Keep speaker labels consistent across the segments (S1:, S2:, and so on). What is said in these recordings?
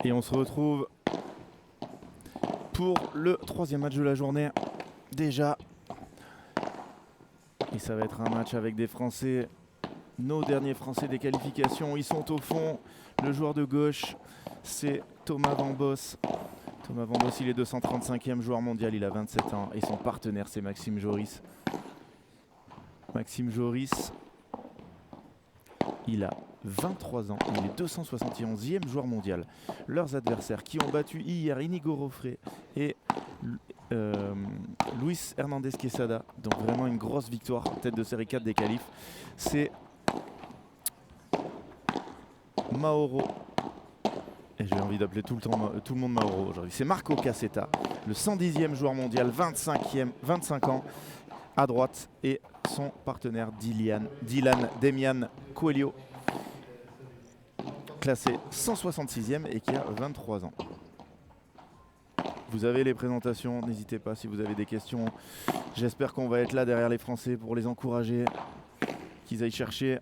S1: Et on se retrouve pour le troisième match de la journée. Déjà. Et ça va être un match avec des Français. Nos derniers Français des qualifications. Ils sont au fond. Le joueur de gauche, c'est Thomas Van Bos. Thomas Van Bos, il est 235e joueur mondial. Il a 27 ans. Et son partenaire, c'est Maxime Joris. Maxime Joris, il a 23 ans, il est 271e joueur mondial. Leurs adversaires qui ont battu hier Inigo Roffré et Luis Hernandez Quesada, donc vraiment une grosse victoire, tête de série 4 des qualifs, c'est Mauro, et j'ai envie d'appeler tout le monde Mauro aujourd'hui, c'est Marco Cassetta, le 110e joueur mondial, 25 ans, à droite, et son partenaire Dylan Demian Coelho, classé 166e et qui a 23 ans. Vous avez les présentations, n'hésitez pas si vous avez des questions. J'espère qu'on va être là derrière les Français pour les encourager, qu'ils aillent chercher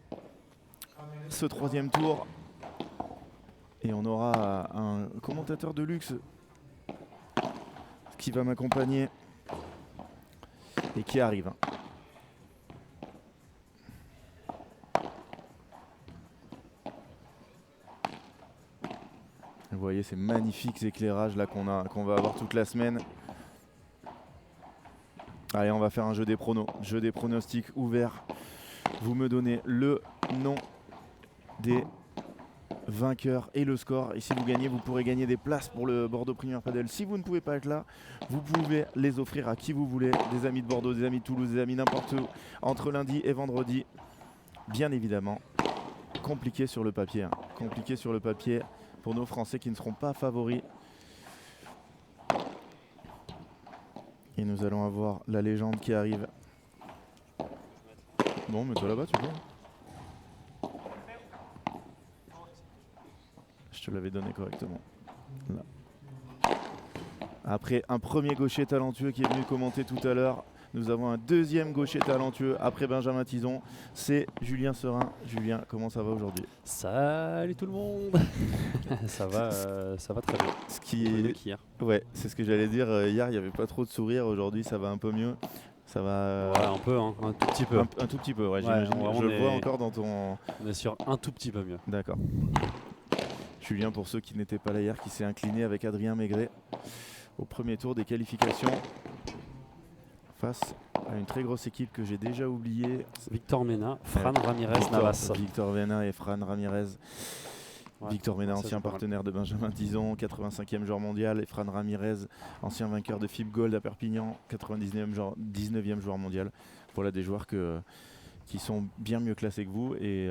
S1: ce troisième tour. Et on aura un commentateur de luxe qui va m'accompagner et qui arrive. Vous voyez ces magnifiques éclairages là qu'on va avoir toute la semaine. Allez, on va faire un jeu des pronos. Jeu des pronostics ouvert. Vous me donnez le nom des vainqueurs et le score. Et si vous gagnez, vous pourrez gagner des places pour le Bordeaux Premier Padel. Si vous ne pouvez pas être là, vous pouvez les offrir à qui vous voulez. Des amis de Bordeaux, des amis de Toulouse, des amis n'importe où. Entre lundi et vendredi, bien évidemment. Compliqué sur le papier. Compliqué sur le papier. Pour nos Français qui ne seront pas favoris. Et nous allons avoir la légende qui arrive. Bon, mets-toi là-bas, tu peux. Je te l'avais donné correctement. Là. Après un premier gaucher talentueux qui est venu commenter tout à l'heure, nous avons un deuxième gaucher talentueux après Benjamin Tison, c'est Julien Serin. Julien, comment ça va aujourd'hui?
S2: Salut tout le monde. Ça va très bien.
S1: Ce qui est...
S2: hier.
S1: Ouais, c'est ce que j'allais dire. Hier, il n'y avait pas trop de sourire. Aujourd'hui, ça va un peu mieux. Ça va.
S2: Ouais, un peu, hein, un tout petit peu.
S1: Un tout petit peu, ouais, j'imagine. Je le vois encore dans ton.
S2: On est sur un tout petit peu mieux.
S1: D'accord. Julien, pour ceux qui n'étaient pas là hier, qui s'est incliné avec Adrien Maigret au premier tour des qualifications face à une très grosse équipe que j'ai déjà oubliée.
S2: Victor Mena, Fran Ramirez Navas.
S1: Victor Mena et Fran Ramirez.
S2: Ouais,
S1: Victor Mena, ancien partenaire de Benjamin Tison, 85e joueur mondial, et Fran Ramirez, ancien vainqueur de FIB Gold à Perpignan, 19e joueur mondial. Voilà des joueurs qui sont bien mieux classés que vous et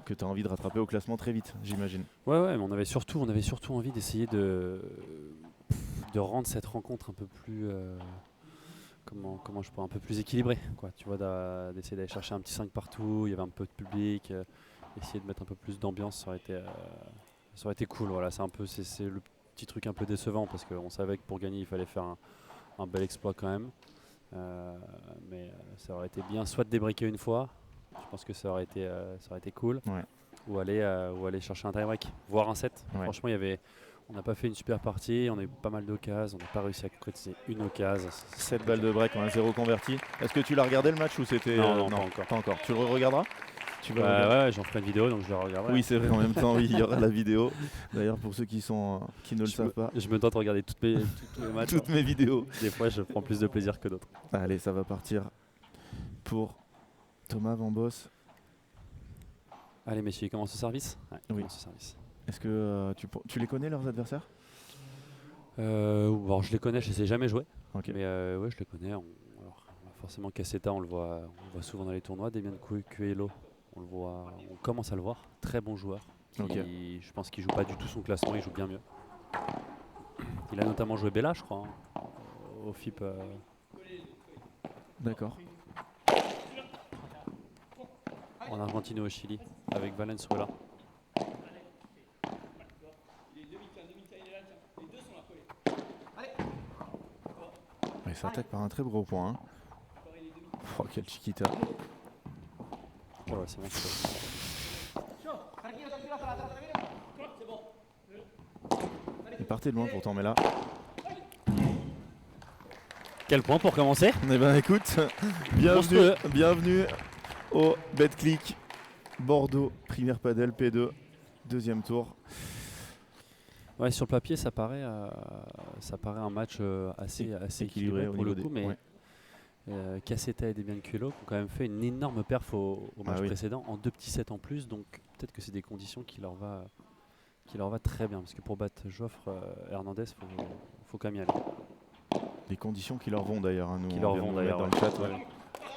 S1: que tu as envie de rattraper au classement très vite, j'imagine.
S2: Ouais, mais on avait surtout envie d'essayer de rendre cette rencontre un peu plus comment je peux un peu plus équilibrée, quoi. Tu vois, d'essayer d'aller chercher un petit 5 partout, il y avait un peu de public, essayer de mettre un peu plus d'ambiance, ça aurait été cool. Voilà, c'est le petit truc un peu décevant parce qu'on savait que pour gagner il fallait faire un bel exploit quand même. Mais ça aurait été bien soit de débriquer une fois, je pense que ça aurait été cool,
S1: ouais.
S2: ou aller chercher un tie-break, voire un set. Ouais. Franchement, on n'a pas fait une super partie, on a eu pas mal d'occasions, on n'a pas réussi à concrétiser une occasion.
S1: 7 balles de break, on a 0 converti. Est-ce que tu l'as regardé le match ou c'était...
S2: Non,
S1: pas encore. Tu le regarderas?
S2: Ouais, j'en ferai une vidéo donc je le regarderai.
S1: Oui, c'est vrai, en même temps, oui, il y aura la vidéo. D'ailleurs, pour ceux qui ne le savent pas.
S2: Je me dois de regarder tous les matchs.
S1: Toutes mes vidéos.
S2: Des fois, je prends plus de plaisir que d'autres.
S1: Allez, ça va partir pour Thomas Van Bos.
S2: Allez, messieurs, ils commencent ce service? Ouais,
S1: oui.
S2: Commence ce service.
S1: Est-ce que tu les connais, leurs adversaires?
S2: Bon, je les connais, je les ai jamais joués.
S1: Okay.
S2: Mais ouais, je les connais. Alors, forcément, Cassetta, on le voit souvent dans les tournois. Demian Coelho, on commence à le voir. Très bon joueur. Okay. Je pense qu'il joue pas du tout son classement, il joue bien mieux. Il a notamment joué Bella, je crois, hein, au FIP.
S1: D'accord.
S2: En Argentine et au Chili, avec Valenzuela.
S1: Et ça attaque par un très gros point. Hein. Oh, quel chiquita.
S2: Oh, ouais, c'est bon. C'est bon.
S1: 1 Il partait de loin pourtant, mais là.
S2: Quel point pour commencer?
S1: Eh ben écoute, bienvenue au Betclic Bordeaux Primaire Padel P2, deuxième tour.
S2: Ouais, sur le papier, ça paraît un match assez équilibré pour le coup, mais Cassetta et Debian Cuello ont quand même fait une énorme perf au match précédent en 2 petits sets en plus, donc peut-être que c'est des conditions qui leur va très bien, parce que pour battre Joffre Hernandez, faut quand même y aller.
S1: Des conditions qui leur vont d'ailleurs, hein, nous
S2: qui
S1: on
S2: leur
S1: vient de
S2: vont
S1: nous
S2: d'ailleurs
S1: mettre dans le chat. Ouais.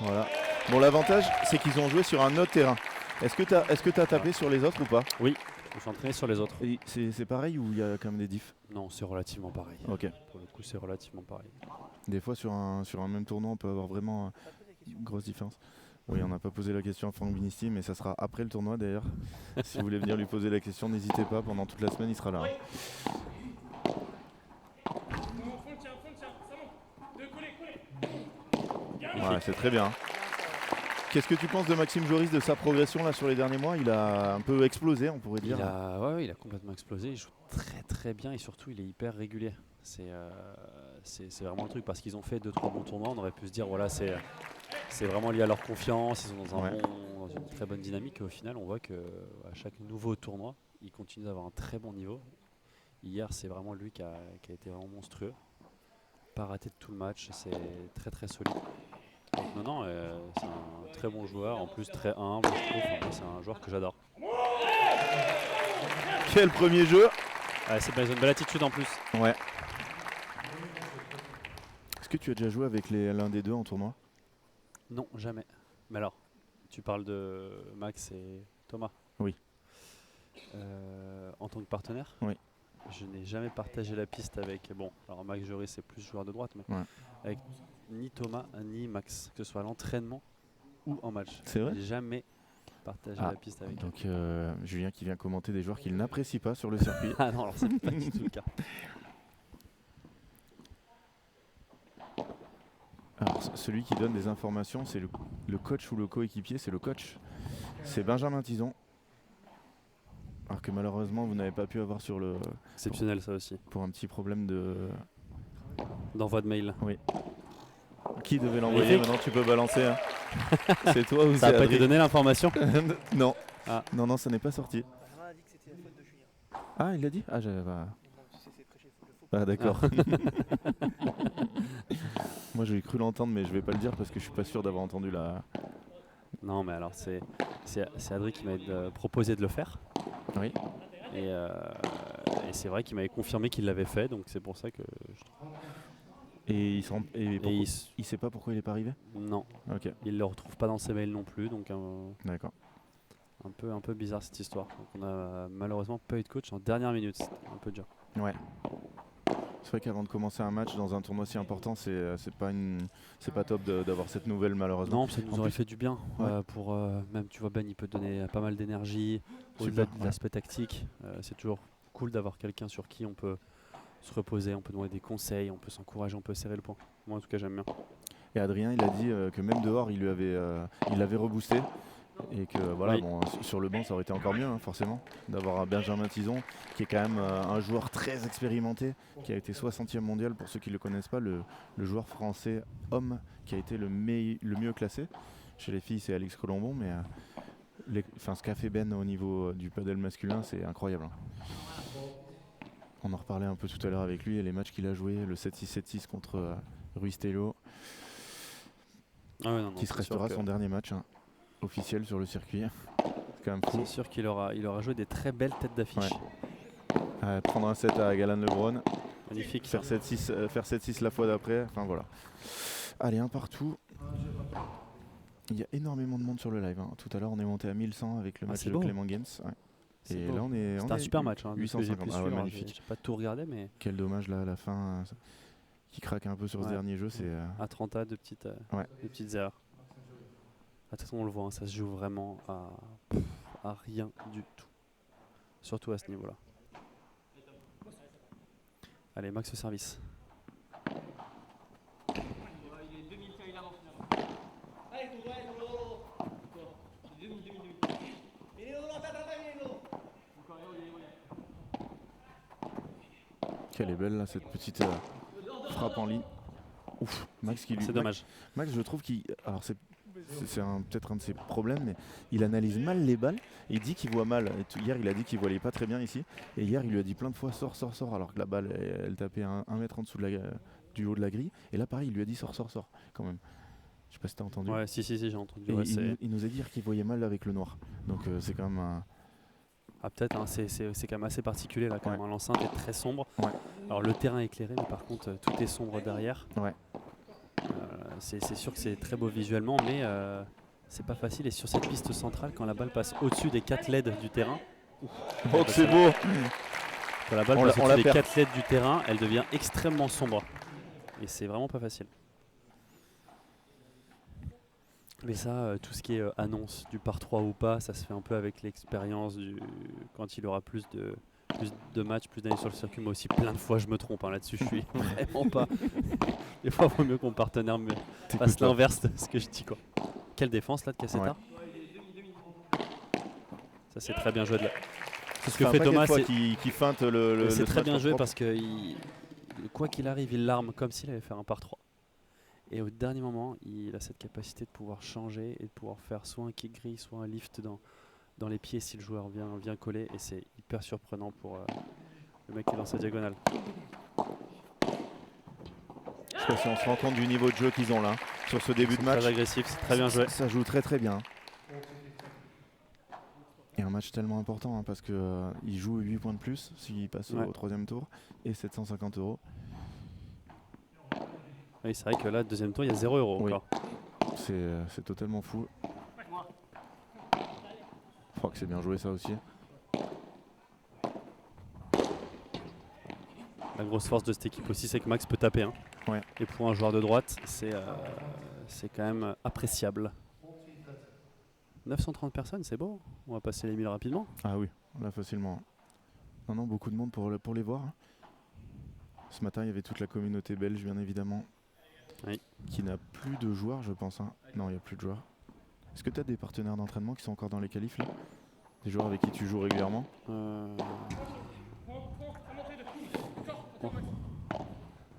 S1: Voilà. Bon, l'avantage c'est qu'ils ont joué sur un autre terrain. Est-ce que tu as tapé sur les autres ou pas?
S2: Oui, je me suis entraîné sur les autres.
S1: Et c'est pareil ou il y a quand même des diffs?
S2: Non, c'est relativement pareil.
S1: Ok.
S2: Pour le coup, c'est relativement pareil.
S1: Des fois sur un même tournoi on peut avoir vraiment une grosse différence. Oui, on n'a pas posé la question à Franck Binisti, mais ça sera après le tournoi d'ailleurs. Si vous voulez venir lui poser la question, n'hésitez pas, pendant toute la semaine il sera là. Ouais, c'est très bien. Qu'est-ce que tu penses de Maxime Joris, de sa progression là sur les derniers mois? Il a un peu explosé, on pourrait dire.
S2: Il a complètement explosé. Il joue très très bien et surtout il est hyper régulier. C'est vraiment le truc, parce qu'ils ont fait 2-3 bons tournois. On aurait pu se dire voilà, c'est vraiment lié à leur confiance. Ils sont dans une très bonne dynamique. Et au final, on voit que à chaque nouveau tournoi, ils continuent d'avoir un très bon niveau. Hier, c'est vraiment lui qui a été vraiment monstrueux. Pas raté de tout le match. C'est très très solide. Donc non, c'est un très bon joueur, en plus très humble, je trouve. Enfin, c'est un joueur que j'adore.
S1: Quel premier jeu!
S2: C'est une belle attitude en plus.
S1: Ouais. Est-ce que tu as déjà joué avec l'un des deux en tournoi?
S2: Non, jamais. Mais alors, tu parles de Max et Thomas?
S1: Oui.
S2: En tant que partenaire?
S1: Oui.
S2: Je n'ai jamais partagé la piste avec... Bon, alors Max Joris c'est plus joueur de droite, mais avec ni Thomas ni Max, que ce soit à l'entraînement ou en match.
S1: C'est vrai?
S2: J'ai jamais partagé la piste avec.
S1: Donc Julien qui vient commenter des joueurs qu'il n'apprécie pas sur le circuit.
S2: Ah non, alors c'est pas du tout le cas.
S1: Alors celui qui donne des informations, c'est le coach ou le coéquipier, c'est le coach. C'est Benjamin Tison. Alors que malheureusement vous n'avez pas pu avoir sur le...
S2: Exceptionnel ça aussi.
S1: Pour un petit problème
S2: d'envoi de mail.
S1: Oui. Qui devait l'envoyer? Maintenant tu peux balancer. Hein. C'est toi ou c'est
S2: Ça n'a pas été donné l'information?
S1: Non.
S2: Ah.
S1: Non, ça n'est pas sorti.
S3: A dit que c'était la faute de Julien.
S1: Ah, il l'a dit? Ah, j'avais pas... Ah d'accord. Moi j'ai cru l'entendre, mais je vais pas le dire parce que je suis pas sûr d'avoir entendu la...
S2: Non, mais alors c'est Adri qui m'a proposé de le faire.
S1: Oui.
S2: Et c'est vrai qu'il m'avait confirmé qu'il l'avait fait, donc c'est pour ça que...
S1: Et il sait pas pourquoi il est pas arrivé?
S2: Non.
S1: Ok.
S2: Il le retrouve pas dans ses mails non plus, donc
S1: d'accord.
S2: Un peu bizarre cette histoire. Donc on a malheureusement pas eu de coach en dernière minute, c'était un peu dur.
S1: Ouais. C'est vrai qu'avant de commencer un match dans un tournoi si important, c'est pas top d'avoir cette nouvelle malheureusement.
S2: Non, ça nous aurait fait du bien. Pour même tu vois, Ben il peut donner pas mal d'énergie au-delà de l'aspect tactique. C'est toujours cool d'avoir quelqu'un sur qui on peut se reposer, on peut donner des conseils, on peut s'encourager, on peut serrer le poing. Moi en tout cas j'aime bien.
S1: Et Adrien il a dit que même dehors il l'avait reboosté. Et que voilà, bon, sur le banc ça aurait été encore mieux hein, forcément d'avoir Benjamin Tison qui est quand même un joueur très expérimenté, qui a été 60e mondial pour ceux qui ne le connaissent pas, le joueur français homme qui a été le mieux classé. Chez les filles c'est Alix Colombon, mais ce qu'a fait Ben au niveau du padel masculin c'est incroyable. Hein. On en reparlait un peu tout à l'heure avec lui et les matchs qu'il a joué, le 7-6, 7-6 contre Ruiz Tello, qui se restera son dernier match. Hein. Officiel sur le circuit. C'est quand même fou.
S2: C'est sûr qu'il aura joué des très belles têtes d'affiche.
S1: Prendre un set à Galan Lebron.
S2: Magnifique.
S1: Faire 7-6 la fois d'après. Enfin voilà. Allez, un partout. Il y a énormément de monde sur le live. Hein. Tout à l'heure, on est monté à 1100 avec le match de Clément Games. Ouais. Et là,
S2: c'était un super match. Hein,
S1: 850. Magnifique.
S2: J'ai pas tout regardé, mais.
S1: Quel dommage là à la fin. Qui craque un peu sur ce dernier jeu. C'est
S2: à 30 A, deux petites erreurs. De toute façon, on le voit, hein, ça se joue vraiment à rien du tout. Surtout à ce niveau-là. Allez, Max au service.
S1: Qu'elle est belle là, cette petite frappe en ligne. Ouf, Max qui lui.
S2: C'est dommage.
S1: Max, je trouve qu'il. Alors peut-être un de ses problèmes, mais il analyse mal les balles. Il dit qu'il voit mal. Hier, il a dit qu'il voyait pas très bien ici. Et hier, il lui a dit plein de fois sors, sors, sors, alors que la balle, elle tapait un mètre en dessous du haut de la grille. Et là, pareil, il lui a dit sors, sors, sors, quand même. Je sais pas si t'as entendu.
S2: Ouais, si, j'ai entendu.
S1: Et
S2: Ouais,
S1: il nous a dit qu'il voyait mal avec le noir. Donc c'est quand même un.
S2: Ah, peut-être, hein, c'est quand même assez particulier là, quand même. L'enceinte est très sombre.
S1: Ouais.
S2: Alors le terrain est éclairé, mais par contre tout est sombre derrière.
S1: Ouais.
S2: C'est sûr que c'est très beau visuellement, mais c'est pas facile. Et sur cette piste centrale, quand la balle passe au-dessus des 4 LED du terrain,
S1: Oh, que c'est beau!
S2: Quand la balle
S1: On
S2: passe
S1: la
S2: au-dessus des
S1: perd.
S2: 4 LED du terrain, elle devient extrêmement sombre. Et c'est vraiment pas facile. Mais ça, tout ce qui est annonce du par 3 ou pas, ça se fait un peu avec l'expérience quand il aura plus de matchs, plus d'années sur le circuit. Moi aussi, plein de fois, je me trompe hein, là-dessus. Je suis vraiment pas. Des fois, il vaut mieux que mon partenaire me fasse l'inverse de ce que je dis. Quoi. Quelle défense là de Cassetta. Ça, c'est très bien joué de là. Ce que fait Thomas, c'est
S1: qui feinte le.
S2: C'est très bien joué
S1: propre.
S2: parce que quoi qu'il arrive, il l'arme comme s'il allait faire un par 3. Et au dernier moment, il a cette capacité de pouvoir changer et de pouvoir faire soit un kick grille, soit un lift dans les pieds si le joueur vient coller. Et c'est hyper surprenant pour le mec qui est dans sa diagonale.
S1: Je sais pas si on se rend compte du niveau de jeu qu'ils ont là, sur ce début de match.
S2: Très agressif, c'est très bien joué.
S1: Ça joue très très bien. Et un match tellement important hein, parce qu'il joue 8 points de plus s'il passe au 3e tour et 750 €.
S2: Oui, c'est vrai que là, deuxième tour, il y a 0 € encore.
S1: C'est totalement fou. Je crois que c'est bien joué ça aussi.
S2: La grosse force de cette équipe aussi, c'est que Max peut taper. Hein.
S1: Ouais.
S2: Et pour un joueur de droite, c'est quand même appréciable. 930 personnes, c'est beau. On va passer les 1000 rapidement.
S1: Ah oui, là facilement. Non, beaucoup de monde pour les voir. Ce matin, il y avait toute la communauté belge, bien évidemment.
S2: Oui.
S1: Qui n'a plus de joueurs, je pense. Hein. Non, il n'y a plus de joueurs. Est-ce que tu as des partenaires d'entraînement qui sont encore dans les qualifs là? Des joueurs avec qui tu joues régulièrement?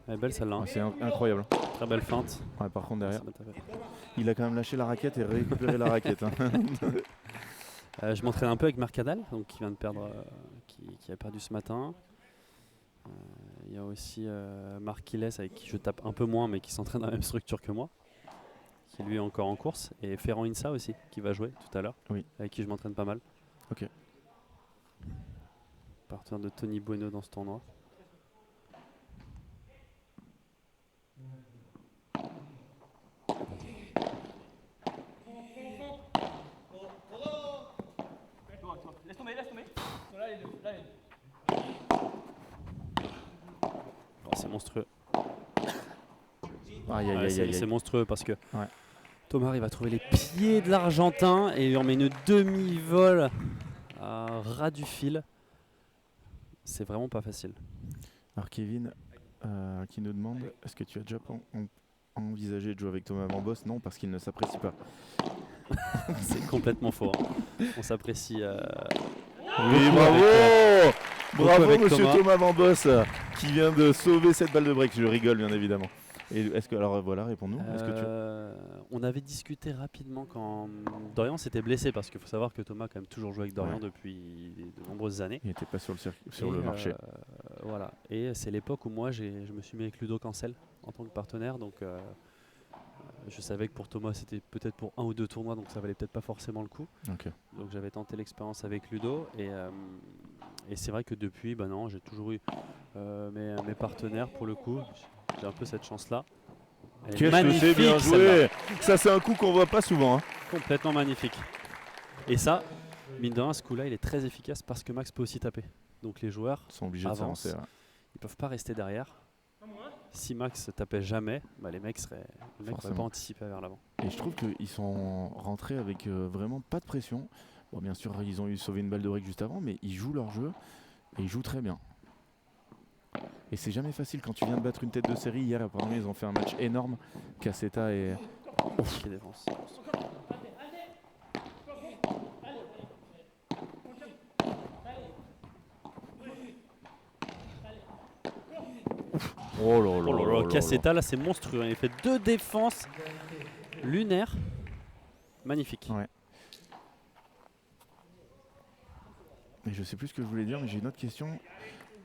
S2: Elle est belle celle-là. Hein.
S1: C'est incroyable.
S2: Très belle feinte.
S1: Ouais, par contre derrière, il a quand même lâché la raquette et récupéré la raquette. Hein.
S2: Je m'entraîne un peu avec Marc Cadal, donc qui vient de perdre, qui a perdu ce matin. Il y a aussi Marc Quiles avec qui je tape un peu moins mais qui s'entraîne dans la même structure que moi, qui lui est encore en course, et Ferran Insa aussi qui va jouer tout à l'heure, avec qui je m'entraîne pas mal.
S1: Ok.
S2: Partenaire de Tony Bueno dans ce tournoi.
S3: Laisse tomber.
S2: Oh, c'est monstrueux.
S1: C'est
S2: monstrueux parce que Thomas il va trouver les pieds de l'Argentin et il lui en met une demi-vol à ras du fil. C'est vraiment pas facile.
S1: Alors Kevin qui nous demande, est-ce que tu as déjà envisagé de jouer avec Thomas Van Boss? Non, parce qu'il ne s'apprécie pas.
S2: C'est complètement faux. Hein. On s'apprécie.
S1: Oui, bravo! Bravo monsieur Thomas Van Boss qui vient de sauver cette balle de break. Je rigole bien évidemment. Et est-ce que, alors voilà, réponds-nous.
S2: On avait discuté rapidement quand Dorian s'était blessé, parce qu'il faut savoir que Thomas a quand même toujours joué avec Dorian depuis de nombreuses années.
S1: Il n'était pas sur le marché.
S2: Voilà. Et c'est l'époque où moi je me suis mis avec Ludo Cancel en tant que partenaire. Donc je savais que pour Thomas c'était peut-être pour 1 ou 2 tournois, donc ça valait peut-être pas forcément le coup.
S1: Okay.
S2: Donc j'avais tenté l'expérience avec Ludo et c'est vrai que depuis, non, j'ai toujours eu mes partenaires pour le coup. J'ai un peu cette chance-là.
S1: Qu'est-ce que c'est bien joué! Ça, c'est un coup qu'on voit pas souvent. Hein.
S2: Complètement magnifique. Et ça, mine de rien, ce coup-là, il est très efficace parce que Max peut aussi taper. Donc les joueurs
S1: sont obligés
S2: avancent,
S1: de s'avancer.
S2: Ils peuvent pas rester derrière. Si Max tapait jamais, les mecs n'auraient pas anticipé vers l'avant.
S1: Et je trouve qu'ils sont rentrés avec vraiment pas de pression. Bon, bien sûr, ils ont eu sauvé une balle de break juste avant, mais ils jouent leur jeu et ils jouent très bien. Et c'est jamais facile quand tu viens de battre une tête de série. Hier, apparemment, ils ont fait un match énorme. Cassetta et...
S2: Qui défense.
S1: Oh là
S2: Oh là là, Cassetta, là c'est monstrueux. Il fait 2 défenses lunaires. Magnifique.
S1: Ouais. Mais je sais plus ce que je voulais dire, mais j'ai une autre question.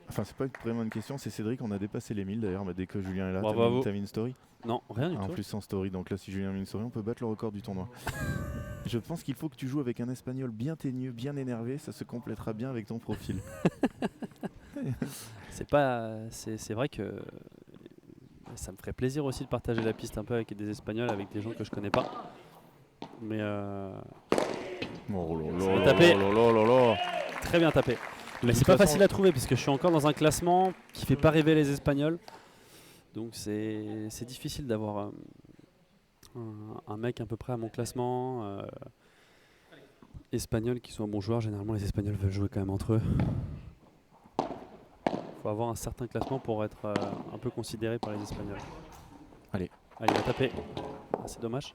S1: Enfin, c'est pas vraiment une question, c'est Cédric. On a dépassé les 1000 d'ailleurs, dès que Julien est là.
S2: Bravo à vous.
S1: T'as mis une story?
S2: Non, rien du
S1: En
S2: tout.
S1: plus, sans story. Donc là, si Julien a mis une story, on peut battre le record du tournoi. Je pense qu'il faut que tu joues avec un espagnol bien teigneux, bien énervé. Ça se complétera bien avec ton profil.
S2: C'est vrai que ça me ferait plaisir aussi de partager la piste un peu avec des Espagnols, avec des gens que je connais pas. Mais
S1: Oh là
S2: C'est
S1: là
S2: tapé.
S1: là là là là.
S2: très bien tapé. Mais
S1: toute
S2: c'est pas
S1: façon-
S2: facile à trouver parce que je suis encore dans un classement qui fait pas rêver les Espagnols. Donc c'est difficile d'avoir un mec à peu près à mon classement espagnol qui soit un bon joueur. Généralement les Espagnols veulent jouer quand même entre eux. Faut avoir un certain classement pour être un peu considéré par les Espagnols.
S1: Allez.
S2: Allez, il va taper. Ah, c'est dommage.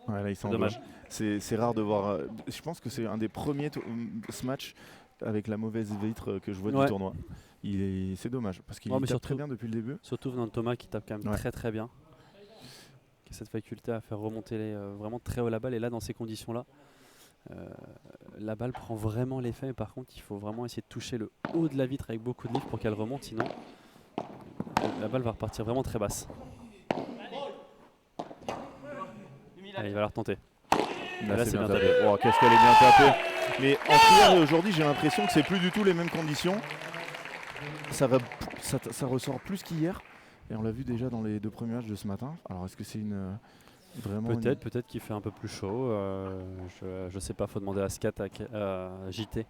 S1: Ouais, là, il s'en
S2: Dommage.
S1: va. C'est rare de voir. Je pense que c'est un des premiers ce match avec la mauvaise vitre que je vois
S2: Ouais.
S1: du tournoi. C'est dommage parce qu'il
S2: Ouais, mais
S1: tape
S2: surtout-
S1: très bien depuis le début.
S2: Surtout venant de Thomas qui tape quand même
S1: Ouais.
S2: très très bien. Qui a cette faculté à faire remonter vraiment très haut la balle. Et là, dans ces conditions-là, la balle prend vraiment l'effet. Mais par contre, il faut vraiment essayer de toucher le haut de la vitre avec beaucoup de livres pour qu'elle remonte. Sinon, la balle va repartir vraiment très basse. Allez, il va la retenter. Là, c'est bien tapé.
S1: Oh, qu'est-ce qu'elle est bien tapée. Mais entre hier et aujourd'hui, j'ai l'impression que c'est plus du tout les mêmes conditions. Ça ressort plus qu'hier. Et on l'a vu déjà dans les 2 premiers matchs de ce matin. Alors est-ce que c'est vraiment
S2: Peut-être qu'il fait un peu plus chaud. Je sais pas, faut demander à Scat, à JT.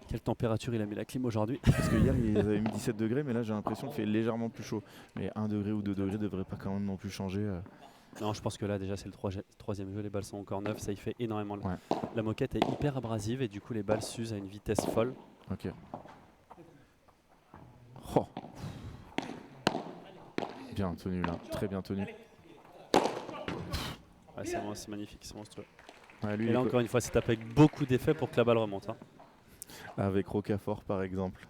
S2: Quelle température il a mis la clim aujourd'hui?
S1: Parce que hier ils avaient mis 17 degrés, mais là j'ai l'impression qu'il fait légèrement plus chaud. Mais 1 degré ou 2 degrés ne devrait pas quand même non plus changer.
S2: Non, je pense que là déjà c'est le troisième jeu, les balles sont encore neuves, ça y fait énormément.
S1: Ouais.
S2: La moquette est hyper abrasive et du coup les balles s'usent à une vitesse folle.
S1: Ok. Oh. Bien tenu là, très bien tenu.
S2: Ouais, c'est magnifique, c'est monstrueux.
S1: Ouais, lui,
S2: Et
S1: il
S2: là
S1: est
S2: encore une fois, c'est tapé avec beaucoup d'effets pour que la balle remonte. Hein.
S1: avec Rocafort par exemple.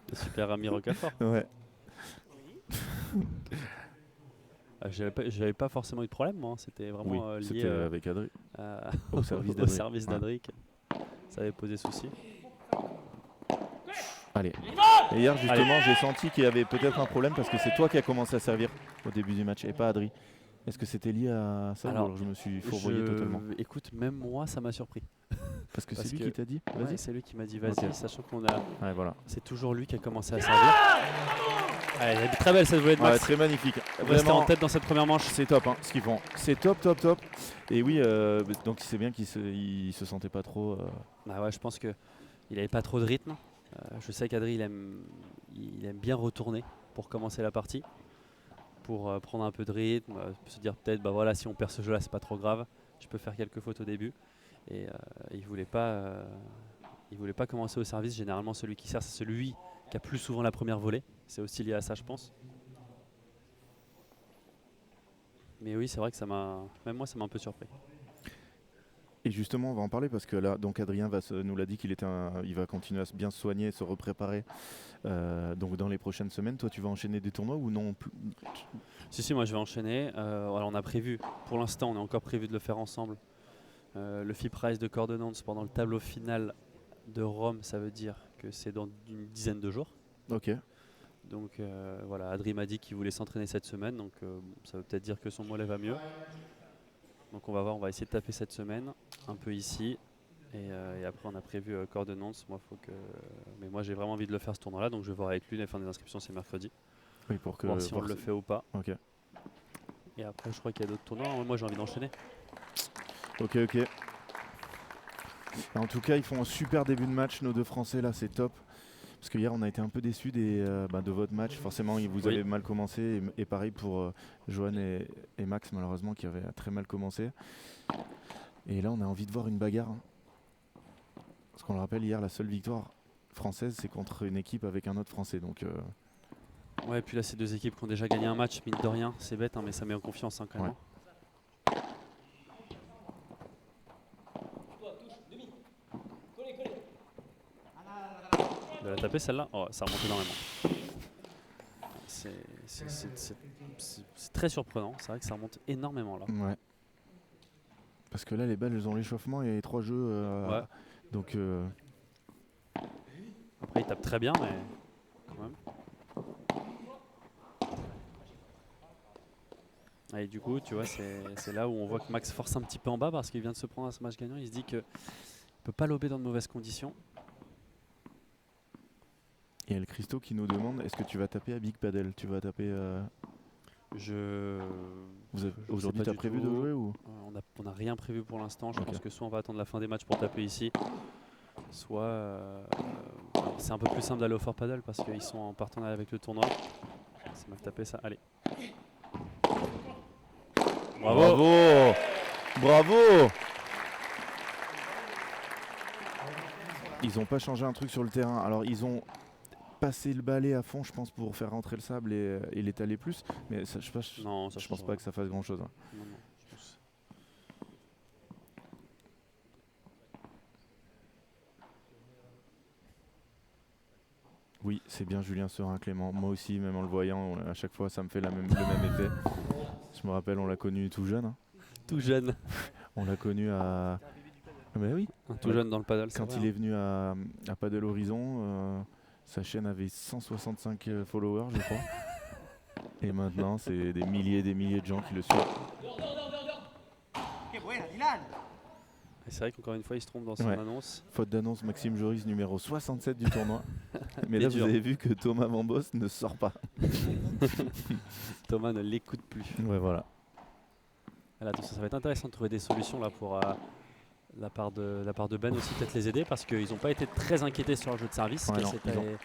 S2: Le super ami Rocafort.
S1: Ouais.
S2: J'avais pas forcément eu de problème moi, hein. C'était vraiment
S1: Oui,
S2: lié
S1: c'était avec Adri.
S2: au
S1: service
S2: au
S1: d'Adric.
S2: service
S1: Ouais.
S2: d'Adric. Ça avait posé souci.
S1: Allez. Et hier justement j'ai senti qu'il y avait peut-être un problème parce que c'est toi qui as commencé à servir au début du match et pas Adri. Est-ce que c'était lié à ça
S2: Alors,
S1: ou alors je me suis fourvoyé totalement?
S2: Écoute, même moi ça m'a surpris.
S1: Parce que
S2: parce
S1: c'est lui
S2: que-
S1: qui t'a dit
S2: Ouais,
S1: vas-y.
S2: c'est lui qui m'a dit vas-y,
S1: Ok.
S2: sachant qu'on a.
S1: Ouais, voilà.
S2: C'est toujours lui qui a commencé à servir. Allez, elle est très belle cette volée de
S1: Ouais,
S2: Max.
S1: très magnifique.
S2: Rester
S1: Vraiment,
S2: en tête dans cette première manche.
S1: c'est top ce qu'ils font. C'est top. Et oui, donc c'est bien qu'il se sentait pas trop.
S2: Bah ouais, je pense que il avait pas trop de rythme. Je sais qu'Adri il aime bien retourner pour commencer la partie, pour prendre un peu de rythme, se dire peut-être bah voilà si on perd ce jeu là c'est pas trop grave, je peux faire quelques fautes au début. Et il voulait pas commencer au service. Généralement celui qui sert c'est celui qui a plus souvent la première volée. C'est aussi lié à ça je pense. Mais oui c'est vrai que même moi ça m'a un peu surpris.
S1: Et justement, on va en parler parce que là, donc Adrien nous l'a dit il va continuer à bien se soigner, se repréparer. Donc dans les prochaines semaines, toi, tu vas enchaîner des tournois ou non?
S2: Si, moi je vais enchaîner. Voilà, on a prévu, pour l'instant, on est encore prévu de le faire ensemble. Le FIP Prize de Cordonnance pendant le tableau final de Rome, ça veut dire que c'est dans une dizaine de jours.
S1: Ok.
S2: Donc voilà, Adri m'a dit qu'il voulait s'entraîner cette semaine, donc ça veut peut-être dire que son mollet va mieux. Donc on va voir, on va essayer de taper cette semaine, un peu ici. Et après on a prévu Cordonnance. Mais moi j'ai vraiment envie de le faire ce tournoi-là, donc je vais voir avec lui. La fin des inscriptions c'est mercredi.
S1: Oui, pour que
S2: Voir si on le fait ou pas.
S1: Ok.
S2: Et après je crois qu'il y a d'autres tournois. Moi j'ai envie d'enchaîner.
S1: Ok. En tout cas, ils font un super début de match, nos 2 Français là, c'est top. Parce que hier, on a été un peu déçus de votre match. Forcément, vous avez mal commencé. Et pareil pour Johan et Max, malheureusement, qui avaient très mal commencé. Et là, on a envie de voir une bagarre. Hein. Parce qu'on le rappelle, hier, la seule victoire française, c'est contre une équipe avec un autre Français. Donc,
S2: Ouais, et puis là, c'est 2 équipes qui ont déjà gagné un match, mine de rien. C'est bête, hein, mais ça met en confiance hein, quand même. De la taper celle-là, oh, ça remonte énormément. C'est très surprenant, c'est vrai que ça remonte énormément là.
S1: Ouais. Parce que là, les balles, elles ont l'échauffement et 3 jeux.
S2: Ouais.
S1: Donc,
S2: Après il tape très bien, mais quand même. Et du coup, tu vois, c'est là où on voit que Max force un petit peu en bas parce qu'il vient de se prendre un smash gagnant. Il se dit qu'il ne peut pas lober dans de mauvaises conditions.
S1: il y a le Christo qui nous demande est-ce que tu vas taper à Big Paddle? Tu vas taper. Aujourd'hui, tu as prévu de jouer ou
S2: On n'a rien prévu pour l'instant. Je
S1: Ok.
S2: pense que soit on va attendre la fin des matchs pour taper ici, soit c'est un peu plus simple d'aller au Fort Paddle parce qu'ils sont en partenariat avec le tournoi. C'est mal tapé ça. Allez. Bravo.
S1: Bravo Bravo Ils ont pas changé un truc sur le terrain. Alors, ils ont passé le balai à fond, je pense, pour faire rentrer le sable et l'étaler plus. Mais ça, je pense
S2: change
S1: pas que ça fasse grand-chose. Hein.
S2: Non, je pense.
S1: Oui, c'est bien Julien Serin Clément. Moi aussi, même en le voyant, à chaque fois, ça me fait le même effet. Je me rappelle, on l'a connu tout jeune. Hein.
S2: Tout jeune.
S1: On l'a connu à... Mais oui,
S2: Tout jeune dans le paddle.
S1: quand il est venu à Paddle Horizon, sa chaîne avait 165 followers, je crois. Et maintenant, c'est des milliers de gens qui le suivent.
S3: ¡Qué buena, Dylan!
S2: Et c'est vrai qu'encore une fois, il se trompe dans son
S1: Ouais.
S2: annonce.
S1: Faute d'annonce, Maxime Joris, numéro 67 du tournoi. Mais
S2: C'est
S1: là,
S2: dur.
S1: vous avez vu que Thomas Vambos ne sort pas.
S2: Thomas ne l'écoute plus.
S1: Ouais, voilà.
S2: Alors, attention, ça va être intéressant de trouver des solutions là pour la part de Ben aussi, peut-être les aider parce qu'ils n'ont pas été très inquiétés sur le jeu de service.
S1: Ouais, non,
S2: Cassetta
S1: ils ont-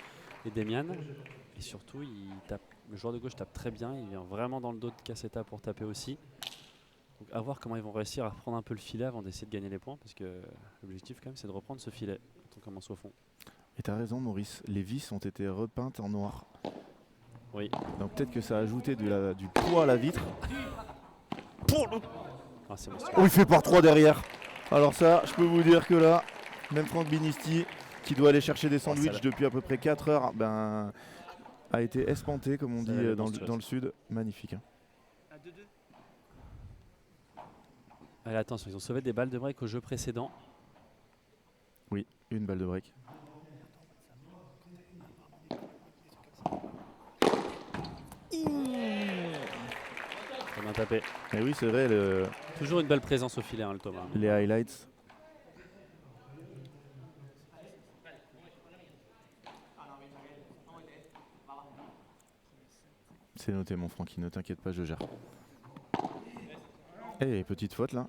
S2: et Demian. Et surtout, le joueur de gauche tape très bien. Il vient vraiment dans le dos de Cassetta pour taper aussi. Donc à voir comment ils vont réussir à reprendre un peu le filet avant d'essayer de gagner les points parce que l'objectif quand même c'est de reprendre ce filet quand on commence au fond.
S1: Et t'as raison, Maurice. Les vis ont été repeintes en noir.
S2: Oui.
S1: Donc peut-être que ça a ajouté du poids à la vitre.
S2: Ah, c'est monstrueux.
S1: Oh, il fait par 3 derrière. Alors ça, je peux vous dire que là, même Franck Binisti, qui doit aller chercher des sandwichs
S2: là.
S1: depuis à peu près 4 heures, ben, a été espanté, comme on
S2: Ça,
S1: dit
S2: elle est
S1: dans
S2: monstrueuse.
S1: le sud. Magnifique. Hein.
S3: À 2-2.
S2: Allez, attention, ils ont sauvé des balles de break au jeu précédent.
S1: Oui, une balle de break.
S2: Très bien tapé.
S1: Et oui, c'est vrai,
S2: Toujours une belle présence au filet, hein, le Thomas.
S1: les highlights. C'est noté, mon Francky, ne t'inquiète pas, je gère. Eh, petite faute là.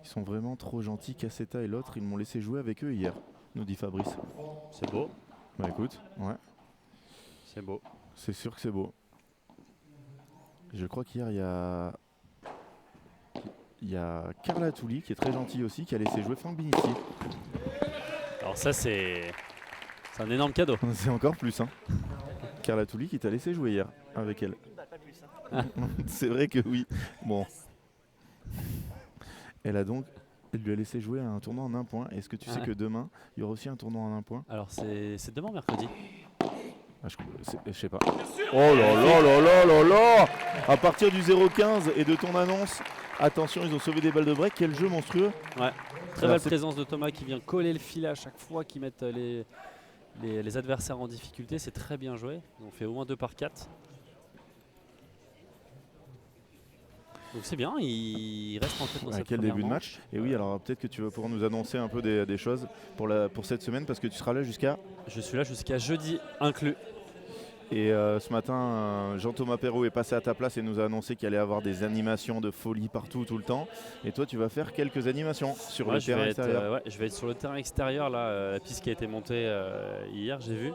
S1: Ils sont vraiment trop gentils, Cassetta et l'autre, ils m'ont laissé jouer avec eux hier, nous dit Fabrice.
S2: C'est beau,
S1: Bah écoute, ouais,
S2: c'est beau.
S1: c'est sûr que c'est beau. Je crois qu'hier il y a Carla Touli qui est très gentille aussi, qui a laissé jouer Franck Binisti.
S2: Alors ça c'est un énorme cadeau.
S1: C'est encore plus, hein. Carla Touli qui t'a laissé jouer hier avec elle.
S3: Une balle, pas plus. Hein.
S1: C'est vrai que oui. Bon. Elle lui a laissé jouer à un tournoi en 1 point. Est-ce que tu sais
S2: Ouais.
S1: que demain, il y aura aussi un tournoi en 1 point?
S2: Alors c'est demain mercredi.
S1: Ah, je sais pas. Oh là là là là là là! À partir du 0-15 et de ton annonce, attention, ils ont sauvé des balles de break. Quel jeu monstrueux!
S2: Ouais. Très
S1: Alors,
S2: belle
S1: c'est-
S2: présence de Thomas qui vient coller le filet à chaque fois qu'ils mettent les adversaires en difficulté. C'est très bien joué. Ils ont fait au moins 2 par 4. Donc c'est bien, il reste en tête dans
S1: À
S2: cette
S1: quel
S2: première
S1: début de
S2: manche.
S1: match? Et oui, alors peut-être que tu vas pouvoir nous annoncer un peu des choses pour cette semaine parce que tu seras là jusqu'à.
S2: Je suis là jusqu'à jeudi inclus.
S1: Et ce matin, Jean-Thomas Perrault est passé à ta place et nous a annoncé qu'il allait y avoir des animations de folie partout, tout le temps. Et toi, tu vas faire quelques animations sur
S2: Ouais,
S1: le
S2: je
S1: terrain
S2: vais être,
S1: extérieur.
S2: ouais, je vais être sur le terrain extérieur, là, la piste qui a été montée hier, j'ai vu.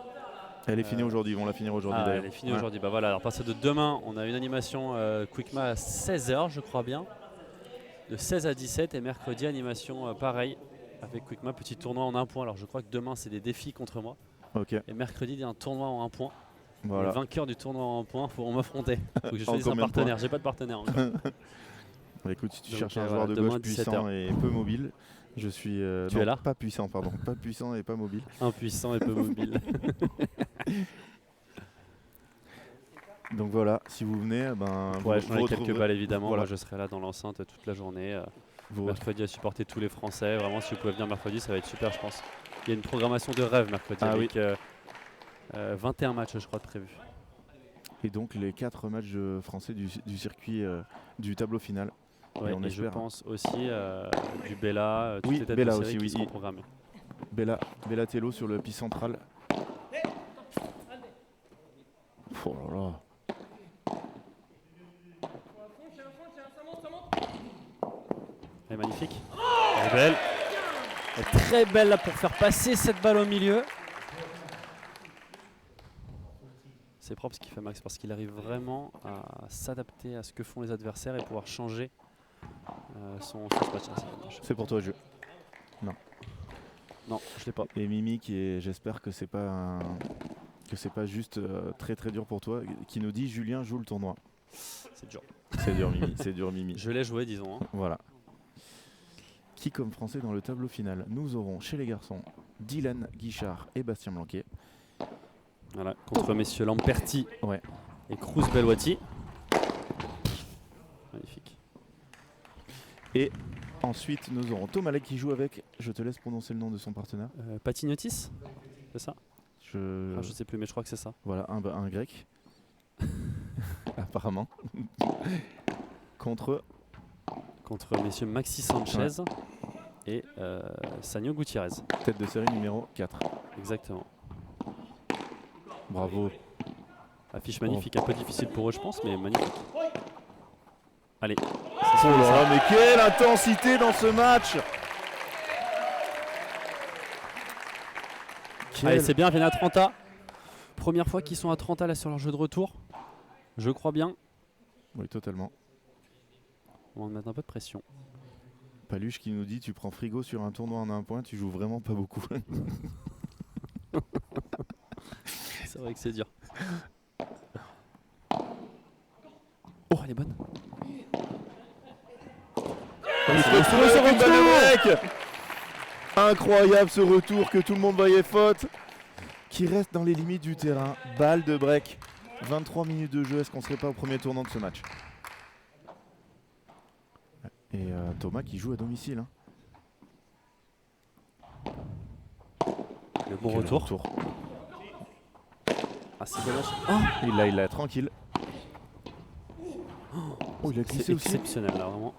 S1: Elle est finie aujourd'hui, ils vont la finir aujourd'hui
S2: Ah,
S1: d'ailleurs.
S2: elle est finie
S1: Ouais.
S2: aujourd'hui. Bah voilà, alors à partir de demain, on a une animation Quickma à 16h, je crois bien. De 16 à 17 et mercredi, animation pareil avec Quickma, petit tournoi en 1 point. Alors je crois que demain, c'est des défis contre moi.
S1: Ok,
S2: Et mercredi, il y a un tournoi en 1 point.
S1: voilà.
S2: Les vainqueurs du tournoi en 1 point pourront m'affronter. Faut que je
S1: En
S2: choisisse un
S1: combien de
S2: partenaire.
S1: points
S2: J'ai pas de partenaire encore.
S1: Bah, écoute, si tu
S2: Donc,
S1: cherches un
S2: voilà,
S1: joueur de
S2: demain,
S1: gauche puissant
S2: 17h.
S1: et peu mobile, Je suis
S2: Tu es là
S1: pas puissant, pardon. Pas puissant et pas mobile.
S2: Impuissant et peu mobile.
S1: Donc voilà, si vous venez,
S2: Pour
S1: vous
S2: échanger quelques
S1: retrouverez-
S2: balles évidemment,
S1: voilà.
S2: moi je serai là dans l'enceinte toute la journée.
S1: vous re-
S2: Mercredi à supporter tous les Français. Vraiment, si vous pouvez venir mercredi, ça va être super, je pense. Il y a une programmation de rêve mercredi
S1: Ah
S2: avec 21 matchs, je crois, de prévus.
S1: Et donc les 4 matchs français du circuit du tableau final.
S2: Ouais,
S1: on
S2: et je
S1: espère.
S2: pense aussi du Bella, toutes
S1: Oui,
S2: les têtes
S1: Bella
S2: de série
S1: aussi,
S2: qui
S1: oui.
S2: seront programmées.
S1: Bella Tello sur le piste central. Oh là là.
S2: Elle est magnifique. Elle est belle. Elle est très belle là pour faire passer cette balle au milieu. C'est propre ce qu'il fait Max parce qu'il arrive vraiment à s'adapter à ce que font les adversaires et pouvoir changer son dispatch. Ah, c'est dommage.
S1: C'est pour toi, jeu.
S2: Non, je l'ai pas.
S1: Et Mimi, j'espère que c'est pas juste très très dur pour toi, qui nous dit Julien joue le tournoi.
S2: C'est dur.
S1: C'est dur Mimi, c'est dur Mimi.
S2: Je l'ai joué, disons. Hein.
S1: Voilà. Qui comme français dans le tableau final? Nous aurons chez les garçons Dylan Guichard et Bastien Blanquet.
S2: Voilà, contre messieurs Lamperti
S1: Ouais.
S2: et Cruz Belwati. Magnifique.
S1: Et ensuite nous aurons Tomalek qui joue avec, je te laisse prononcer le nom de son partenaire.
S2: Patignotis, c'est ça
S1: Je
S2: Je sais plus, mais je crois que c'est ça.
S1: Voilà, un grec. Apparemment. Contre
S2: Contre messieurs Maxi Sanchez et Sanio Gutiérrez.
S1: tête de série numéro 4.
S2: Exactement.
S1: Bravo.
S2: Affiche magnifique, un peu difficile pour eux, je pense, mais magnifique. Allez.
S1: Oh là là, mais quelle intensité dans ce match!
S2: Allez, c'est bien, viennent à 30A. Première fois qu'ils sont à 30A là sur leur jeu de retour. Je crois bien.
S1: Oui, totalement.
S2: On va mettre un peu de pression.
S1: Paluche qui nous dit tu prends frigo sur un tournoi en un point, tu joues vraiment pas beaucoup.
S2: C'est vrai que c'est dur. Oh, elle est bonne.
S1: Incroyable ce retour que tout le monde voyait faute. Qui reste dans les limites du terrain. Balle de break. 23 minutes de jeu. Est-ce qu'on serait pas au premier tournant de ce match? Et Thomas qui joue à domicile. Hein.
S2: Le bon
S1: Quel
S2: retour. Ah, c'est dommage.
S1: Il l'a tranquille. Oh, il a
S2: C'est
S1: glissé aussi.
S2: exceptionnel là, vraiment.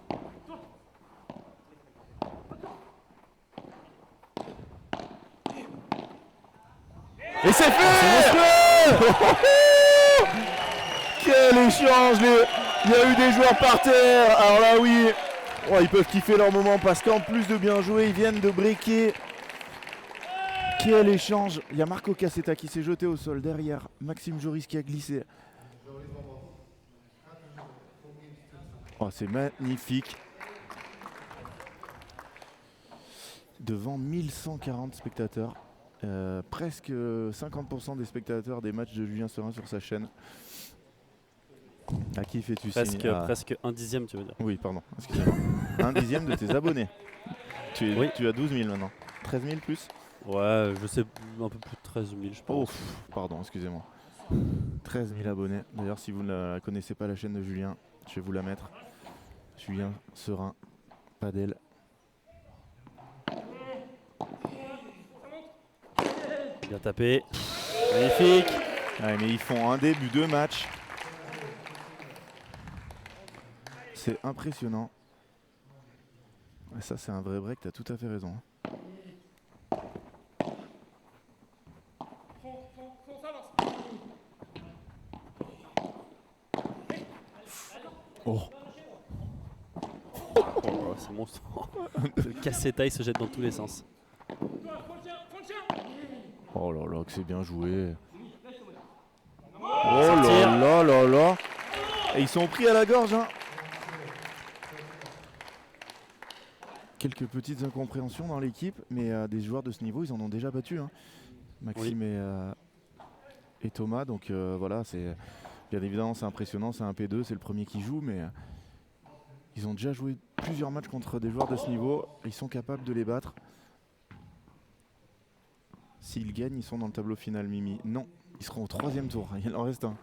S1: Et c'est fait. Quel échange. Il y a eu des joueurs par terre. Alors là oui, oh, ils peuvent kiffer leur moment parce qu'en plus de bien jouer, ils viennent de breaker. Quel échange. Il y a Marco Cassetta qui s'est jeté au sol derrière. Maxime Joris qui a glissé. Oh, c'est magnifique. Devant 1140 spectateurs. Presque 50% des spectateurs des matchs de Julien Serin sur sa chaîne. À qui fais-tu signe?
S2: Presque un dixième, tu veux dire.
S1: Oui, pardon, excusez-moi. Un dixième de tes abonnés. Tu as 12 000 maintenant. 13 000 plus?
S2: Ouais, je sais, un peu plus de 13 000, je
S1: Oh,
S2: pense.
S1: pardon, excusez-moi. 13 000 abonnés. D'ailleurs, si vous ne la connaissez pas, la chaîne de Julien, je vais vous la mettre. Julien Serin, Padel.
S2: Bien tapé. Magnifique.
S1: Ouais, mais ils font un début de match. C'est impressionnant. Et ça, c'est un vrai break, t'as tout à fait raison. Oh,
S2: Oh, c'est monstrueux. Le Cassetta, il se jette dans tous les sens.
S1: oh là là, que c'est bien joué. Oh
S2: Sortir.
S1: là là là là. Et ils sont pris à la gorge. Hein. Quelques petites incompréhensions dans l'équipe, mais des joueurs de ce niveau, ils en ont déjà battu. Hein. Maxime et Thomas, donc voilà, c'est bien évidemment c'est impressionnant, c'est un P2, c'est le premier qui joue, mais Ils ont déjà joué plusieurs matchs contre des joueurs de ce niveau. Ils sont capables de les battre. S'ils gagnent, ils sont dans le tableau final, Mimi. Non, ils seront au 3e tour. Il en reste un.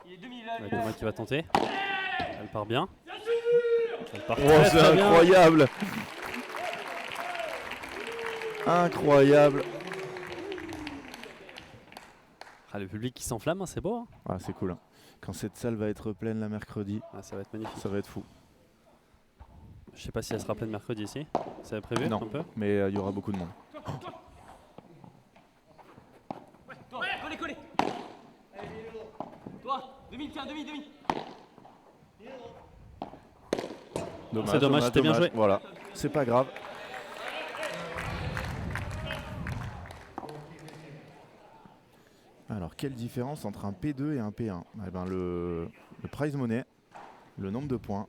S3: Il est 2000 là.
S2: Ouais, Thomas qui va tenter. Elle part bien. Elle part
S1: Oh,
S2: très,
S1: c'est
S2: très bien.
S1: incroyable! Incroyable!
S2: Ah, le public qui s'enflamme, hein, c'est beau. Hein.
S1: Ah, c'est cool. Hein. Quand cette salle va être pleine la mercredi,
S2: Ah, ça va être magnifique.
S1: ça va être fou.
S2: Je sais pas si elle sera pleine mercredi ici. C'est prévu
S1: Non.
S2: un peu?
S1: Mais il y aura beaucoup de monde.
S3: Toi, collez. Toi, 2000, tiens, 2000.
S2: C'est dommage, c'était bien joué.
S1: Voilà, c'est pas grave. Alors, quelle différence entre un P2 et un P1? Eh ben, le prize money, le nombre de points,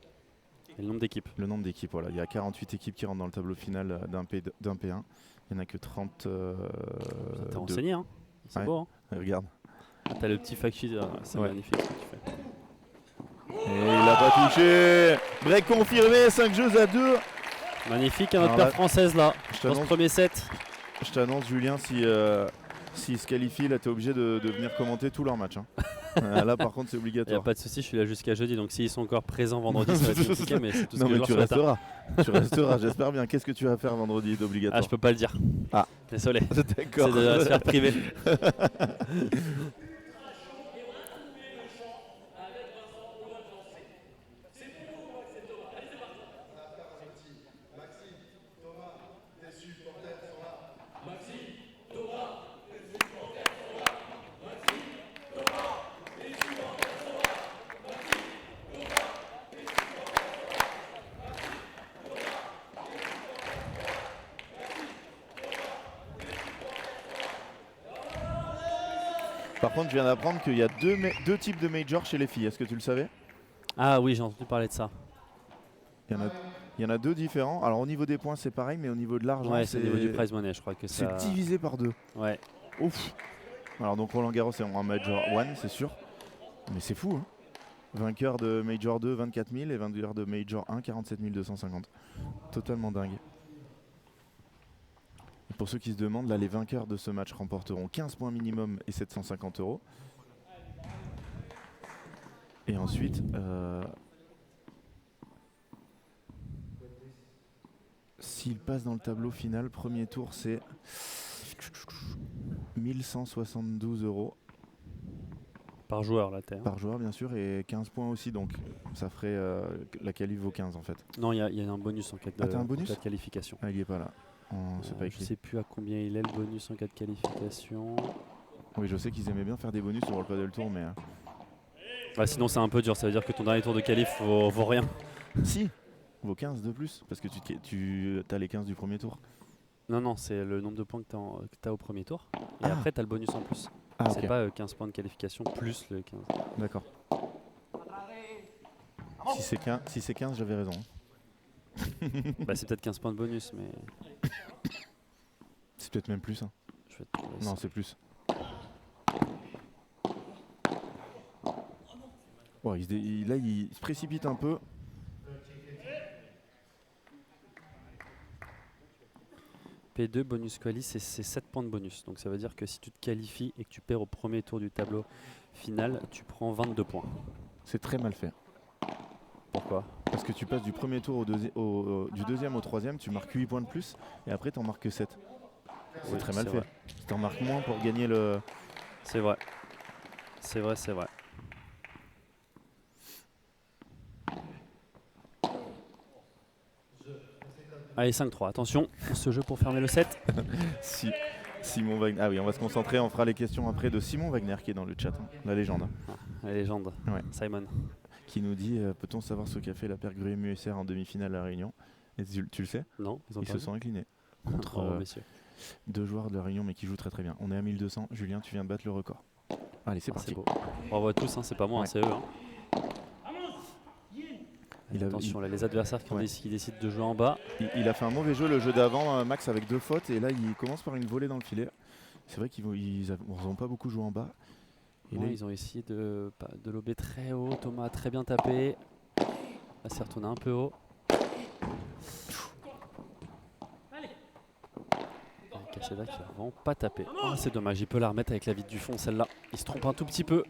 S2: Et le nombre d'équipes.
S1: le nombre d'équipes. Voilà. Il y a 48 équipes qui rentrent dans le tableau final d'un P1. Il n'y en a que 30.
S2: T'es renseigné, hein? C'est
S1: Ouais.
S2: beau, hein?
S1: Regarde.
S2: Ah, t'as le petit fact sheet, c'est
S1: Ouais.
S2: magnifique ce que tu fais.
S1: Et il n'a pas touché. Break confirmé, 5 jeux à 2.
S2: Magnifique, hein, notre
S1: Alors
S2: paire
S1: là,
S2: française là,
S1: Je
S2: dans ce
S1: t'annonce,
S2: premier set.
S1: Julien, s'il se qualifie, là, tu es obligé de venir commenter tous leurs matchs. Hein. Là, par contre, c'est
S2: Il n'y a
S1: obligatoire.
S2: pas de souci, je suis là jusqu'à jeudi, donc s'ils sont encore présents vendredi, ça va être compliqué, mais c'est tout ce
S1: Non,
S2: que je
S1: mais
S2: leur
S1: tu
S2: souhaite, hein.
S1: resteras. Tu resteras, j'espère bien. Qu'est-ce que tu vas faire vendredi
S2: Ah,
S1: d'obligatoire?
S2: je peux pas le dire.
S1: Ah.
S2: Désolé,
S1: D'accord.
S2: c'est de la sphère privée.
S1: Par contre, je viens d'apprendre qu'il y a deux types de majors chez les filles. Est-ce que tu le savais?
S2: Ah oui, j'ai entendu parler de ça.
S1: Il y en a deux différents. Alors, au niveau des points, c'est pareil, mais au niveau de l'argent,
S2: Ouais, c'est au niveau du prize money, je crois que
S1: c'est
S2: ça.
S1: divisé par 2.
S2: Ouais,
S1: Ouf. Alors, donc Roland Garros est en Major 1, c'est sûr. Mais c'est fou, hein. Vainqueur de Major 2, 24 000 et vainqueur de Major 1, 47 250. Totalement dingue. Et pour ceux qui se demandent, là, les vainqueurs de ce match remporteront 15 points minimum et 750 €. Et ensuite, s'ils passent dans le tableau final, premier tour, c'est 1172 €
S2: par joueur là, t'es. Hein.
S1: par joueur, bien sûr, et 15 points aussi. Donc, ça ferait la qualif vaut 15 en fait.
S2: Non, il y a un bonus en cas de,
S1: Ah, t'as un bonus
S2: en cas de qualification.
S1: Ah, il est pas là. C'est pas
S2: Je
S1: écrit.
S2: sais plus à combien il est le bonus en cas de qualification.
S1: Oui, je sais qu'ils aimaient bien faire des bonus sur le Padel Tour, mais
S2: Ouais, sinon c'est un peu dur, ça veut dire que ton dernier tour de qualif vaut rien.
S1: si, vaut 15 de plus parce que tu as les 15 du premier tour.
S2: Non, c'est le nombre de points que t'as au premier tour. Et
S1: Ah.
S2: après, t'as le bonus en plus.
S1: Ah,
S2: C'est
S1: ok,
S2: pas 15 points de qualification plus le 15.
S1: d'accord. Si c'est 15, j'avais raison.
S2: Bah, c'est peut-être 15 points de bonus, mais
S1: C'est peut-être même plus. Hein.
S2: je vais te trouver
S1: Non,
S2: ça.
S1: c'est plus. Ouais, là, il se précipite un peu.
S2: P2 bonus quali, c'est 7 points de bonus. Donc ça veut dire que si tu te qualifies et que tu perds au premier tour du tableau final, tu prends 22 points.
S1: C'est très mal fait.
S2: Pourquoi?
S1: Parce que tu passes du premier tour du deuxième au troisième, tu marques 8 points de plus et après t'en marques que 7. C'est
S2: Oui,
S1: très mal
S2: c'est
S1: fait.
S2: vrai.
S1: T'en marques moins pour gagner le.
S2: C'est vrai. C'est vrai. Allez, 5-3. Attention, ce jeu pour fermer le set.
S1: Simon Wagner. Ah oui, on va se concentrer, on fera les questions après de Simon Wagner qui est dans le chat, hein, la légende,
S2: La légende.
S1: Ouais.
S2: Simon.
S1: qui nous dit peut-on savoir ce qu'a fait la paire Gruy-MUSR en demi-finale à La Réunion? Et tu le sais,
S2: Non, ils ont
S1: ils
S2: pas
S1: se
S2: vu.
S1: sont inclinés contre
S2: Bravo, messieurs.
S1: deux joueurs de La Réunion mais qui jouent très très bien. On est à 1200, Julien, tu viens de battre le record. Allez, c'est
S2: Ah,
S1: parti.
S2: c'est beau. Bravo à tous, hein, c'est pas moi, hein,
S1: Ouais.
S2: c'est eux. Hein.
S1: Il a-
S2: Attention, là, les adversaires qui
S1: Ouais.
S2: décident de jouer en bas.
S1: Il a fait un mauvais jeu le jeu d'avant, Max, avec 2 fautes, et là il commence par une volée dans le filet. C'est vrai qu'ils n'ont pas beaucoup joué en bas. Et
S2: Ouais,
S1: là,
S2: ils ont essayé de lober très haut. Thomas a très bien tapé. Là, c'est retourné un peu haut. Casseda qui va vraiment pas taper. Oh, c'est dommage, il peut la remettre avec la vide du fond celle-là. Il se trompe un tout petit peu.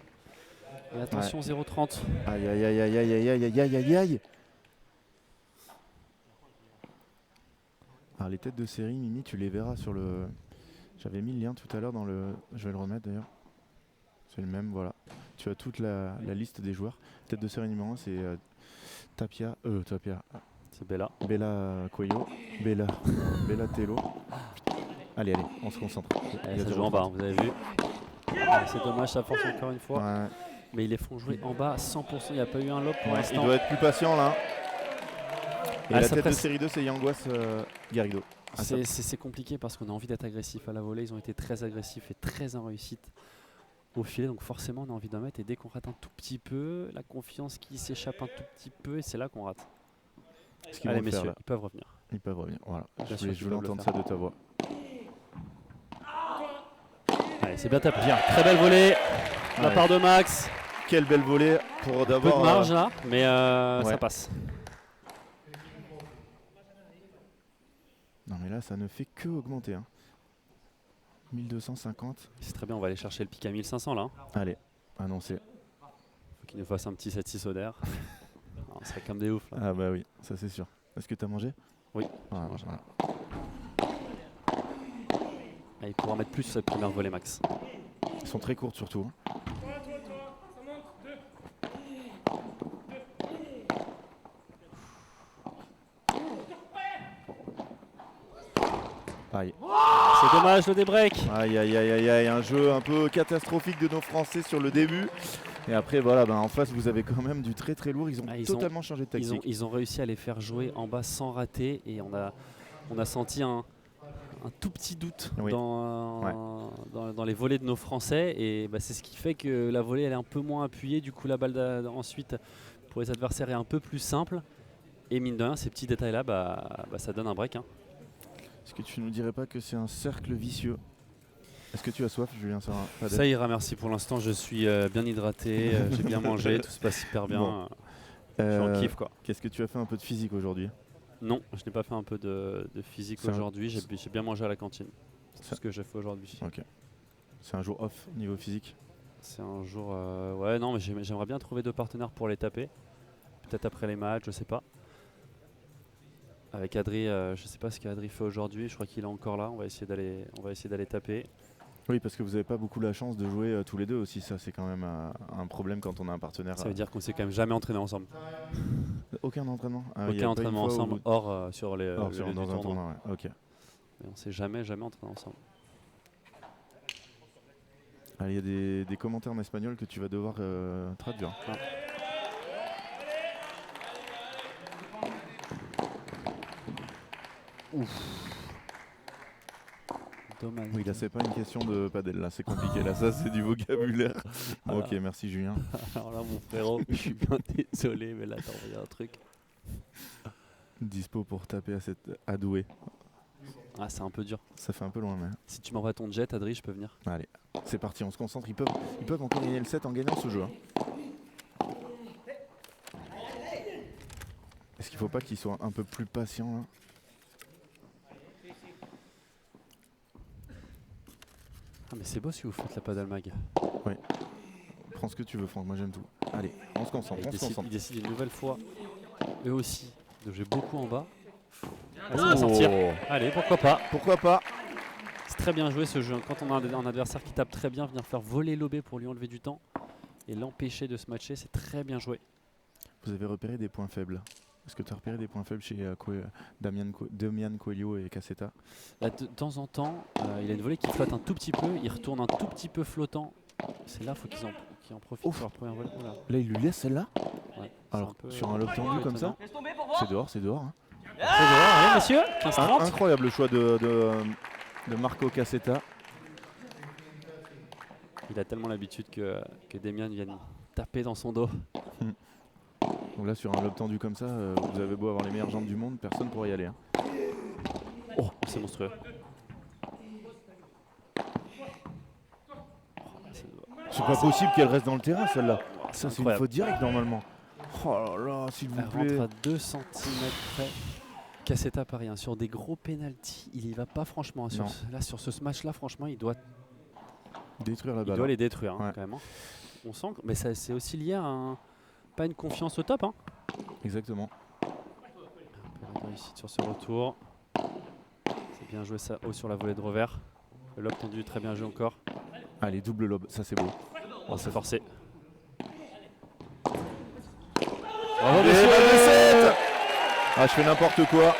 S2: Et attention, 0,30.
S1: Aïe aïe aïe aïe aïe aïe aïe aïe aïe aïe aïe. Alors les têtes de série, Mimi, tu les verras sur le... J'avais mis le lien tout à l'heure dans le... Je vais le remettre d'ailleurs. C'est le même, voilà. Tu as toute la liste des joueurs. Tête de série numéro 1, c'est Tapia.
S2: C'est Bella.
S1: Bella Cuello. Bella Tello. Allez, on se concentre.
S2: Allez,
S1: Il y a
S2: ça
S1: 0,30.
S2: joue en bas, vous avez vu. Ah, c'est dommage, ça force encore une fois.
S1: Ouais.
S2: Mais ils les font jouer en bas à 100%. Il n'y a pas eu un lob pour
S1: Ouais, il
S2: l'instant.
S1: doit être plus patient là. Et
S2: Ah,
S1: la
S2: ça
S1: tête de
S2: presse.
S1: série 2, c'est Yanguas Garrido. Ah, ça-
S2: C'est compliqué parce qu'on a envie d'être agressif à la volée. Ils ont été très agressifs et très en réussite au filet. Donc forcément, on a envie d'en mettre. Et dès qu'on rate un tout petit peu, la confiance qui s'échappe un tout petit peu, et c'est là qu'on rate.
S1: ce qu'ils
S2: Allez
S1: vont faire,
S2: messieurs,
S1: là.
S2: ils peuvent revenir.
S1: Ils peuvent revenir. Voilà.
S2: Bien
S1: Je
S2: sûr
S1: voulais
S2: qu'ils peuvent le
S1: entendre
S2: faire.
S1: ça de ta voix.
S2: Allez, c'est bien tapé. Bien. Très belle volée de la
S1: Ouais.
S2: part de Max.
S1: Quelle belle volée pour
S2: Peu de
S1: d'abord.
S2: marge là, mais
S1: ouais.
S2: ça passe.
S1: Non mais là, ça ne fait que augmenter. Hein. 1250.
S2: C'est très bien, on va aller chercher le pic à 1500 là.
S1: Allez, annoncé.
S2: Faut qu'il nous fasse un petit 7-6 au d'air. On serait comme des oufs là.
S1: Ah bah oui, ça c'est sûr. Est-ce que t'as mangé?
S2: Oui.
S1: Voilà,
S2: J'ai mangé.
S1: voilà.
S2: Ah, il pourra mettre plus sur cette première volée Max.
S1: Ils sont très courtes surtout. Hein. Aïe.
S2: C'est dommage le débreak.
S1: Aïe aïe aïe aïe aïe, un jeu un peu catastrophique de nos Français sur le début. Et après voilà, ben, en face vous avez quand même du très très lourd. Ils ont totalement changé de tactique.
S2: Ils ont réussi à les faire jouer en bas sans rater et on a senti un tout petit doute
S1: Oui.
S2: dans les volées de nos Français et bah, c'est ce qui fait que la volée elle est un peu moins appuyée. Du coup la balle ensuite pour les adversaires est un peu plus simple et mine de rien ces petits détails là bah, ça donne un break. Hein.
S1: Est-ce que tu nous dirais pas que c'est un cercle vicieux? Est-ce que tu as soif, Julien Sarah?
S2: Ça ira, merci. Pour l'instant, je suis bien hydraté, j'ai bien mangé, tout se passe hyper bien.
S1: Bon.
S2: Je suis en kiff quoi.
S1: Qu'est-ce que tu as fait un peu de physique aujourd'hui?
S2: Non, je n'ai pas fait un peu de physique
S1: Ça-
S2: aujourd'hui, j'ai bien mangé à la cantine. C'est
S1: Ça-
S2: tout ce que j'ai fait aujourd'hui.
S1: Ok. C'est un jour off niveau physique.
S2: C'est un jour... ouais, non, mais j'aimerais bien trouver 2 partenaires pour les taper. Peut-être après les matchs, je sais pas. Avec Adri, je sais pas ce qu'Adri fait aujourd'hui, je crois qu'il est encore là, on va essayer d'aller taper.
S1: Oui, parce que vous n'avez pas beaucoup la chance de jouer tous les deux aussi. Ça, c'est quand même un problème quand on a un partenaire.
S2: Ça veut dire qu'on s'est quand même jamais entraîné ensemble.
S1: Aucun entraînement. Ah, il y
S2: Aucun
S1: a pas une
S2: entraînement
S1: fois où-
S2: ensemble hors sur les
S1: Hors
S2: le
S1: sur-
S2: lieu
S1: dans
S2: du
S1: un
S2: tournoi.
S1: tournoi. Ouais. Ok.
S2: Et on s'est jamais entraîné ensemble.
S1: Ah, il y a des commentaires en espagnol que tu vas devoir traduire.
S2: Ah. Dommage.
S1: Oui, là, c'est pas une question de padel. Là, c'est compliqué. Là, ça, c'est du vocabulaire.
S2: Voilà.
S1: Ok, merci, Julien.
S2: Alors là, mon frérot, je suis bien désolé, mais là, t'as envoyé un truc.
S1: Dispo pour taper à cette Adoué.
S2: Ah, c'est un peu dur.
S1: Ça fait un peu loin, mais.
S2: Si tu m'envoies ton jet, Adri, je peux venir.
S1: Allez, c'est parti, on se concentre. Ils peuvent encore gagner le set en gagnant ce jeu. Hein. Est-ce qu'il faut pas qu'ils soient un peu plus patients là?
S2: Ah, mais c'est beau si vous faites la paddle mag.
S1: Prends ce que tu veux, Franck, moi j'aime tout. Allez, on se concentre, on se
S2: Ils
S1: concentre.
S2: décident une nouvelle fois, eux aussi, de jouer beaucoup en bas. Ah,
S1: Oh.
S2: ça va sortir. Allez, pourquoi pas.
S1: Pourquoi pas?
S2: C'est très bien joué ce jeu. Quand on a un adversaire qui tape très bien, venir faire voler l'OB pour lui enlever du temps et l'empêcher de se matcher, c'est très bien joué.
S1: Vous avez repéré des points faibles? Est-ce que tu as repéré des points faibles chez Damian Coelho et Cassetta?
S2: Là, de temps en temps, il a une volée qui flotte un tout petit peu, il retourne un tout petit peu flottant. C'est là, il faut qu'ils en profitent
S1: Ouf.
S2: pour leur première volée. Oula.
S1: Là, il lui laisse celle-là?
S2: Ouais, c'est
S1: Alors,
S2: peu-
S1: sur un lob tendu comme ça?
S3: Laisse tomber pour voir.
S1: C'est dehors, hein.
S2: C'est dehors, allez messieurs, 15-30.
S1: Incroyable choix de Marco Cassetta.
S2: Il a tellement l'habitude que Demian vienne taper dans son dos.
S1: Donc là, sur un lob tendu comme ça, vous avez beau avoir les meilleures jambes du monde, personne ne pourra y aller. Hein.
S2: Oh, c'est monstrueux.
S1: C'est pas possible qu'elle reste dans le terrain, celle-là. Ça, c'est une
S2: incroyable.
S1: faute directe normalement. Oh là là, s'il vous
S2: Elle
S1: plaît.
S2: rentre à 2 cm près. Cassetta pareil, hein, sur des gros pénaltys, il y va pas franchement. Hein,
S1: Non.
S2: sur ce match-là, franchement, il doit
S1: Détruire la
S2: Il
S1: balle.
S2: doit les détruire hein,
S1: Ouais.
S2: quand même. Hein. On sent, mais c'est aussi lié à pas une confiance au top. Hein.
S1: Exactement.
S2: Un peu de réussite sur ce retour. C'est bien joué ça haut sur la volée de revers. Le lob tendu, très bien joué encore.
S1: Allez, double lob, ça c'est beau.
S2: Oh, c'est forcé.
S1: Bravo, monsieur. Ah, je fais n'importe quoi.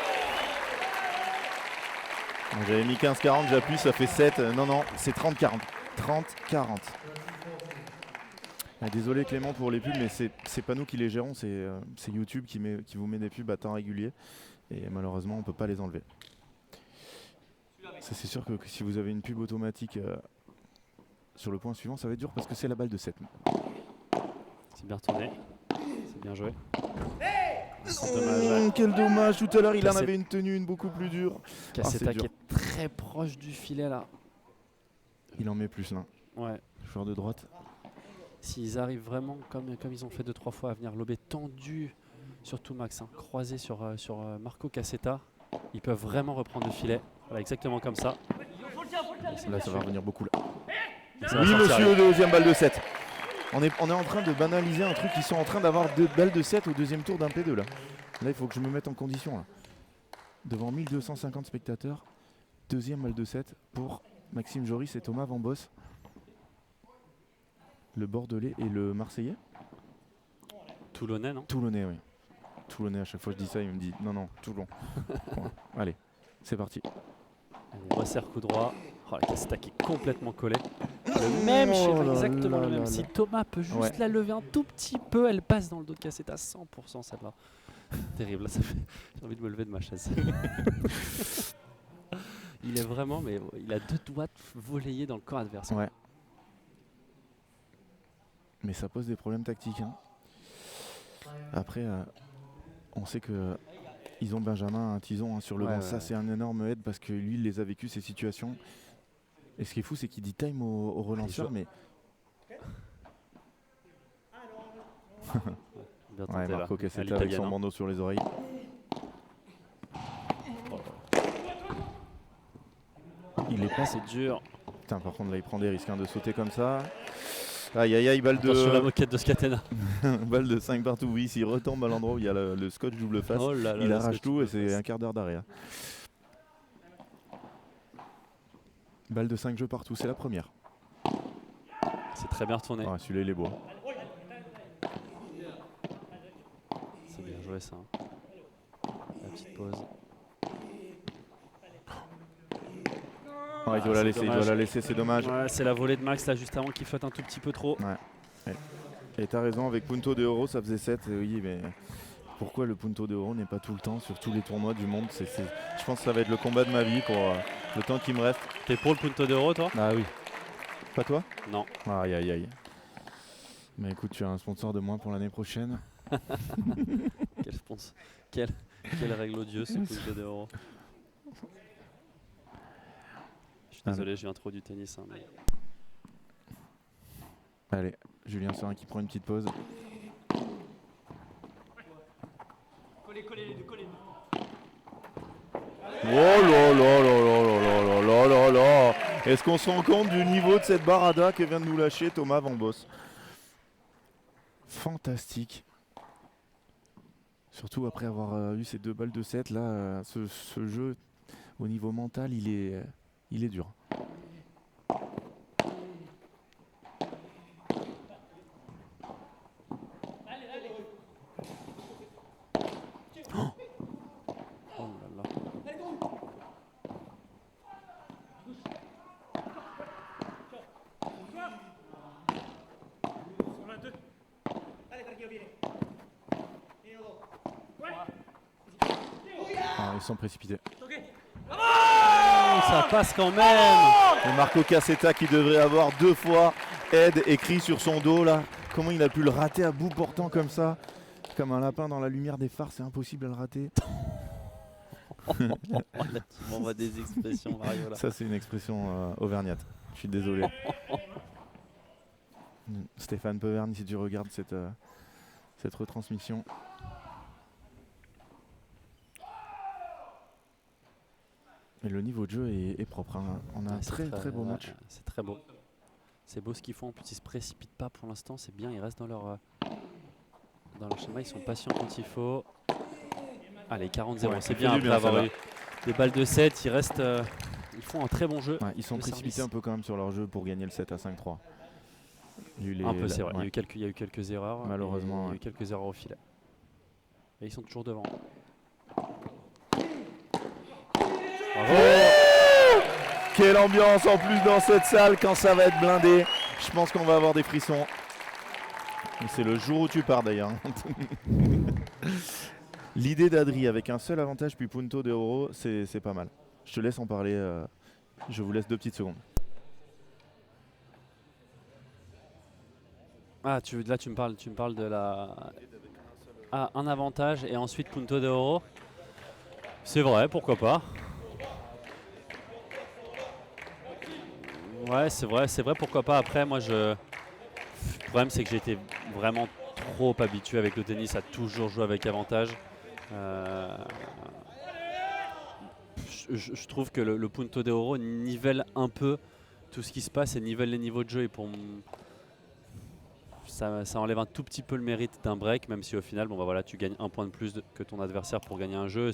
S1: J'avais mis 15-40, j'appuie, ça fait 7. Non, non, c'est 30-40. 30-40. Ah, désolé Clément pour les pubs, mais c'est pas nous qui les gérons, c'est YouTube qui vous met des pubs à temps régulier. Et malheureusement, on peut pas les enlever. Ça, c'est sûr que si vous avez une pub automatique sur le point suivant, ça va être dur parce que c'est la balle de 7.
S2: C'est bien retourné. C'est bien joué. C'est dommage.
S1: Quel dommage, tout à l'heure il en
S2: Cassé-
S1: avait une beaucoup plus dure.
S2: Cassetta
S1: c'est
S2: qui
S1: dur.
S2: est très proche du filet là.
S1: Il en met plus l'un.
S2: Ouais.
S1: Joueur de droite.
S2: S'ils arrivent vraiment, comme ils ont fait 2-3 fois, à venir lober tendu, surtout Max, hein, croisé sur Marco Cassetta, ils peuvent vraiment reprendre le filet. Voilà, exactement comme ça.
S3: Faut le tiens, faut le tiens.
S1: Là, ça va revenir beaucoup là.
S2: Et ça va
S1: Oui,
S2: sortir,
S1: monsieur,
S2: allez.
S1: deuxième balle de 7. On est en train de banaliser un truc. Ils sont en train d'avoir 2 balles de 7 au deuxième tour d'un P2 là. Là, il faut que je me mette en condition là. Devant 1250 spectateurs. Deuxième balle de 7 pour Maxime Joris et Thomas Van Boss. Le Bordelais et le Marseillais.
S2: Toulonnais, non?
S1: Toulonnais, oui. Toulonnais, à chaque fois que je dis ça, il me dit non, non, Toulon. Bon, allez, c'est parti.
S2: Allez, resserre coup droit. Oh, la Cassetta qui est complètement collée. Le même
S1: Oh
S2: schéma,
S1: là
S2: exactement
S1: là
S2: le même.
S1: là
S2: Si
S1: là.
S2: Thomas peut juste
S1: Ouais.
S2: la lever un tout petit peu, elle passe dans le dos de Cassetta 100% celle-là. Terrible, là, ça fait... j'ai envie de me lever de ma chaise. Il est vraiment, mais il a 2 doigts de voler dans le corps adverse.
S1: Ouais. Mais ça pose des problèmes tactiques. Hein. Après, on sait que ils ont Benjamin Tison sur le
S2: Ouais,
S1: banc.
S2: ouais,
S1: Ça,
S2: ouais.
S1: c'est un énorme aide parce que lui, il les a vécu ces situations. Et ce qui est fou, c'est qu'il dit time au relanceur, mais
S2: Bien tenté,
S1: ouais,
S2: là,
S1: Marco
S2: à
S1: Cassetta avec
S2: l'italienne,
S1: son
S2: hein.
S1: bandeau sur les oreilles. Il est pas.
S2: C'est dur.
S1: Putain, par contre, là, il prend des risques hein, de sauter comme ça. Aïe, aïe, aïe, balle
S2: Attention la
S1: de,
S2: moquette de Scatena.
S1: balle de 5 partout. Oui, s'il retombe à l'endroit où il y a le scotch double face,
S2: Oh là là,
S1: il
S2: là,
S1: arrache
S2: ce que
S1: tout
S2: tu
S1: et c'est
S2: peux
S1: un quart d'heure d'arrêt. Hein. Balle de 5 jeux partout, c'est la première.
S2: C'est très bien retourné.
S1: Ah, celui-là, il est beau.
S2: C'est bien joué ça. hein. La petite pause.
S1: Ah, il doit
S2: Ah,
S1: la
S2: c'est
S1: laisser, il
S2: dommage.
S1: doit la laisser, c'est dommage.
S2: Ouais, c'est la volée de Max là juste avant qu'il flotte un tout petit peu trop.
S1: Et t'as raison, avec Punto de Oro, ça faisait 7. Oui, mais pourquoi le Punto de Oro n'est pas tout le temps sur tous les tournois du monde Je pense que ça va être le combat de ma vie pour le temps qui me reste.
S2: T'es pour le Punto d'Euro toi?
S1: Ah oui. Pas toi?
S2: Non.
S1: Aïe, aïe, aïe. Mais écoute, tu as un sponsor de moins pour l'année prochaine.
S2: Quel sponsor. Quelle règle odieuse ce Punto d'Euro. Je suis désolé, j'ai intro du tennis. Hein, mais...
S1: Allez, Julien Serin qui prend une petite pause.
S3: Collez, collez les deux, collez.
S1: Oh là là là là là là là là là. Est-ce qu'on se rend compte du niveau de cette barada que vient de nous lâcher Thomas Van Boss? Fantastique. Surtout après avoir eu ces 2 balles de 7, là, ce jeu au niveau mental, il est dur.
S2: Oh là là.
S1: Ah, ils sont précipités.
S2: Oh, ça passe quand même.
S1: Et Marco Cassetta qui devrait avoir 2 fois aide écrit sur son dos là. Comment il a pu le rater à bout portant comme ça? Comme un lapin dans la lumière des phares, c'est impossible à le rater.
S2: Là, tu m'envoies des expressions Mario là.
S1: Ça c'est une expression auvergnate. Je suis désolé. Stéphane Peverny, si tu regardes cette retransmission. Mais le niveau de jeu est propre, hein. On a un très beau match.
S2: Ouais, c'est très beau. C'est beau ce qu'ils font. En plus, ils se précipitent pas pour l'instant. C'est bien. Ils restent dans leur schéma. Ils sont patients quand il faut. Allez, 40-0.
S1: Ouais,
S2: c'est
S1: ça
S2: bien
S1: fait
S2: après
S1: du bien,
S2: avoir
S1: ça
S2: eu des balles de 7. Ils restent. Ils font un très bon jeu.
S1: Ouais, ils sont
S2: Le
S1: précipités
S2: service.
S1: un peu quand même sur leur jeu pour gagner le 7 à 5-3.
S2: Un peu, c'est vrai.
S1: Ouais.
S2: Il y a eu quelques erreurs.
S1: Malheureusement,
S2: Il y a
S1: ouais.
S2: eu quelques erreurs au filet. Et ils sont toujours devant. Bravo.
S1: Quelle ambiance en plus dans cette salle quand ça va être blindé. Je pense qu'on va avoir des frissons. C'est le jour où tu pars d'ailleurs. L'idée d'Adri avec un seul avantage puis Punto de Oro, c'est pas mal. Je te laisse en parler. Je vous laisse 2 petites secondes.
S2: Ah, là tu me parles de la. Ah, un avantage et ensuite Punto de Oro. C'est vrai, pourquoi pas. Ouais, c'est vrai, pourquoi pas. Après, moi, le problème, c'est que j'ai été vraiment trop habitué avec le tennis à toujours jouer avec avantage. Je trouve que le Punto de Oro nivelle un peu tout ce qui se passe et nivelle les niveaux de jeu. Et ça enlève un tout petit peu le mérite d'un break, même si au final, bon, bah, voilà, tu gagnes un point de plus que ton adversaire pour gagner un jeu.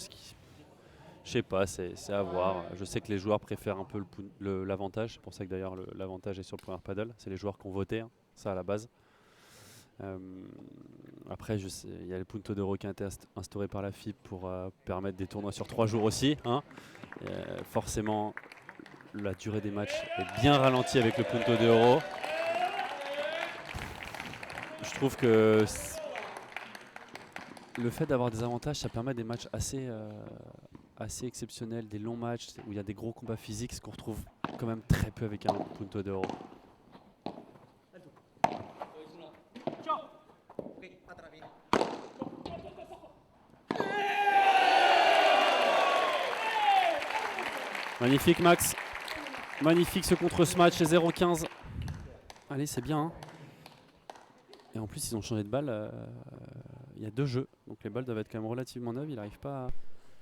S2: Je sais pas, c'est à voir. Je sais que les joueurs préfèrent un peu l'avantage. C'est pour ça que d'ailleurs l'avantage est sur le premier paddle. C'est les joueurs qui ont voté, hein, ça à la base. Après, il y a le Punto de Oro qui a été instauré par la FIB pour permettre des tournois sur 3 jours aussi. Hein. Forcément, la durée des matchs est bien ralentie avec le Punto de Oro. Je trouve que le fait d'avoir des avantages, ça permet des matchs assez exceptionnels, des longs matchs où il y a des gros combats physiques, ce qu'on retrouve quand même très peu avec un Punto de Oro. Magnifique Max, magnifique ce contre ce match, c'est 0-15. Allez, c'est bien. Hein. Et en plus, ils ont changé de balle. Il y a 2 jeux, donc les balles doivent être quand même relativement neuves. Il n'arrive pas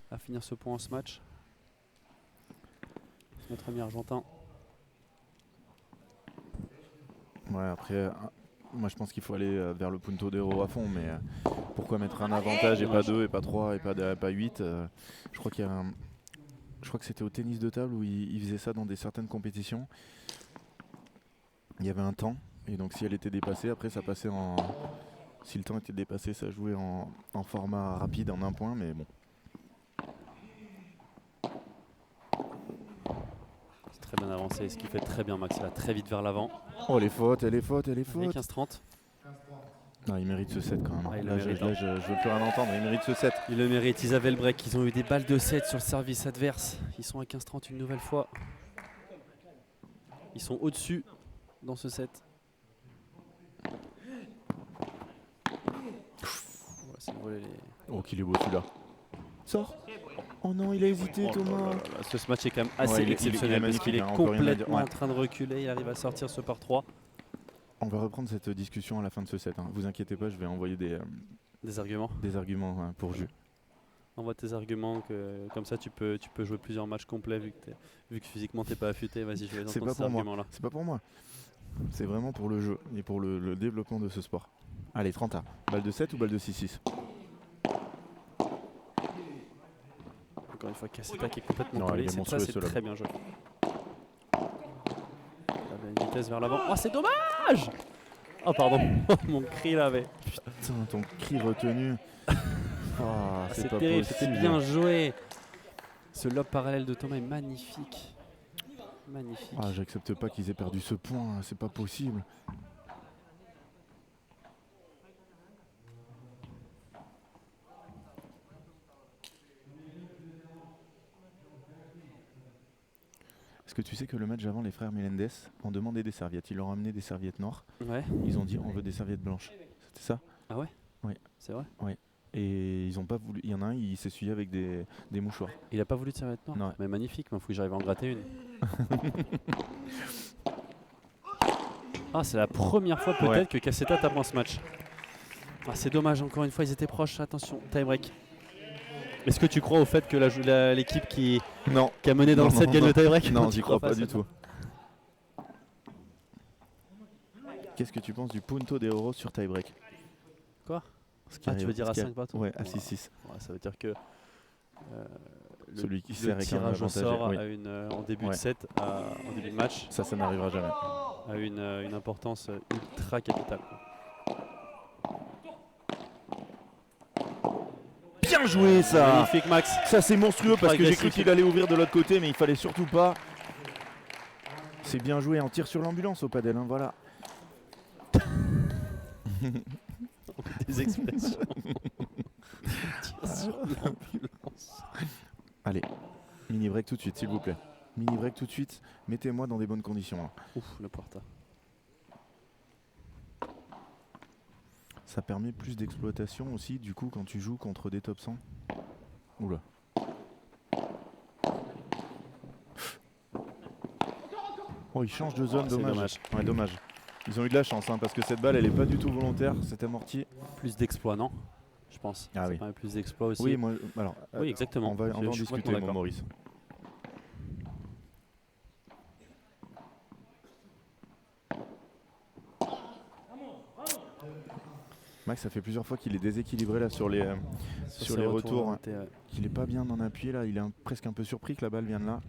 S2: à finir ce point en ce match. Notre ami argentin.
S1: Ouais, après, moi je pense qu'il faut aller vers le Punto de Oro à fond, mais pourquoi mettre un avantage et pas 2 et pas 3 et pas 8 Je crois qu'il y a je crois que c'était au tennis de table où il faisait ça dans certaines compétitions. Il y avait un temps, et donc si elle était dépassée, après ça passait en. Si le temps était dépassé, ça jouait en format rapide en un point, mais bon.
S2: C'est très bien avancé, ce qui fait très bien Max. Il va très vite vers l'avant.
S1: Oh les fautes, elle est faute.
S2: Allez, 15-30.
S1: Non, il mérite ce set quand même.
S2: Ah, il
S1: là,
S2: le
S1: je
S2: mérite,
S1: veux plus rien entendre, il mérite ce set.
S2: Il le mérite, ils avaient le break. Ils ont eu des balles de 7 sur le service adverse. Ils sont à 15-30 une nouvelle fois. Ils sont au-dessus dans ce set. Ouais,
S1: Oh qu'il est beau celui-là. Sors. Oh non, il a hésité Thomas.
S2: Ce match est quand même assez exceptionnel parce qu'il est
S1: hein, on peut rien dire.
S2: complètement
S1: Ouais.
S2: en train de reculer. Il arrive à sortir ce par 3.
S1: On va reprendre cette discussion à la fin de ce set. Hein. Vous inquiétez pas, je vais envoyer
S2: Des arguments.
S1: des arguments hein, pour Jus.
S2: Envoie tes arguments, comme ça tu peux jouer plusieurs matchs complets vu que physiquement t'es pas affûté. Vas-y, je vais
S1: C'est
S2: entendre
S1: pas
S2: ces
S1: pour moi.
S2: arguments-là.
S1: C'est pas pour moi. C'est vraiment pour le jeu et pour le développement de ce sport. Allez, 30 A. Balle de 7 ou balle de 6-6?
S2: Encore une fois, Cassetta qui est complètement
S1: Non,
S2: collé.
S1: il est
S2: Ça,
S1: monstrueux,
S2: c'est
S1: ce
S2: très bien joué. Il avait une vitesse vers l'avant. Oh, c'est dommage! Oh, pardon. Mon cri l'avait.
S1: Putain, ton cri retenu. Ah,
S2: C'est
S1: pas
S2: terrible,
S1: possible.
S2: c'était bien joué. Ce lob parallèle de Thomas est magnifique. Magnifique.
S1: Ah, j'accepte pas qu'ils aient perdu ce point, c'est pas possible. Est-ce que tu sais que le match avant, les frères Melendez ont demandé des serviettes? Ils leur ont amené des serviettes noires.
S2: Ouais.
S1: Ils ont dit on veut des serviettes blanches. C'était ça?
S2: Ah ouais?
S1: Oui.
S2: C'est vrai?
S1: Et ils ont pas voulu. Il y en a un, il s'essuyait avec des mouchoirs.
S2: Il a pas voulu de serviette noire?
S1: Non.
S2: Mais magnifique, il faut que j'arrive à en gratter une. Ah, c'est la première fois peut-être que Cassetta tape dans ce match. Ah, c'est dommage, encore une fois, ils étaient proches. Attention, tie-break. Est-ce que tu crois au fait que l'équipe qui
S1: Non.
S2: a mené dans
S1: Non,
S2: le set
S1: non,
S2: gagne
S1: non.
S2: le tie-break?
S1: Non,
S2: Tu
S1: j'y crois pas
S2: à
S1: du
S2: ça
S1: tout. Qu'est-ce que tu penses du punto de Oro sur tie-break?
S2: Quoi?
S1: Ce qui
S2: Ah, tu
S1: arrive-
S2: veux dire
S1: ce
S2: à
S1: qui
S2: 5 partout?
S1: Ouais, à 6-6.
S2: Ouais, ça veut dire que
S1: Celui qui
S2: le
S1: sert est quand même
S2: tirage au
S1: avantagé,
S2: sort
S1: oui.
S2: en début de
S1: Ouais.
S2: set, en début de match,
S1: Ça n'arrivera jamais.
S2: a une importance ultra capitale.
S1: Bien joué ça.
S2: Magnifique Max.
S1: Ça c'est monstrueux
S2: Ultra
S1: parce que j'ai cru
S2: agressif.
S1: qu'il allait ouvrir de l'autre côté mais il fallait surtout pas. C'est bien joué, on tire sur l'ambulance au padel, hein, voilà.
S2: Des expressions. Tire sur l'ambulance.
S1: Allez, mini break tout de suite s'il vous plaît. Mini break tout de suite, mettez-moi dans des bonnes conditions. Hein.
S2: Ouf, le porta.
S1: Ça permet plus d'exploitation aussi du coup quand tu joues contre des top 100. Oula. Oh il change de zone,
S2: C'est
S1: dommage.
S2: dommage.
S1: Ouais, dommage. Ils ont eu de la chance hein, parce que cette balle elle est pas du tout volontaire, c'est amorti.
S2: Plus d'exploits, non? Je pense.
S1: Ah
S2: ça
S1: oui.
S2: permet plus d'exploits aussi.
S1: Oui, moi alors
S2: Oui, exactement.
S1: on va
S2: Je
S1: en
S2: suis
S1: discuter
S2: complètement
S1: mon
S2: d'accord.
S1: Maurice. Max, ça fait plusieurs fois qu'il est déséquilibré là sur les
S2: Sur
S1: les
S2: ses
S1: retours.
S2: ratés, ouais.
S1: Qu'il est pas bien en appui là, il est presque un peu surpris que la balle vienne là.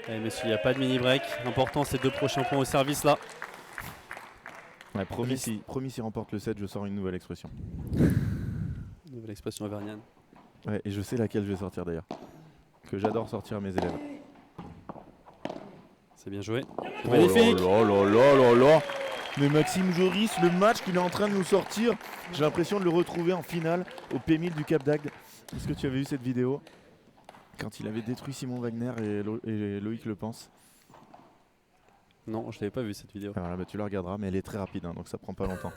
S2: Allez messieurs, il n'y a pas de mini break. Important ces 2 prochains points au service là.
S1: Ouais, promis,
S2: Reste.
S1: promis s'il remporte le set, je sors une nouvelle expression.
S2: Nouvelle expression auvergnane.
S1: Ouais, et je sais laquelle je vais sortir d'ailleurs. Que j'adore sortir à mes élèves.
S2: C'est bien joué.
S1: Oh
S2: Magnifique.
S1: là là là là là. Mais Maxime Joris, le match qu'il est en train de nous sortir, j'ai l'impression de le retrouver en finale au P1000 du Cap d'Agde. Est-ce que tu avais vu cette vidéo? Quand il avait détruit Simon Wagner et Loïc Le Pense.
S2: Non, je l'avais pas vu cette vidéo.
S1: Alors là, bah, tu la regarderas, mais elle est très rapide, hein, donc ça prend pas longtemps.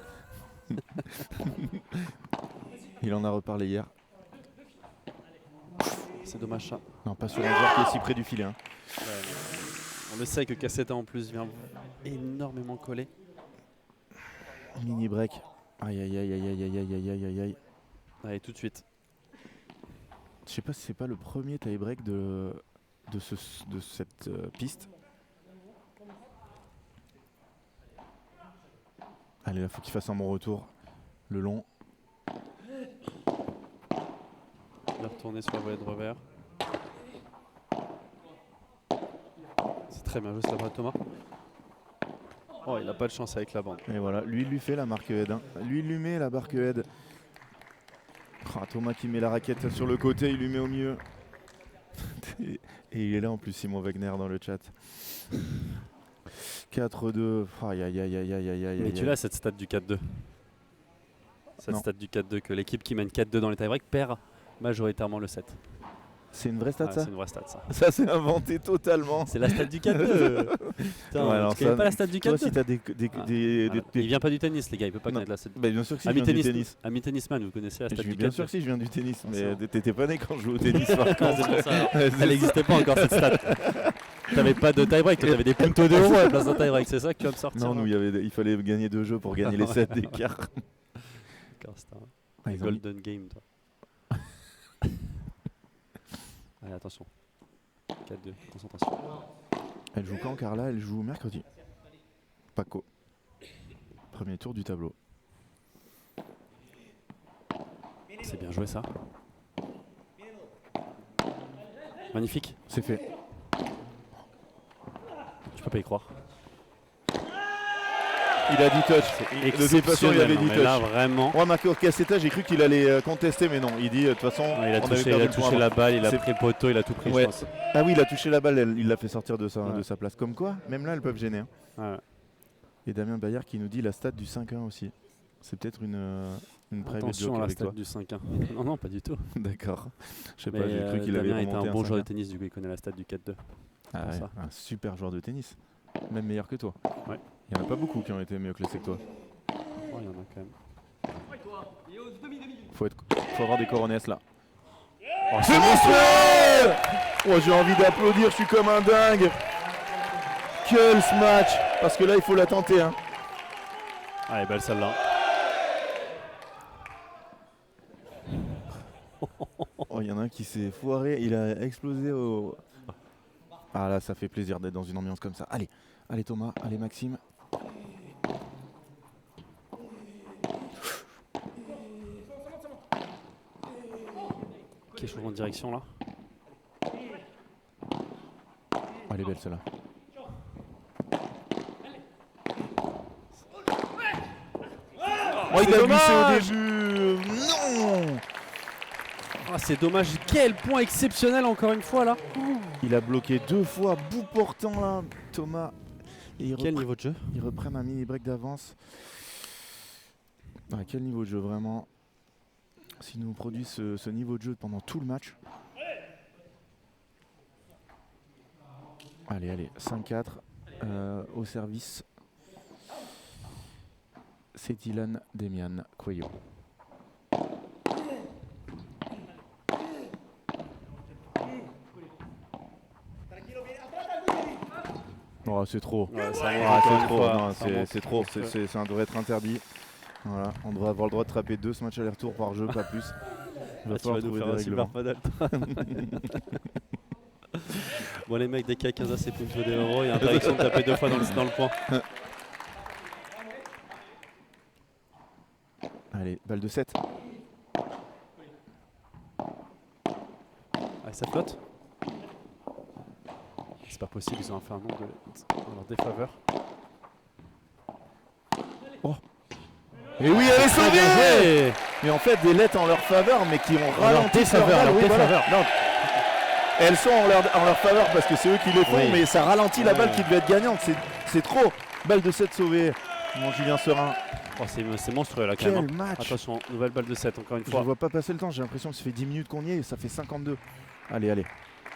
S1: Il en a reparlé hier.
S2: C'est dommage ça.
S1: Non, pas sur un joueur qui est si près du filet. Hein.
S2: Ouais, on le sait que Cassetta en plus vient énormément coller.
S1: Mini break. Aïe aïe aïe aïe aïe aïe aïe aïe aïe aïe.
S2: Allez, tout de suite.
S1: Je sais pas si c'est pas le premier tie break de cette piste. Allez là, faut qu'il fasse un bon retour. Le long.
S2: Il va retourner sur la volée de revers. C'est très bien joué ce là Thomas. Oh, il n'a pas de chance avec la bande.
S1: Et voilà, lui il lui fait la marque head. Hein. Lui il lui met la barque head. Ah, Thomas qui met la raquette sur le côté, il lui met au milieu. Et il est là en plus Simon Wagner dans le chat. 4-2. Aïe aïe aïe aïe aïe aïe aïe.
S2: Mais tu l'as cette stat du 4-2. Cette
S1: Non.
S2: stat du 4-2 que l'équipe qui mène 4-2 dans les tie-breaks perd majoritairement le set.
S1: C'est une vraie stat
S2: Ouais,
S1: ça?
S2: c'est une vraie stat ça.
S1: Ça c'est inventé totalement.
S2: C'est la stat du 4-2. Putain,
S1: Ouais, alors
S2: tu connais
S1: ça,
S2: pas la stat du 4-2?
S1: Toi si t'as des
S2: Voilà. Il vient pas du tennis les gars, il peut pas
S1: Non.
S2: connaître la stat.
S1: Bah, bien sûr que si, je
S2: Ami
S1: viens du tennis.
S2: Ami tennisman, vous connaissez la stat du 4-2?
S1: Bien sûr que si, je viens du tennis,
S2: Ah,
S1: mais
S2: c'est bon.
S1: t'étais pas né quand je jouais au tennis par
S2: Ah,
S1: contre.
S2: c'est pour ça, alors.
S1: Ouais, c'est
S2: Elle n'existait pas encore cette stat. T'avais pas de tie-break, t'avais des puntos de euros à la place d'un tie-break, c'est ça que tu vas me sortir?
S1: Non,
S2: là
S1: nous il fallait gagner 2 jeux pour gagner les 7 d'écart.
S2: D'accord, c'est un
S1: Ah, ils ont mis-
S2: golden game toi. Allez, attention. 4-2, concentration.
S1: Elle joue quand Carla? Elle joue mercredi. Paco. Premier tour du tableau.
S2: C'est bien joué ça. Magnifique.
S1: C'est fait.
S2: Tu peux pas y croire.
S1: Il a dit touch.
S2: C'est
S1: De toute façon, il avait dit
S2: mais là
S1: touch.
S2: vraiment.
S1: Moi, Marco Cassetta, j'ai cru qu'il allait contester, mais non. Il dit de toute façon,
S2: Ouais, il a
S1: on avait
S2: touché,
S1: perdu le point
S2: la
S1: avant.
S2: balle, il a
S1: C'est-
S2: pris le poteau, il a tout pris.
S1: Ouais.
S2: Je pense.
S1: Ah oui, il a touché la balle, il l'a fait sortir de
S2: Ouais.
S1: sa place. Comme quoi, même là, elles peuvent gêner. Hein.
S2: Ouais.
S1: Et Damien Bayard qui nous dit la stat du 5-1 aussi. C'est peut-être une private
S2: Attention
S1: joke
S2: à la
S1: avec
S2: stat
S1: toi.
S2: du 5-1. Non, non, pas du tout.
S1: D'accord. Je sais
S2: Mais
S1: pas, j'ai cru qu'il avait
S2: Damien était
S1: remonté
S2: un bon joueur de
S1: 5-1.
S2: tennis, du coup il connaît la stat du 4-2.
S1: Ah
S2: pour
S1: ouais,
S2: ça.
S1: un super joueur de tennis. Même meilleur que toi.
S2: Ouais.
S1: Il n'y en a pas beaucoup qui ont été mieux classés que toi.
S2: Oh, il y en a quand même.
S3: Ouais, toi. Et aux demi-demi.
S1: Faut avoir des coronesses là. Oh, c'est monstrueux! Oh, j'ai envie d'applaudir, je suis comme un dingue. Quel ce match! Parce que là, il faut la tenter. Hein.
S2: Allez, belle celle-là.
S1: Oh, il y en a un qui s'est foiré, il a explosé au... Ah là, ça fait plaisir d'être dans une ambiance comme ça. Allez, allez Thomas, allez Maxime.
S2: Qui est changement de direction là.
S1: Elle est belle celle-là. Oh, il a glissé au début. Non.
S2: Ah, c'est dommage. Quel point exceptionnel encore une fois là.
S1: Il a bloqué 2 fois, bout portant là, Thomas. Et
S2: Quel niveau de jeu?
S1: ils reprennent un mini break d'avance. Ah, quel niveau de jeu vraiment. S'ils nous produisent ce niveau de jeu pendant tout le match. Allez, allez, 5-4 au service. C'est Dylan Demian Cuello. Oh, c'est trop.
S2: Ouais, ça
S1: Ah,
S2: manque encore
S1: c'est
S2: une
S1: trop.
S2: fois.
S1: Non,
S2: Ça
S1: c'est
S2: manque.
S1: c'est trop. Ça devrait être interdit. Voilà, on devrait avoir le droit de trapper 2 matchs aller-retour par jeu, pas plus. Il va
S2: Ah, tu vas
S1: falloir
S2: nous
S1: trouver
S2: faire
S1: des
S2: un super
S1: règlements.
S2: paddle. Bon les mecs, dès qu'il y a 15 c'est punto des euros, il y a interdiction de taper 2 fois dans le point.
S1: Allez, balle de 7.
S2: Ah, ça flotte. C'est pas possible, ils ont fait un nombre en leur défaveur.
S1: Et oui, elle est
S2: Très bien
S1: sauvée.
S2: joué.
S1: Mais en fait, des lettres en leur faveur, mais qui ont
S2: En leur
S1: ralenti
S2: défaveur,
S1: leur balle.
S2: leur
S1: Oui, voilà.
S2: défaveur.
S1: Non. Elles sont en leur faveur parce que c'est eux qui les font,
S2: Oui.
S1: mais ça ralentit la balle
S2: Ouais.
S1: qui devait être gagnante. C'est trop. Balle de 7 sauvée. Mon Julien Serin.
S2: Oh, c'est monstrueux là quand
S1: Quel
S2: même. Hein.
S1: match.
S2: Attention, nouvelle balle de 7 encore une
S1: Je
S2: fois.
S1: ne vois pas passer le temps. J'ai l'impression que ça fait 10 minutes qu'on y est et ça fait 52. Allez, allez.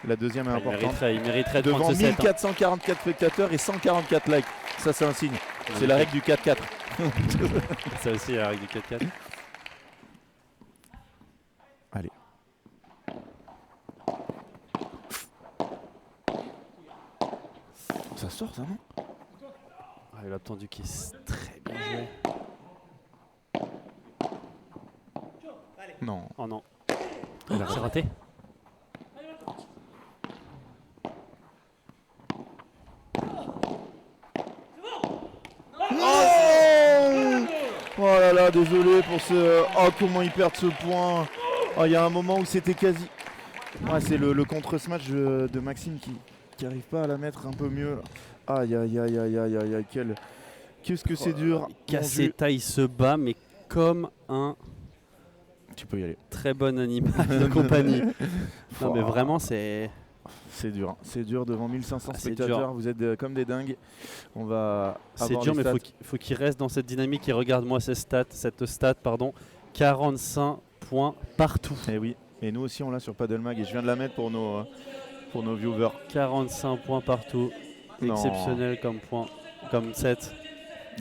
S1: La deuxième est
S2: Ah,
S1: importante.
S2: il mériterait de prendre
S1: Devant
S2: ce 7.
S1: 1444 spectateurs et 144 likes. Ça, c'est un signe. C'est la règle du 4-4.
S2: Ça aussi, la règle du 4-4.
S1: Allez. Ça sort, ça, non?
S2: Ah, il a tendu qui est très bien joué.
S1: Non.
S2: Oh non.
S1: Elle a
S2: C'est raté.
S1: Non. Oh là là, désolé pour ce... Oh, comment ils perdent ce point. Oh, il y a un moment où c'était quasi... Ouais, c'est le contre-smash de Maxime qui arrive pas à la mettre un peu mieux. Aïe, aïe, aïe, aïe, aïe, aïe, aïe, qu'est-ce que c'est dur. Mon
S2: Casseta, il se bat, mais comme un
S1: Dieu. Tu peux y aller.
S2: très bon animal de compagnie. Non, mais
S1: Oh.
S2: vraiment, c'est.
S1: C'est dur, hein. C'est dur devant 1500
S2: Ah, c'est
S1: spectateurs,
S2: dur.
S1: vous êtes comme des dingues. On va
S2: C'est
S1: avoir
S2: dur,
S1: les
S2: mais
S1: stats.
S2: faut qu'il reste dans cette dynamique. Et regarde-moi cette stat, pardon. 45 points partout.
S1: Eh oui, et nous aussi on l'a sur Paddlemag et je viens de la mettre pour nos viewers.
S2: 45 points partout.
S1: Non.
S2: Exceptionnel comme point, comme set.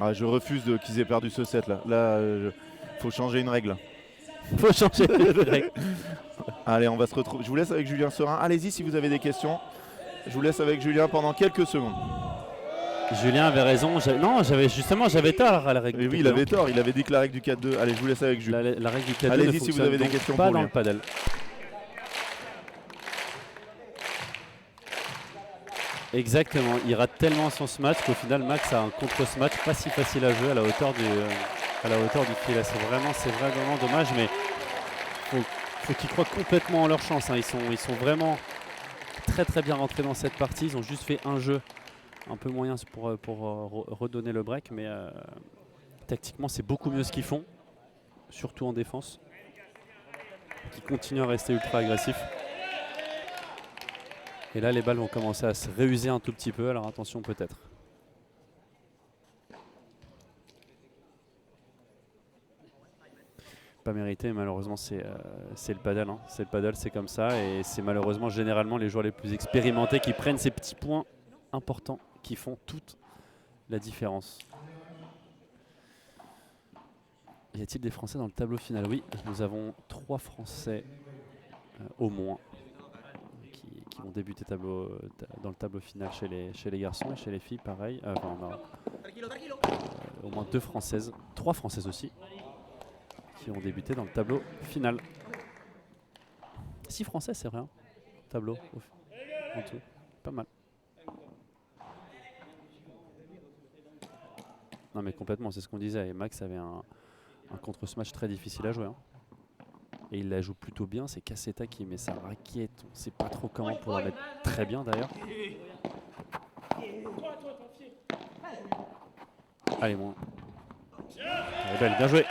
S1: Ah, je refuse qu'ils aient perdu ce set là. Là, faut changer une règle.
S2: Faut changer de règle.
S1: Allez, on va se retrouver. Je vous laisse avec Julien Serin. Allez-y si vous avez des questions. Je vous laisse avec Julien pendant quelques secondes.
S2: Julien avait raison. J'avais tort à la règle.
S1: Et
S2: du
S1: oui, il
S2: 4-2.
S1: avait tort, il avait dit que la règle du 4-2. Allez, je vous laisse avec Julien.
S2: La règle du 4-2
S1: Allez-y
S2: ne
S1: si vous
S2: fonctionne
S1: avez des
S2: donc
S1: questions
S2: pas
S1: pour
S2: dans
S1: lui.
S2: le paddle. Exactement, il rate tellement son smash qu'au final Max a un contre-smash pas si facile à jouer à la hauteur du filet. C'est vraiment dommage, mais faut qu'ils croient complètement en leur chance. Hein. Ils sont vraiment très très bien rentrés dans cette partie. Ils ont juste fait un jeu un peu moyen pour redonner le break, mais tactiquement c'est beaucoup mieux ce qu'ils font, surtout en défense. Qui continuent à rester ultra agressifs. Et là, les balles vont commencer à se réuser un tout petit peu, alors attention peut-être. Pas mérité, malheureusement, c'est le paddle. Hein. C'est le paddle, c'est comme ça. Et c'est malheureusement généralement les joueurs les plus expérimentés qui prennent ces petits points importants qui font toute la différence. Y a-t-il des Français dans le tableau final? Oui, nous avons 3 Français au moins qui vont débuter dans le tableau final chez les garçons et chez les filles pareil. Au moins 2 Françaises, 3 Françaises aussi qui ont débuté dans le tableau final. 6 Français, c'est vrai. Hein. Tableau, en tout. Pas mal. Non mais complètement, c'est ce qu'on disait. Et Max avait un contre-smash très difficile à jouer. Hein. Et il la joue plutôt bien. C'est Cassetta qui met sa raquette. On ne sait pas trop comment pour la mettre très bien d'ailleurs. Allez, bon. Elle est belle, bien joué.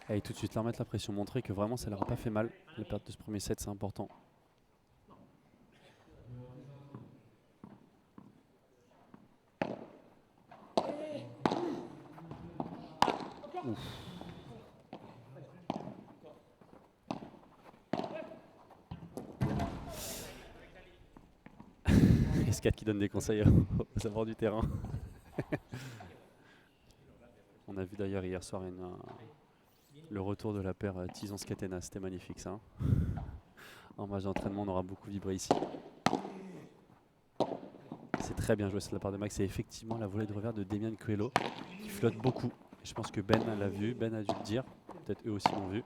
S2: Et tout de suite, leur mettre la pression, montrer que vraiment ça leur a pas fait mal. La perte de ce premier set, c'est important. Ouf. Escade qui donne des conseils aux abords du terrain. On a vu d'ailleurs hier soir le retour de la paire Tizon-Scatena, c'était magnifique ça. Hein. En match d'entraînement, on aura beaucoup vibré ici. C'est très bien joué de la part de Max. Et effectivement, la volée de revers de Demian Coelho qui flotte beaucoup. Et je pense que Ben l'a vu, Ben a dû le dire. Peut-être eux aussi l'ont vu.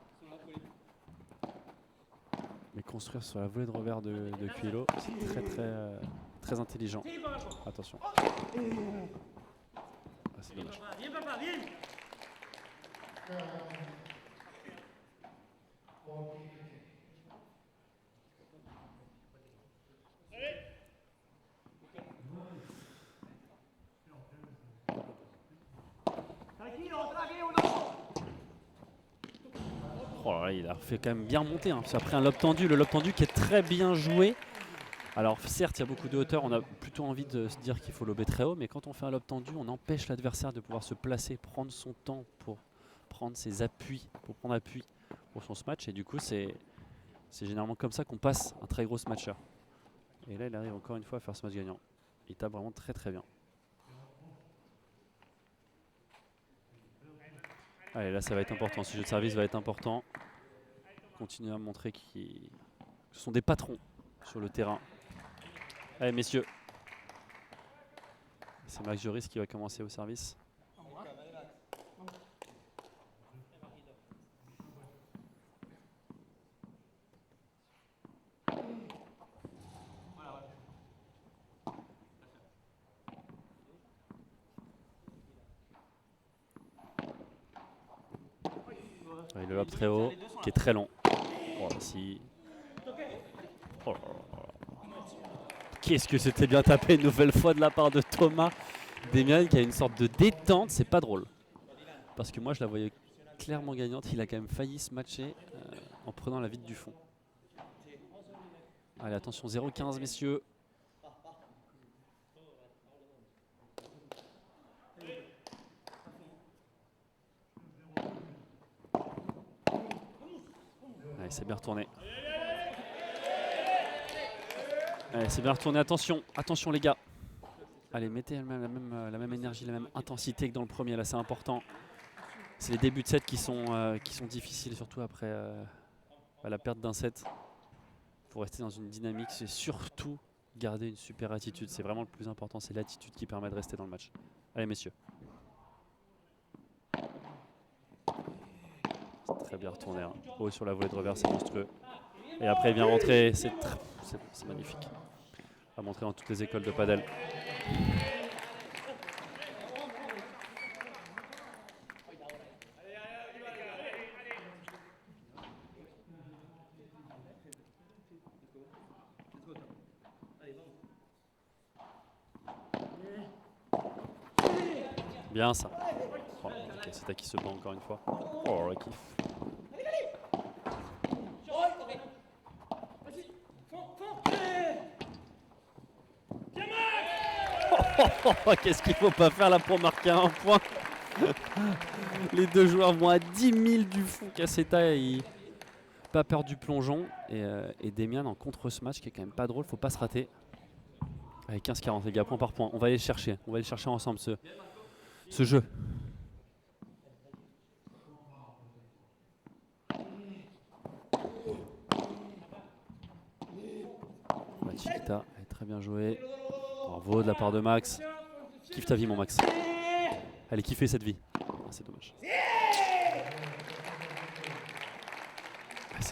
S2: Mais construire sur la volée de revers de Coelho, c'est très intelligent. Attention. Ah, c'est dommage. Oh là là, il a fait quand même bien monter. Hein. Après un lob tendu, le lob tendu qui est très bien joué. Alors certes, il y a beaucoup de hauteur, on a plutôt envie de se dire qu'il faut lober très haut, mais quand on fait un lob tendu, on empêche l'adversaire de pouvoir se placer, prendre son temps pour prendre ses appuis, pour prendre appui pour son smash. Et du coup, c'est généralement comme ça qu'on passe un très gros smatcher. Et là, il arrive encore une fois à faire ce match gagnant. Il tape vraiment très très bien. Allez, là ça va être important, ce jeu de service va être important. Continuer à montrer que ce sont des patrons sur le terrain. Allez messieurs. C'est Max Joris qui va commencer au service. Et le lob très haut, qui est très long. Oh, si. Oh. Qu'est-ce que c'était bien tapé une nouvelle fois de la part de Thomas. Demian qui a une sorte de détente, c'est pas drôle. Parce que moi je la voyais clairement gagnante, il a quand même failli se matcher en prenant la vide du fond. Allez attention, 0-15 messieurs. Allez, c'est bien retourné. Allez, c'est bien retourné, attention, attention les gars. Allez, mettez la même énergie, la même intensité que dans le premier, là c'est important. C'est les débuts de set qui sont difficiles, surtout après la perte d'un set. Il faut rester dans une dynamique, c'est surtout garder une super attitude. C'est vraiment le plus important, c'est l'attitude qui permet de rester dans le match. Allez messieurs. C'est très bien retourné. Hein. Haut sur la volée de revers, c'est monstrueux. Et après il vient rentrer, c'est magnifique. À montrer dans toutes les écoles de padel. Bien ça. Oh, okay, c'est à qui se bat encore une fois. Oh, le kiff. Qu'est-ce qu'il faut pas faire là pour marquer un point. Les deux joueurs vont à 10 000 du fond. Cassetta, il pas peur du plongeon. Et Demian en contre ce match qui est quand même pas drôle. Faut pas se rater. Allez, 15-40 les gars, point par point. On va aller le chercher. On va aller le chercher ensemble ce jeu. Chiquita, elle est très bien jouée. Bravo de la part de Max. Kiffe ta vie mon Max. Allez, kiffer cette vie. Ah, c'est dommage.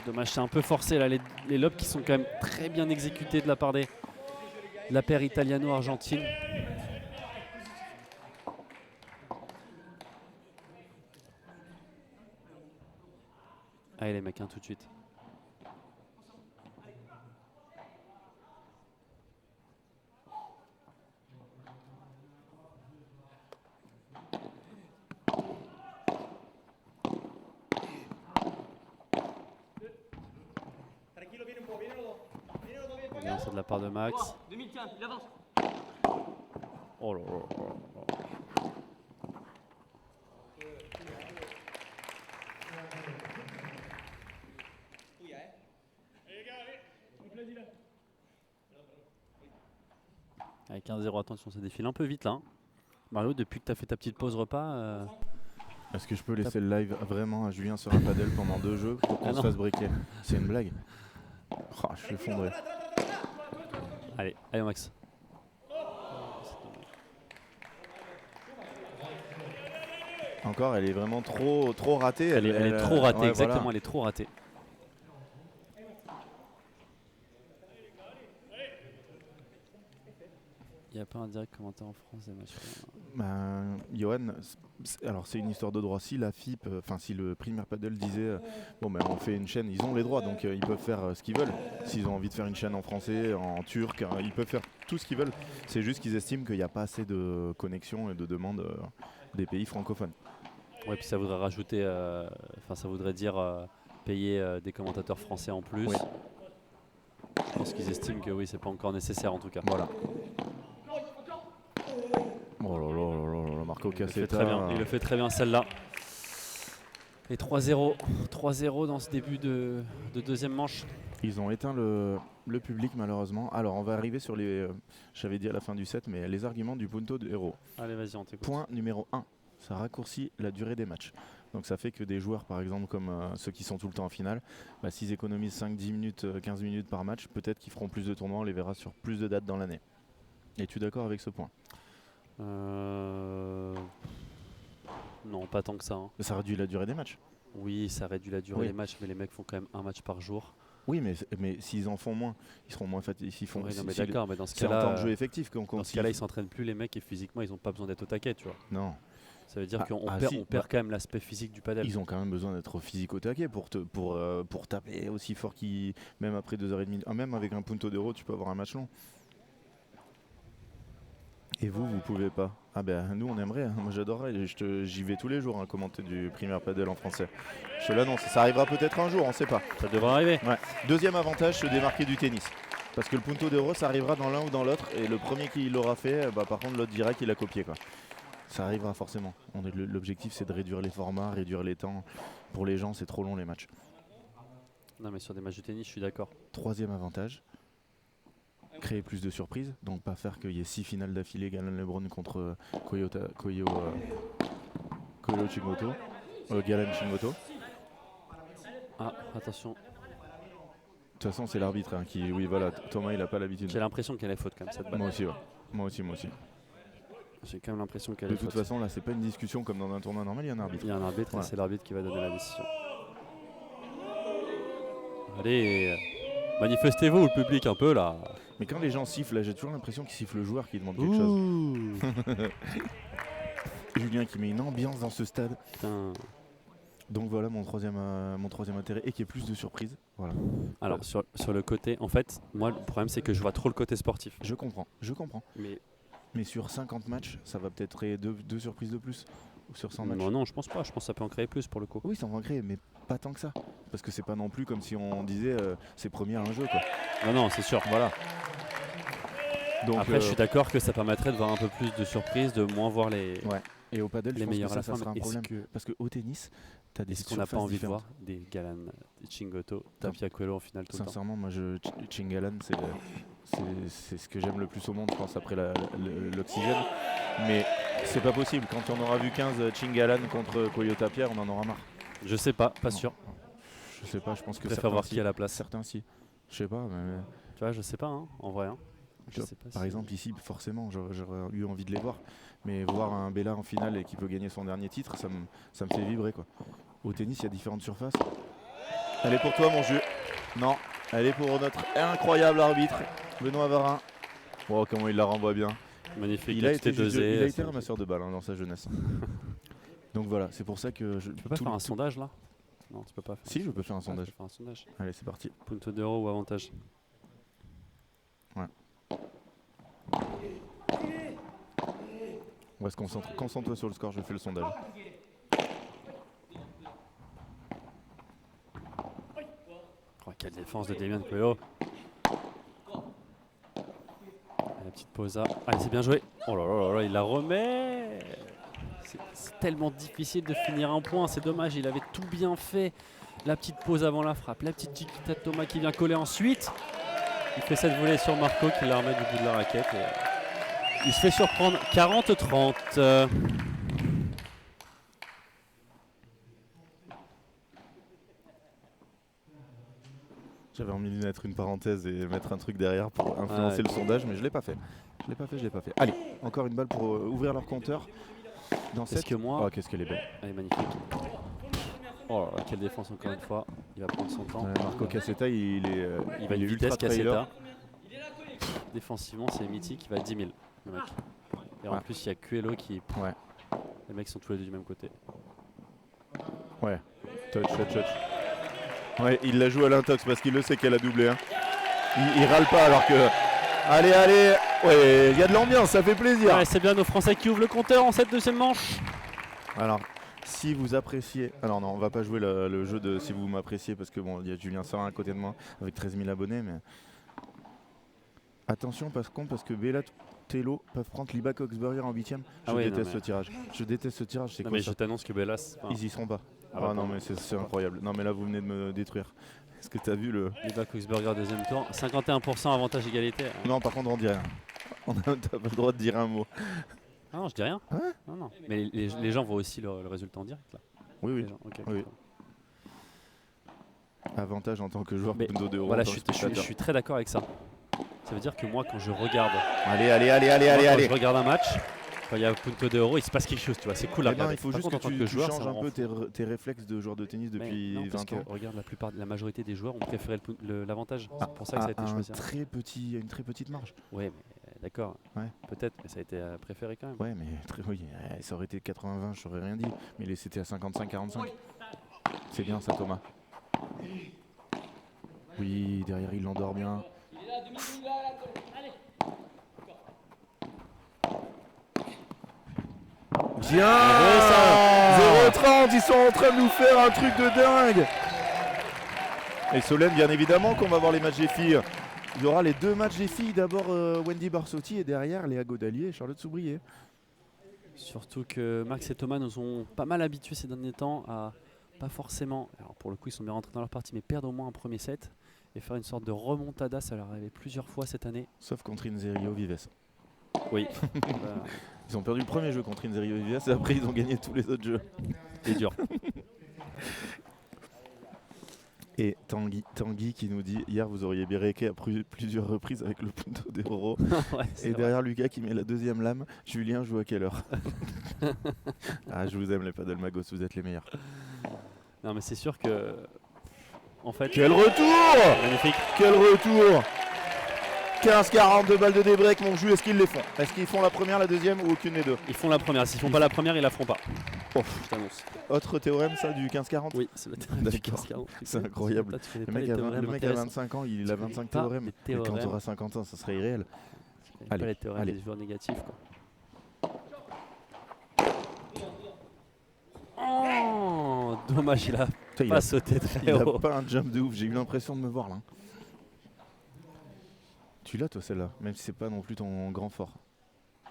S2: Dommage, c'est un peu forcé là, les lobes qui sont quand même très bien exécutés de la part de la paire italiano-argentine. Allez les mecs, hein, tout de suite. Bien, c'est de la part de Max.
S3: 3, 2015, il avance.
S2: Oh là là là là. Avec 1-0, attention, ça défile un peu vite là. Hein. Mario, depuis que tu as fait ta petite pause repas,
S1: Est-ce que je peux laisser le live vraiment à Julien sur un paddle pendant 2 jeux pour qu'on
S2: Ah
S1: se
S2: non.
S1: fasse briquer? C'est une blague. Oh, je suis effondré.
S2: allez, allez Max.
S1: Encore, elle est vraiment trop ratée.
S2: Elle est trop ratée,
S1: ouais,
S2: exactement,
S1: voilà.
S2: elle est trop ratée. Il n'y a pas un direct commentaire en France des matchs.
S1: Ben, Johan, alors c'est une histoire de droit. Si la FIP, enfin si le Premier Paddle disait bon ben on fait une chaîne, ils ont les droits donc ils peuvent faire ce qu'ils veulent. S'ils ont envie de faire une chaîne en français, en turc, ils peuvent faire tout ce qu'ils veulent. C'est juste qu'ils estiment qu'il n'y a pas assez de connexion et de demandes des pays francophones.
S2: Ouais, puis ça voudrait rajouter, enfin ça voudrait dire payer des commentateurs français en plus.
S1: Oui.
S2: Je pense qu'ils estiment que oui, c'est pas encore nécessaire en tout cas.
S1: Voilà. Oh là là là là là, Marco
S2: Il le fait
S1: Cassetta.
S2: très bien, il le fait très bien celle-là. Et 3-0, 3-0 dans ce début de deuxième manche.
S1: Ils ont éteint le public malheureusement. Alors on va arriver sur les, j'avais dit à la fin du set, mais les arguments du punto de héros.
S2: Allez, vas-y, on t'écoute.
S1: Point numéro 1, ça raccourcit la durée des matchs. Donc ça fait que des joueurs par exemple comme ceux qui sont tout le temps en finale, bah, s'ils économisent 5-10 minutes, 15 minutes par match, peut-être qu'ils feront plus de tournois, on les verra sur plus de dates dans l'année. Es-tu d'accord avec ce point?
S2: Non, pas tant que ça. Hein.
S1: Ça réduit la durée des matchs.
S2: Oui, ça réduit la durée
S1: Oui.
S2: des matchs, mais les mecs font quand même un match par jour.
S1: Oui, mais s'ils en font moins, ils seront moins fatigués. S'ils font,
S2: Oui, non, mais
S1: si-
S2: d'accord, mais dans ce
S1: c'est un temps
S2: cas-là,
S1: de jeu effectif qu'on
S2: dans
S1: compte.
S2: ce cas-là, ils s'entraînent plus les mecs et physiquement, ils n'ont pas besoin d'être au taquet, tu vois.
S1: Non,
S2: Ça veut dire
S1: Ah,
S2: qu'on
S1: ah,
S2: perd,
S1: si,
S2: on perd
S1: bah,
S2: quand même l'aspect physique du padel.
S1: ils ont quand même besoin d'être physique au taquet pour taper aussi fort qu'ils, même après 2h30. Ah, même avec un punto d'euro, tu peux avoir un match long. Et vous pouvez pas. Ah ben nous on aimerait, hein. Moi j'adorerais, j'y vais tous les jours hein, commenter du Premier Padel en français. Je te l'annonce, ça arrivera peut-être un jour, on sait pas.
S2: Ça devrait arriver.
S1: Ouais. Deuxième avantage, se démarquer du tennis. Parce que le punto d'euro ça arrivera dans l'un ou dans l'autre et le premier qui l'aura fait, bah, par contre l'autre direct il a copié quoi. Ça arrivera forcément. L'objectif c'est de réduire les formats, réduire les temps. Pour les gens c'est trop long les matchs.
S2: Non, mais sur des matchs de tennis, je suis d'accord.
S1: Troisième avantage, créer plus de surprises, donc pas faire qu'il y ait 6 finales d'affilée Galan Lebron contre Koyo Chimoto, Galan Chimoto.
S2: Ah, attention.
S1: De toute façon c'est l'arbitre hein, qui, oui voilà, Thomas il a pas l'habitude.
S2: J'ai l'impression qu'elle est faute quand même, cette balle.
S1: Moi aussi ouais. Moi aussi.
S2: J'ai quand même l'impression qu'elle
S1: De
S2: est
S1: toute
S2: faute.
S1: façon là c'est pas une discussion comme dans un tournoi normal, il y a un arbitre.
S2: Il y a un arbitre
S1: Voilà.
S2: et c'est l'arbitre qui va donner la décision. Allez, manifestez-vous le public un peu là.
S1: Mais quand les gens sifflent, là j'ai toujours l'impression qu'ils sifflent le joueur qui demande quelque chose.
S2: Ouh.
S1: Julien qui met une ambiance dans ce stade.
S2: Putain.
S1: Donc voilà mon troisième intérêt et qu'il y ait plus de surprises. Voilà.
S2: Alors sur le côté, en fait, moi le problème c'est que je vois trop le côté sportif.
S1: Je comprends.
S2: Mais
S1: Mais sur 50 matchs, ça va peut-être créer deux surprises de plus. Ou sur 100 matchs.
S2: non, je pense pas. Je pense que ça peut en créer plus pour le coup.
S1: Oui, ça en va créer, mais pas tant que ça. Parce que c'est pas non plus comme si on disait c'est premier à un jeu. Quoi.
S2: Non, c'est sûr.
S1: Voilà. Donc,
S2: Après, je suis d'accord que ça permettrait de voir un peu plus de surprises, de moins voir les,
S1: ouais. Et au padel,
S2: les
S1: je pense
S2: meilleurs
S1: que
S2: à la
S1: ça
S2: fin.
S1: sera un
S2: mais
S1: problème.
S2: Est-ce
S1: Parce qu'au tennis, tu as des
S2: qu'on n'a pas
S1: surfaces
S2: envie
S1: différentes.
S2: de voir des Galan, des Chingoto, Tapia Coelho en finale tout le temps?
S1: Sincèrement, moi, Chingalan, c'est ce que j'aime le plus au monde, je pense, après l'oxygène. Mais c'est pas possible. Quand on aura vu 15 Chingalan contre Koyo Tapia, on en aura marre.
S2: Je sais pas
S1: Non.
S2: sûr.
S1: Je sais pas, je pense que
S2: Je préfère
S1: certains
S2: voir
S1: si.
S2: qui à la place.
S1: Certains si. Je sais pas, mais
S2: Tu vois, je sais pas, hein, en vrai. Hein.
S1: tu vois,
S2: sais pas
S1: par
S2: si-
S1: exemple ici, forcément, j'aurais eu envie de les voir. Mais voir un Bella en finale et qui peut gagner son dernier titre, ça me fait vibrer quoi. Au tennis, il y a différentes surfaces. Elle est pour toi, mon jeu. Non, elle est pour notre incroyable arbitre, Benoît Varin. Oh, comment il la renvoie bien.
S2: Magnifique,
S1: Il a été
S2: dosé.
S1: ramasseur de balles dans sa jeunesse. Donc voilà, c'est pour ça que je
S2: Tu peux pas faire un sondage là? Non, tu peux pas faire.
S1: Si, je peux faire un sondage.
S2: Tu peux faire un sondage.
S1: Allez, c'est parti.
S2: Punto d'euro ou avantage?
S1: On va se concentrer. Concentre-toi sur le score, je fais le sondage.
S2: Oh, quelle défense de Damien Coelho. La petite pause. Allez, c'est bien joué. Oh là là là là, il la remet. C'est tellement difficile de finir un point. C'est dommage, il avait tout bien fait. La petite pause avant la frappe. La petite chiquita de Thomas qui vient coller ensuite. Il fait cette volée sur Marco qui la remet du bout de la raquette. Et il se fait surprendre 40-30.
S1: J'avais envie de mettre une parenthèse et mettre un truc derrière pour influencer le sondage, mais je l'ai pas fait. Je l'ai pas fait. Allez, encore une balle pour ouvrir leur compteur. Dans cette...
S2: que moi...
S1: Oh, qu'est-ce qu'elle est belle.
S2: Elle est magnifique. Oh là là, quelle défense encore une fois. Il va prendre son temps.
S1: Marco Cassetta, il est
S2: Il va
S1: est
S2: une vitesse
S1: ultra trailer.
S2: Cassetta. Défensivement, c'est mythique. Il va à 10 000, le mec. Et en
S1: Ouais.
S2: plus, il y a Coelho qui...
S1: Ouais.
S2: Les mecs sont tous les deux du même côté.
S1: Ouais. Touch. Ouais, il la joue à l'intox parce qu'il le sait qu'elle a doublé. Hein. Il râle pas alors que... Allez. Ouais, il y a de l'ambiance, ça fait plaisir.
S2: Ouais, c'est bien nos Français qui ouvrent le compteur en cette deuxième manche.
S1: Alors, si vous appréciez... Alors non, on va pas jouer le jeu de si vous m'appréciez parce que bon, il y a Julien Sorin à côté de moi avec 13 000 abonnés, mais... Attention, parce que Bella Tello peuvent prendre Liba Coxburger en 8ème. Je déteste ce tirage. C'est
S2: Non,
S1: quoi
S2: mais
S1: ça?
S2: je t'annonce que Bellas...
S1: Ils y seront pas.
S2: Ah bah,
S1: non, mais c'est incroyable. Non, mais là, vous venez de me détruire. Est-ce que t'as vu le...
S2: Liba Coxburger deuxième tour. 51% avantage égalité.
S1: Non, par contre, on dit rien. T'as pas le droit de dire un mot.
S2: Ah non, je dis rien.
S1: Ouais.
S2: Non. Mais les gens voient aussi le résultat en direct là.
S1: Oui.
S2: Les gens, ok.
S1: Oui. Avantage en tant que joueur
S2: Mais
S1: Punto d'euro.
S2: voilà,
S1: en tant
S2: je
S1: que spectateur.
S2: suis très d'accord avec ça. Ça veut dire que moi, quand je regarde,
S1: Allez.
S2: quand je regarde un match, quand il y a Punto d'euro, il se passe quelque chose, tu vois. C'est cool à
S1: Eh ben,
S2: regarder.
S1: il faut
S2: Par
S1: juste
S2: contre,
S1: que
S2: en tant
S1: tu
S2: joueur,
S1: changes
S2: ça me
S1: un
S2: rend
S1: peu
S2: fou.
S1: tes réflexes de joueur de tennis
S2: Mais
S1: depuis
S2: non, parce
S1: 20 ans.
S2: que, regarde, la majorité des joueurs ont préféré l'avantage. C'est pour ça que ça a été choisi.
S1: Une très petite marge.
S2: Ouais, mais d'accord.
S1: Ouais.
S2: Peut-être, mais ça a été préféré quand même.
S1: Ouais, mais oui, ça aurait été 80-20, j'aurais rien dit. Mais c'était à 55-45. C'est bien ça, Thomas. Oui, derrière, il l'endort bien. Bien 0-30, ils sont en train de nous faire un truc de dingue. Et Solène, bien évidemment qu'on va voir les matchs des filles. Il y aura les deux matchs des filles, d'abord Wendy Barsotti et derrière Léa Godalier et Charlotte Soubrier.
S2: Surtout que Max et Thomas nous ont pas mal habitués ces derniers temps à pas forcément, alors pour le coup ils sont bien rentrés dans leur partie, mais perdre au moins un premier set et faire une sorte de remontada, ça leur est arrivé plusieurs fois cette année.
S1: Sauf contre Inzerio Vives.
S2: Oui.
S1: Ils ont perdu le premier jeu contre Inzerio Vives et après ils ont gagné tous les autres jeux.
S2: C'est dur.
S1: Et Tanguy qui nous dit hier vous auriez béréqué à plusieurs reprises avec le Punto d'Euro.
S2: Ouais,
S1: Et derrière Lucas qui met la deuxième lame, Julien joue à quelle heure? Ah, je vous aime les paddle magos, vous êtes les meilleurs.
S2: Non mais c'est sûr que en fait.
S1: Quel retour!
S2: Magnifique.
S1: Quel retour! 15-42 balles de débreak, mon jus, est-ce qu'ils les font? Est-ce qu'ils font la première, la deuxième ou aucune des deux?
S2: Ils font la première. S'ils font pas la première, ils la feront pas.
S1: Oh.
S2: Je t'annonce.
S1: Autre théorème, ça, du 15-40?
S2: Oui, c'est le théorème du
S1: D'accord.
S2: 15-40.
S1: C'est incroyable.
S2: Là, tu connais
S1: Le
S2: pas
S1: mec,
S2: les
S1: a,
S2: théorèmes
S1: le mec a
S2: intéressants.
S1: 25 ans, il
S2: Tu
S1: a
S2: connais
S1: 25
S2: pas
S1: théorèmes.
S2: les
S1: Et quand tu
S2: théorèmes.
S1: auras 50 ans, ça serait irréel.
S2: Tu connais
S1: Allez,
S2: pas les théorèmes
S1: allez.
S2: des joueurs négatifs quoi. Oh, dommage, il a
S1: Putain,
S2: pas sauté très
S1: il a
S2: haut.
S1: pas un jump de ouf, j'ai eu l'impression de me voir là. Tu l'as toi celle-là, même si c'est pas non plus ton grand fort.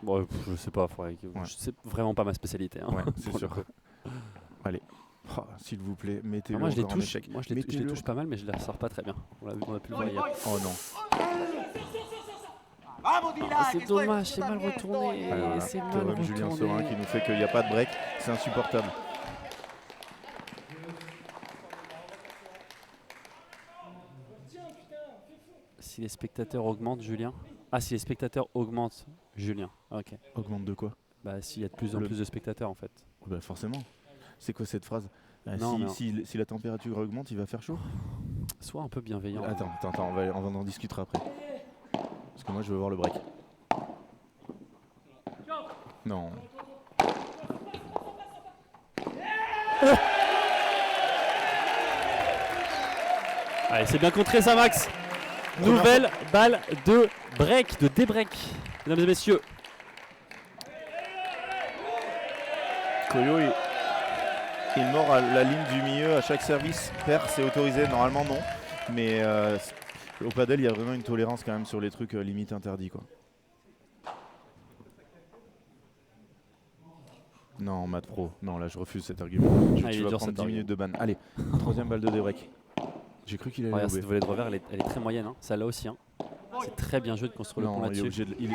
S2: Bon, je sais pas, c'est vraiment pas ma spécialité. Hein,
S1: Ouais, c'est
S2: pour le
S1: sûr.
S2: coup.
S1: Allez, oh, s'il vous plaît, mettez-le
S2: Moi je les
S1: encore en
S2: touche,
S1: échec.
S2: je les
S1: Mettez-le.
S2: touche pas mal, mais je les ressors pas très bien. On a pu le voir hier.
S1: Oh non.
S2: Ah, c'est dommage, c'est mal retourné.
S1: Ah, voilà.
S2: C'est mal
S1: Théorème Julien Sorin qui
S2: retourné.
S1: nous fait qu'il n'y a pas de break, c'est insupportable.
S2: Si les spectateurs augmentent, Julien. Ah, si les spectateurs augmentent, Julien. Ok.
S1: Augmente de quoi?
S2: Bah, s'il y a de plus en plus de spectateurs en fait.
S1: Bah forcément. C'est quoi cette phrase?
S2: Non, mais
S1: si la température augmente, il va faire chaud.
S2: Sois un peu bienveillant.
S1: Attends, on en discutera après. Parce que moi je veux voir le break. Non.
S2: Allez, c'est bien contré ça, Max.
S1: Première
S2: Nouvelle balle de break, de débreak, mesdames et messieurs.
S1: Koyo, il mord à la ligne du milieu à chaque service. Pair, c'est autorisé, normalement non. Mais au padel, il y a vraiment une tolérance quand même sur les trucs limite interdits, quoi. Non, Matt Pro. Non, là, je refuse cet argument.
S2: Ah, il
S1: Tu
S2: est
S1: vas
S2: dur,
S1: prendre
S2: cet
S1: 10 minutes de ban. Allez, troisième balle de débreak. J'ai cru qu'il allait
S2: Regarde,
S1: louer.
S2: cette volée de revers, elle est très moyenne. Hein. Celle-là aussi. Hein. C'est très bien joué de construire le pont
S1: Non, il est
S2: là-dessus.
S1: obligé de-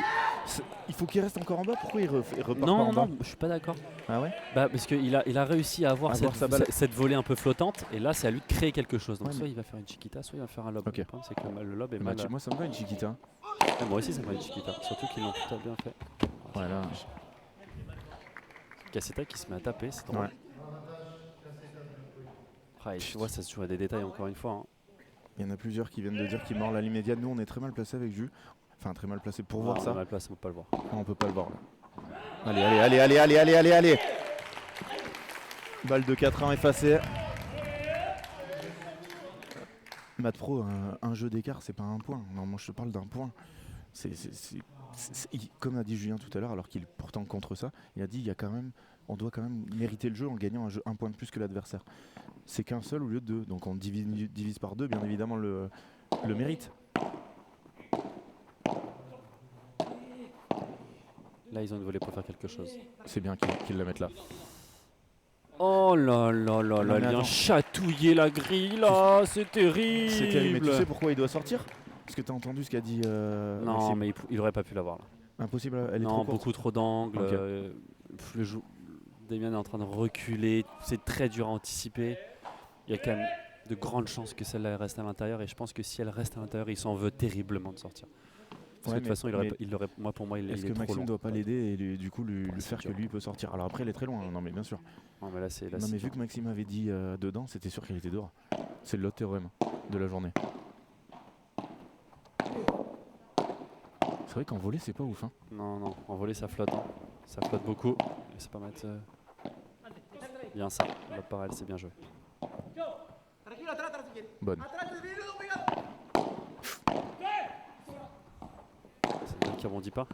S1: il faut qu'il reste encore en bas. Pourquoi il repart pas
S2: Non,
S1: en bas
S2: non, je suis pas d'accord.
S1: Ah ouais.
S2: Bah, parce qu'il a réussi à avoir
S1: Avoir sa balle.
S2: cette volée un peu flottante. Et là, c'est à lui de créer quelque chose. Donc,
S1: Ouais,
S2: soit
S1: mais-
S2: il va faire une chiquita, soit il va faire un lob.
S1: Ok.
S2: Le problème, c'est que le lob est
S1: Bah,
S2: mal.
S1: moi, ça me va une chiquita.
S2: Moi aussi, ça me va une chiquita. Surtout qu'ils l'ont tout à bien fait.
S1: Voilà.
S2: Cassetta qui se met à taper, c'est drôle.
S1: Ouais.
S2: Ah, et tu vois, ça se joue à des détails encore une fois. Hein.
S1: Il y en a plusieurs qui viennent de dire qu'il mord la ligne médiane. Nous, on est très mal placé avec Jus. Enfin, très mal placé pour voir
S2: On
S1: ça.
S2: a la place, on peut pas le voir.
S1: Non, on peut pas le voir là. Allez. Balle de 4-1 effacée. Matt Pro, un jeu d'écart, c'est pas un point. Non, moi je te parle d'un point. Comme a dit Julien tout à l'heure, alors qu'il est pourtant contre ça, il a dit on doit quand même mériter le jeu en gagnant un point de plus que l'adversaire. C'est qu'un seul au lieu de deux. Donc on divise par deux, bien évidemment, le mérite.
S2: Là, ils ont une volée pour faire quelque chose.
S1: C'est bien qu'ils la mettent là.
S2: Oh là là là
S1: Non,
S2: là,
S1: mais
S2: il vient
S1: attends.
S2: chatouiller la grille là, c'est terrible.
S1: C'est terrible, mais tu sais pourquoi il doit sortir? Parce que tu as entendu ce qu'a dit
S2: Non,
S1: Maxime.
S2: mais il aurait pas pu l'avoir là.
S1: Impossible, elle est
S2: Non,
S1: trop courte.
S2: beaucoup trop d'angles.
S1: Ok.
S2: Damien est en train de reculer, c'est très dur à anticiper. Il y a quand même de grandes chances que celle-là reste à l'intérieur et je pense que si elle reste à l'intérieur, il s'en veut terriblement de sortir. Parce
S1: Ouais,
S2: que de toute façon, pour moi, il
S1: Est-ce
S2: est
S1: que
S2: trop
S1: Maxime
S2: long.
S1: ne doit pas l'aider et du coup lui
S2: c'est
S1: faire
S2: dur.
S1: que lui peut sortir? Alors après, elle est très loin, non mais bien sûr.
S2: Non, mais là, c'est
S1: Non
S2: c'est
S1: mais
S2: dur.
S1: vu que Maxime avait dit dedans, c'était sûr qu'il était dehors. C'est l'autre théorème de la journée. C'est vrai qu'en volée, c'est pas ouf. Hein.
S2: Non, en volée, ça flotte. Hein. Ça flotte beaucoup. Mais c'est pas mettre. Bien ça. La parelle, c'est bien joué.
S1: Bonne.
S2: C'est bien qu'il rebondit pas.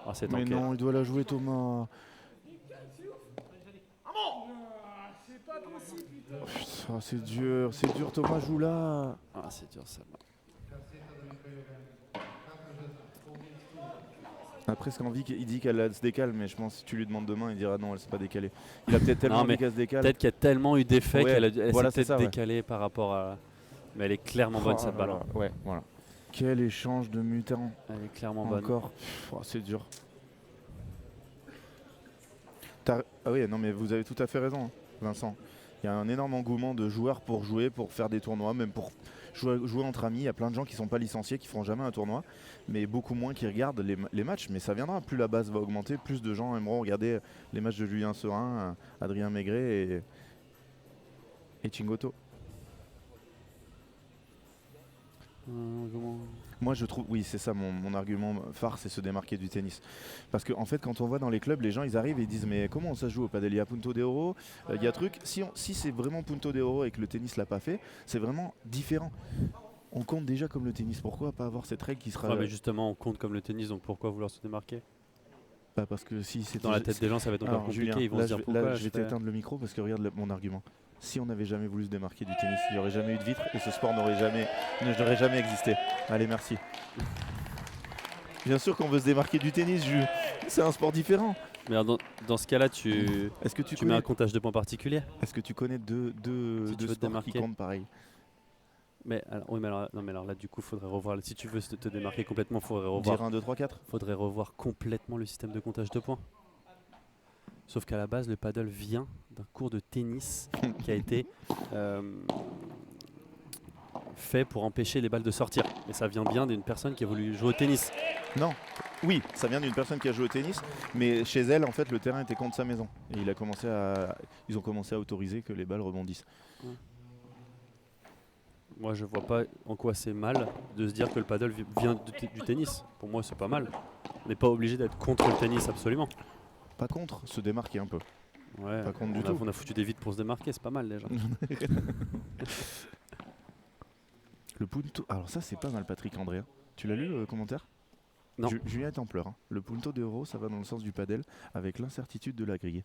S2: Ah, c'est
S1: Mais
S2: tanké.
S1: non, il doit la jouer Thomas. Putain, c'est dur Thomas, joue là.
S2: Ah, c'est dur ça.
S1: Après, ce qu'envie, il dit qu'elle se décale, mais je pense que si tu lui demandes demain, il dira non, elle s'est pas décalée. Il a peut-être tellement
S2: Non,
S1: envie
S2: mais
S1: qu'elle se décale.
S2: Peut-être qu'il y a tellement eu d'effets
S1: Ouais,
S2: qu'elle
S1: voilà,
S2: s'est
S1: c'est
S2: peut-être
S1: ça, ouais.
S2: décalée par rapport à. Mais elle est clairement bonne
S1: Oh
S2: cette
S1: là
S2: balle.
S1: là,
S2: hein.
S1: ouais, voilà. Quel échange de mutants.
S2: Elle est clairement bonne.
S1: Encore. Pff, oh, c'est dur. Ah oui, non mais vous avez tout à fait raison, hein, Vincent. Il y a un énorme engouement de joueurs pour jouer, pour faire des tournois, même pour jouer entre amis. Il y a plein de gens qui ne sont pas licenciés, qui feront jamais un tournoi, mais beaucoup moins qui regardent les matchs. Mais ça viendra, plus la base va augmenter, plus de gens aimeront regarder les matchs de Julien Serin, Adrien Maigret et Chingoto. Moi je trouve, oui c'est ça mon argument phare, c'est se démarquer du tennis. Parce qu'en fait quand on voit dans les clubs, les gens ils arrivent et ils disent mais comment ça se joue au padel? Il y a Punto de Oro, il y a truc, si c'est vraiment Punto de Oro et que le tennis l'a pas fait, c'est vraiment différent. On compte déjà comme le tennis, pourquoi pas avoir cette règle qui sera...
S2: Ouais, mais justement, on compte comme le tennis, donc pourquoi vouloir se démarquer?
S1: Bah parce que si c'était...
S2: Dans la tête des gens, ça va être encore
S1: Alors,
S2: compliqué.
S1: Julien,
S2: Ils vont
S1: là,
S2: se dire
S1: je
S2: pourquoi.
S1: je vais t'éteindre le micro parce que regarde mon argument. Si on n'avait jamais voulu se démarquer du tennis, il n'y aurait jamais eu de vitre et ce sport n'aurait jamais existé. Allez, merci. Bien sûr qu'on veut se démarquer du tennis, c'est un sport différent.
S2: Mais alors, dans ce cas-là, tu
S1: Est-ce que tu
S2: mets un
S1: connais,
S2: comptage de points particulier.
S1: est-ce que tu connais deux
S2: Si tu veux te
S1: sports
S2: démarquer.
S1: qui comptent pareil?
S2: Mais alors, oui, mais alors, non, mais alors là, du coup, faudrait revoir. Si tu veux te démarquer complètement, faudrait
S1: Dire 1, 2, 3, 4.
S2: revoir complètement le système de comptage de points. Sauf qu'à la base, le paddle vient d'un cours de tennis qui a été fait pour empêcher les balles de sortir. Et ça vient bien d'une personne qui a voulu jouer au tennis.
S1: Non, Oui, ça vient d'une personne qui a joué au tennis, mais chez elle, en fait, le terrain était contre sa maison. Et ils ont commencé à autoriser que les balles rebondissent.
S2: Moi, je vois pas en quoi c'est mal de se dire que le paddle vient du tennis. Pour moi, c'est pas mal. On n'est pas obligé d'être contre le tennis, absolument.
S1: Pas contre, se démarquer un peu.
S2: Ouais,
S1: Pas contre du tout.
S2: on a foutu des vides pour se démarquer, c'est pas mal déjà.
S1: Le punto. Alors, ça, c'est pas mal, Patrick André. Tu l'as lu le commentaire?
S2: Non.
S1: Julien est en pleurs. Hein. Le punto d'euro, ça va dans le sens du padel, avec l'incertitude de la grille.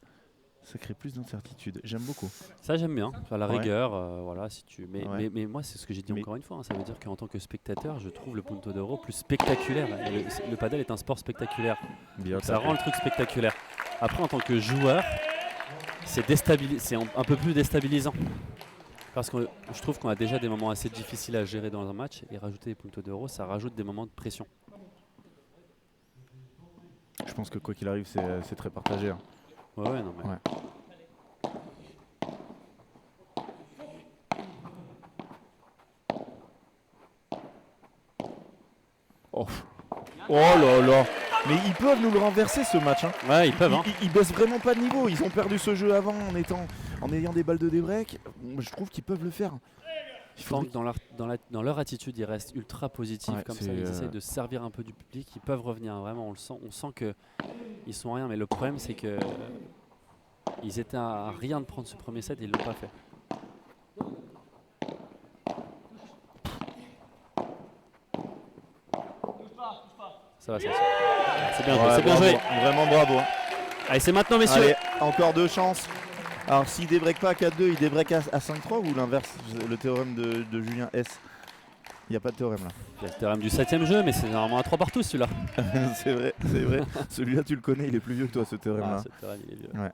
S1: Ça crée plus d'incertitude. J'aime beaucoup.
S2: Ça, j'aime bien. À la
S1: Ouais.
S2: rigueur, voilà, si tu. Mais moi, c'est ce que j'ai dit
S1: Mais-
S2: encore une fois. Hein, ça veut dire qu'en tant que spectateur, je trouve le punto d'euro plus spectaculaire. Et le paddle est un sport spectaculaire.
S1: Bien,
S2: Donc ça rend le truc spectaculaire. Après, en tant que joueur, c'est un peu plus déstabilisant. Parce que je trouve qu'on a déjà des moments assez difficiles à gérer dans un match. Et rajouter des puntos d'euro, ça rajoute des moments de pression.
S1: Je pense que quoi qu'il arrive, c'est très partagé. Hein.
S2: Ouais, non, mais.
S1: Ouais. Oh. Oh là là. Mais ils peuvent nous le renverser ce match. Hein.
S2: Ouais, ils peuvent. Hein.
S1: Ils baissent vraiment pas de niveau. Ils ont perdu ce jeu avant en ayant des balles de débreak. Je trouve qu'ils peuvent le faire. Il
S2: Tant
S1: faudrait
S2: que dans leur attitude, ils restent ultra positifs
S1: Ouais,
S2: comme ça.
S1: c'est,
S2: Ils essayent de se servir un peu du public. Ils peuvent revenir, hein, vraiment. On sent que ils sont rien. Mais le problème, c'est que ils étaient à rien de prendre ce premier set et ils l'ont pas fait. Ça va, ça va. C'est bien,
S1: Ouais,
S2: c'est bien
S1: bravo.
S2: joué.
S1: Vraiment bravo. Hein.
S2: Allez, c'est maintenant, messieurs.
S1: Allez, encore deux chances. Alors s'il débreak pas à 4-2, il débreak à 5-3 ou l'inverse? Le théorème de Julien S. Il n'y a pas de théorème là.
S2: Il y a le théorème du 7ème jeu, mais c'est normalement à 3 partout celui-là.
S1: C'est vrai, c'est vrai. Celui-là tu le connais, il est plus vieux que toi ce théorème là.
S2: Ah, ce théorème, il est vieux.
S1: Ouais.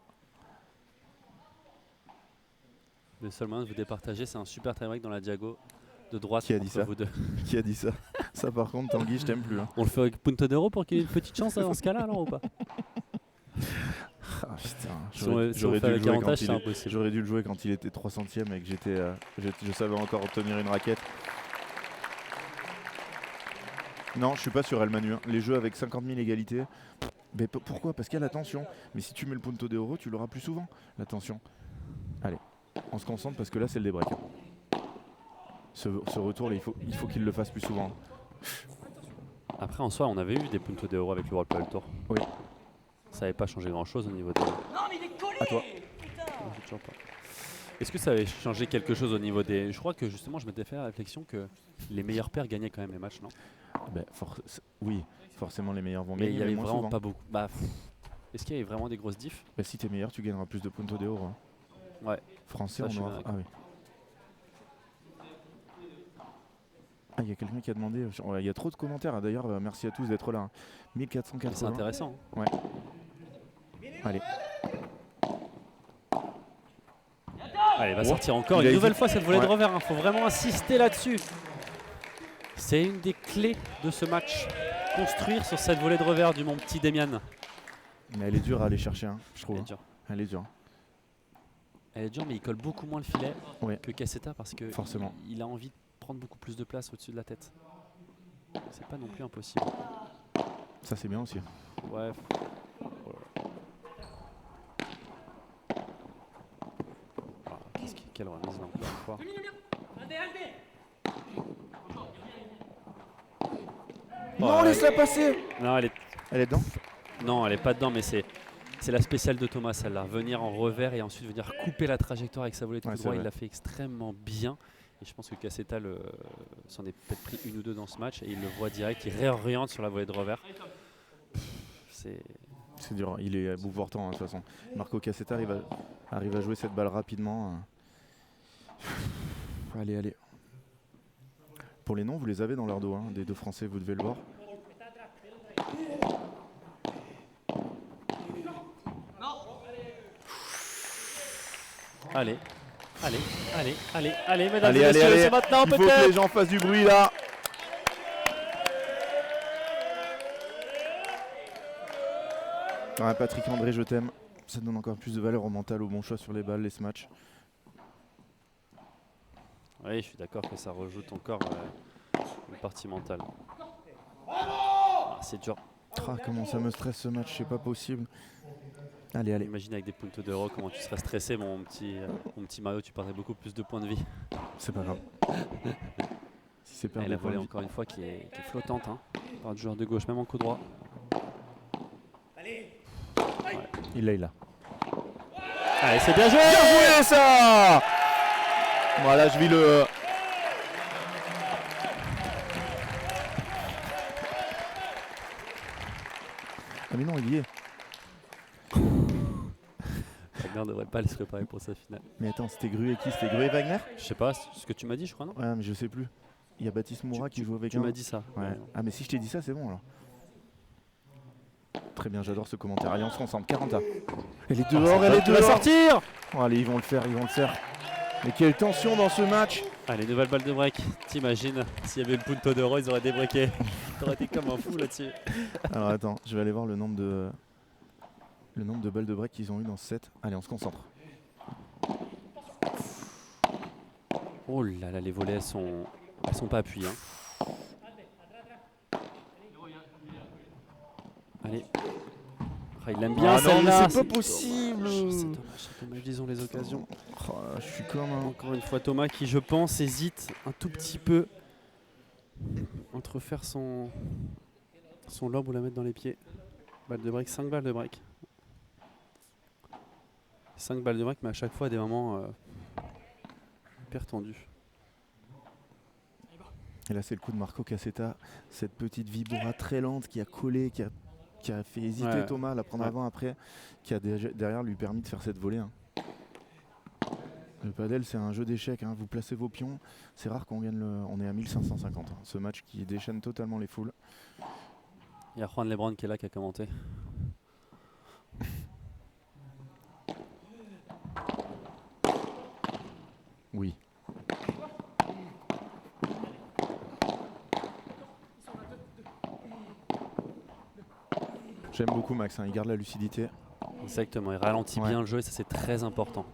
S2: Le seul moyen de vous départager, c'est un super tie-break dans la diago de droite
S1: Qui a dit
S2: entre
S1: ça
S2: vous deux.
S1: Qui a dit ça? Ça par contre Tanguy, je t'aime plus. Hein.
S2: On le fait avec punto d'euro pour qu'il y ait une petite chance dans ce cas-là, alors ou pas?
S1: Ah, putain,
S2: Si on
S1: j'aurais
S2: fait
S1: dû le
S2: avec
S1: jouer
S2: avantage,
S1: quand
S2: c'est impossible.
S1: j'aurais dû le jouer quand il était 300ème et que je savais encore obtenir une raquette. Non, je suis pas sur El Manu. Hein. Les jeux avec 50 000 égalités. Mais pourquoi? Parce qu'il y a la tension. Mais si tu mets le punto d'euro, tu l'auras plus souvent, la tension. Allez, on se concentre parce que là c'est le débreak. Ce retour là, il faut qu'il le fasse plus souvent.
S2: Après, en soi, on avait eu des puntos d'euro avec le World Padel Tour.
S1: Oui.
S2: Ça n'avait pas changé grand-chose au niveau de...
S3: Non, mais il est collé.
S1: À toi.
S3: Putain.
S2: Non, j'ai toujours pas. Est-ce que ça avait changé quelque chose au niveau des... Je crois que justement, je m'étais fait la réflexion que les meilleurs paires gagnaient quand même les matchs, non?
S1: Ben, oui, forcément les meilleurs vont
S2: Mais
S1: gagner,
S2: il y avait
S1: moins
S2: vraiment
S1: souvent.
S2: pas beaucoup. Bah, est-ce qu'il y avait vraiment des grosses diffs?
S1: Ben, si t'es meilleur, tu gagneras plus de punto d'euro. Hein.
S2: Ouais.
S1: Français,
S2: Ça,
S1: on
S2: je suis
S1: aura...
S2: d'accord.
S1: Ah oui. Ah, il y a quelqu'un qui a demandé. Il y a trop de commentaires. D'ailleurs, merci à tous d'être là. Hein.
S2: Mais c'est
S1: 1480.
S2: intéressant. hein.
S1: Allez.
S2: Allez, il va
S1: Oh,
S2: sortir encore
S1: il a
S2: une nouvelle
S1: hésité.
S2: fois cette volée de
S1: Ouais.
S2: revers. Il faut vraiment insister là-dessus. C'est une des clés de ce match. Construire sur cette volée de revers du mon petit Demian.
S1: Mais elle est dure à aller chercher, hein, je trouve.
S2: Elle est dure.
S1: Elle est dure.
S2: Elle est dure, mais il colle beaucoup moins le filet
S1: Ouais.
S2: que Cassetta parce que
S1: Forcément.
S2: il a envie de prendre beaucoup plus de place au-dessus de la tête. C'est pas non plus impossible.
S1: Ça, c'est bien aussi.
S2: Ouais. Ah, quelle remise là encore une fois.
S1: Non,
S2: Ouais.
S1: laisse-la passer.
S2: Non, elle est
S1: Elle est dedans.
S2: Non, elle est pas dedans, mais c'est la spéciale de Thomas, celle-là. Venir en revers et ensuite venir couper la trajectoire avec sa volée de
S1: Ouais,
S2: coup
S1: c'est
S2: droit,
S1: vrai.
S2: il l'a fait extrêmement bien. Et je pense que Cassetta s'en est peut-être pris une ou deux dans ce match et il le voit direct, il réoriente sur la volée de revers. C'est
S1: C'est dur. Il est à bout portant, hein, de toute façon. Marco Cassetta arrive à jouer cette balle rapidement. Allez, allez. Pour les noms, vous les avez dans leur dos, hein, des deux Français, vous devez le voir.
S2: Allez, allez, allez, allez, allez, mesdames
S1: Allez,
S2: et
S1: allez,
S2: messieurs,
S1: allez.
S2: c'est maintenant
S1: Il faut que
S2: peut-être.
S1: les gens fassent du bruit là. Ouais, Patrick André, je t'aime. Ça donne encore plus de valeur au mental, au bon choix sur les balles, les matchs.
S2: Oui, je suis d'accord que ça rajoute encore une partie mentale. Ah, c'est dur.
S1: Ah, comment ça me stresse ce match, c'est pas possible. Allez, allez.
S2: Imagine avec des puntos d'euro comment tu serais stressé, mon petit Mario, tu perdrais beaucoup plus de points de vie.
S1: C'est pas grave. Si c'est
S2: Et
S1: perdu.
S2: la volée encore une fois qui est flottante hein, par le joueur de gauche, même en coup droit.
S1: Il l'a.
S2: Allez, c'est bien joué.
S1: Bien joué ça. Voilà, je vis le... Ah mais non, il y est.
S2: Wagner ne devrait pas aller se préparer pour sa finale.
S1: Mais attends, c'était Gru et qui? C'était Gru et Wagner?
S2: Je sais pas, c'est ce que tu m'as dit, je crois, non?
S1: Ouais, mais je sais plus. Il y a Baptiste Moura qui joue avec
S2: Tu
S1: un.
S2: m'as dit ça.
S1: Ouais. Ah mais si je t'ai dit ça, c'est bon alors. Très bien, j'adore ce commentaire. Allez, on se concentre. 40. Elle est dehors, elle est
S2: Tu vas
S1: dehors.
S2: sortir.
S1: Oh, allez, ils vont le faire. Mais quelle tension dans ce match.
S2: Allez, nouvelle balle de break. T'imagines, s'il y avait le punto d'euro, ils auraient débreaké. T'aurais été comme un fou là-dessus.
S1: Alors attends, je vais aller voir le nombre de balles de break qu'ils ont eu dans ce set. Allez, on se concentre.
S2: Oh là là, les volets, elles sont pas appuyées. Hein. Allez. Ah, il l'aime bien
S1: Ah non, mais
S2: celle-là.
S1: c'est pas possible.
S2: C'est dommage, disons les occasions.
S1: Oh, je suis comme un...
S2: Encore une fois, Thomas qui, je pense, hésite un tout petit peu entre faire son lob ou la mettre dans les pieds. Balle de break, 5 balles de break. 5 balles de break, mais à chaque fois à des moments hyper tendus.
S1: Et là, c'est le coup de Marco Cassetta. Cette petite vibora très lente qui a collé, qui a fait hésiter
S2: Ouais.
S1: Thomas à la prendre avant après, qui a derrière lui permis de faire cette volée. Hein. Le padel, c'est un jeu d'échecs. Hein. Vous placez vos pions. C'est rare qu'on gagne on est à 1550. Hein. Ce match qui déchaîne totalement les foules.
S2: Il y a Juan Lebron qui est là, qui a commenté.
S1: Oui. J'aime beaucoup Max, hein. Il garde la lucidité.
S2: Exactement, il ralentit bien le jeu et ça c'est très important.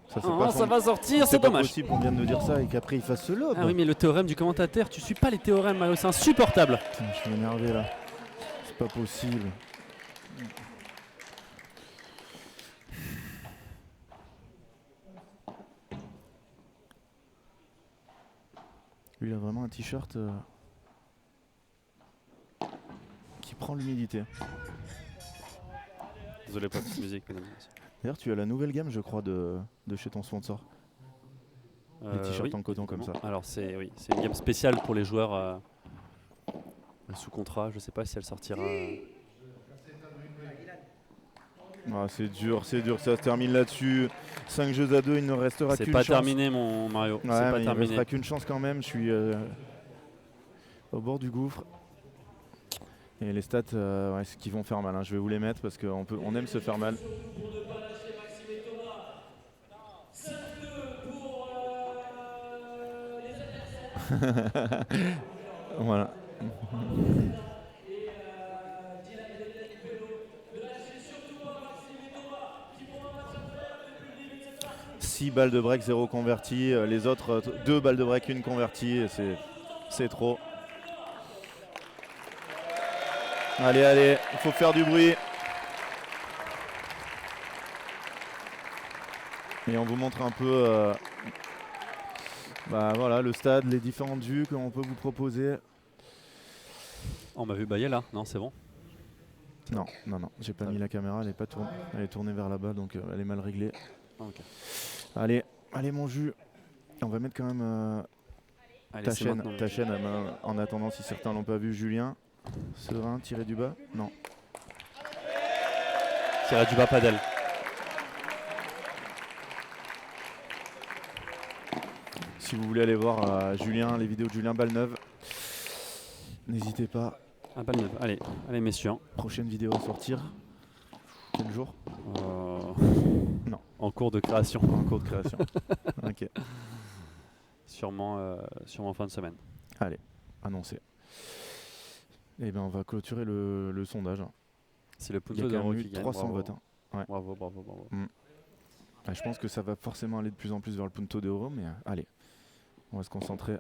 S1: Ça,
S2: Ça va sortir, c'est
S1: pas
S2: dommage.
S1: possible qu'on vienne de dire ça et qu'après il fasse ce lob.
S2: Ah oui, mais le théorème du commentateur, tu suis pas les théorèmes, Mario, c'est insupportable.
S1: Putain, je suis énervé là. C'est pas possible. Lui, il a vraiment un t-shirt qui prend l'humidité.
S2: Désolé pour la petite musique, mesdames et messieurs.
S1: D'ailleurs, tu as la nouvelle gamme, je crois, de chez ton sponsor. Les t-shirts
S2: oui,
S1: en coton comme ça.
S2: Alors c'est une gamme spéciale pour les joueurs sous contrat. Je sais pas si elle sortira.
S1: Ah, c'est dur, ça se termine là-dessus. 5 jeux à 2, il ne restera qu'une
S2: C'est
S1: chance.
S2: pas terminé, mon Mario.
S1: Ouais,
S2: C'est pas
S1: mais il ne
S2: terminé.
S1: restera qu'une chance quand même. Je suis au bord du gouffre. Et les stats, ouais, c'est qui vont faire mal. Hein. Je vais vous les mettre parce qu'on aime se faire mal. Voilà. 6 balles de break, 0 converti. Les autres, 2 balles de break, 1 convertie. C'est trop. Allez, il faut faire du bruit. Et on vous montre un peu voilà, le stade, les différentes vues qu'on peut vous proposer.
S2: On m'a vu bailler là, non c'est bon.
S1: Non, j'ai pas mis la caméra, elle est pas tournée. Elle est tournée vers là-bas, donc elle est mal réglée.
S2: Okay.
S1: Allez mon jus. On va mettre quand même
S2: Allez,
S1: ta chaîne en attendant si certains l'ont pas vu. Julien, serein, tiré du bas. Non.
S2: Tiré du bas padel.
S1: Si vous voulez aller voir Julien, les vidéos de Julien Balneuve, n'hésitez pas.
S2: Un balle neuve. Allez messieurs.
S1: Prochaine vidéo à sortir. Quel jour? Non.
S2: En cours de création.
S1: En cours de création. Ok.
S2: Sûrement fin de semaine.
S1: Allez, annoncé. Et bien on va clôturer le sondage.
S2: C'est le
S1: Il y a
S2: punto
S1: quand
S2: d'euro
S1: même
S2: qui
S1: eu
S2: gagne.
S1: 300
S2: Bravo.
S1: votes. Hein. Ouais.
S2: Bravo.
S1: Je pense que ça va forcément aller de plus en plus vers le punto d'euro, mais allez, on va se concentrer.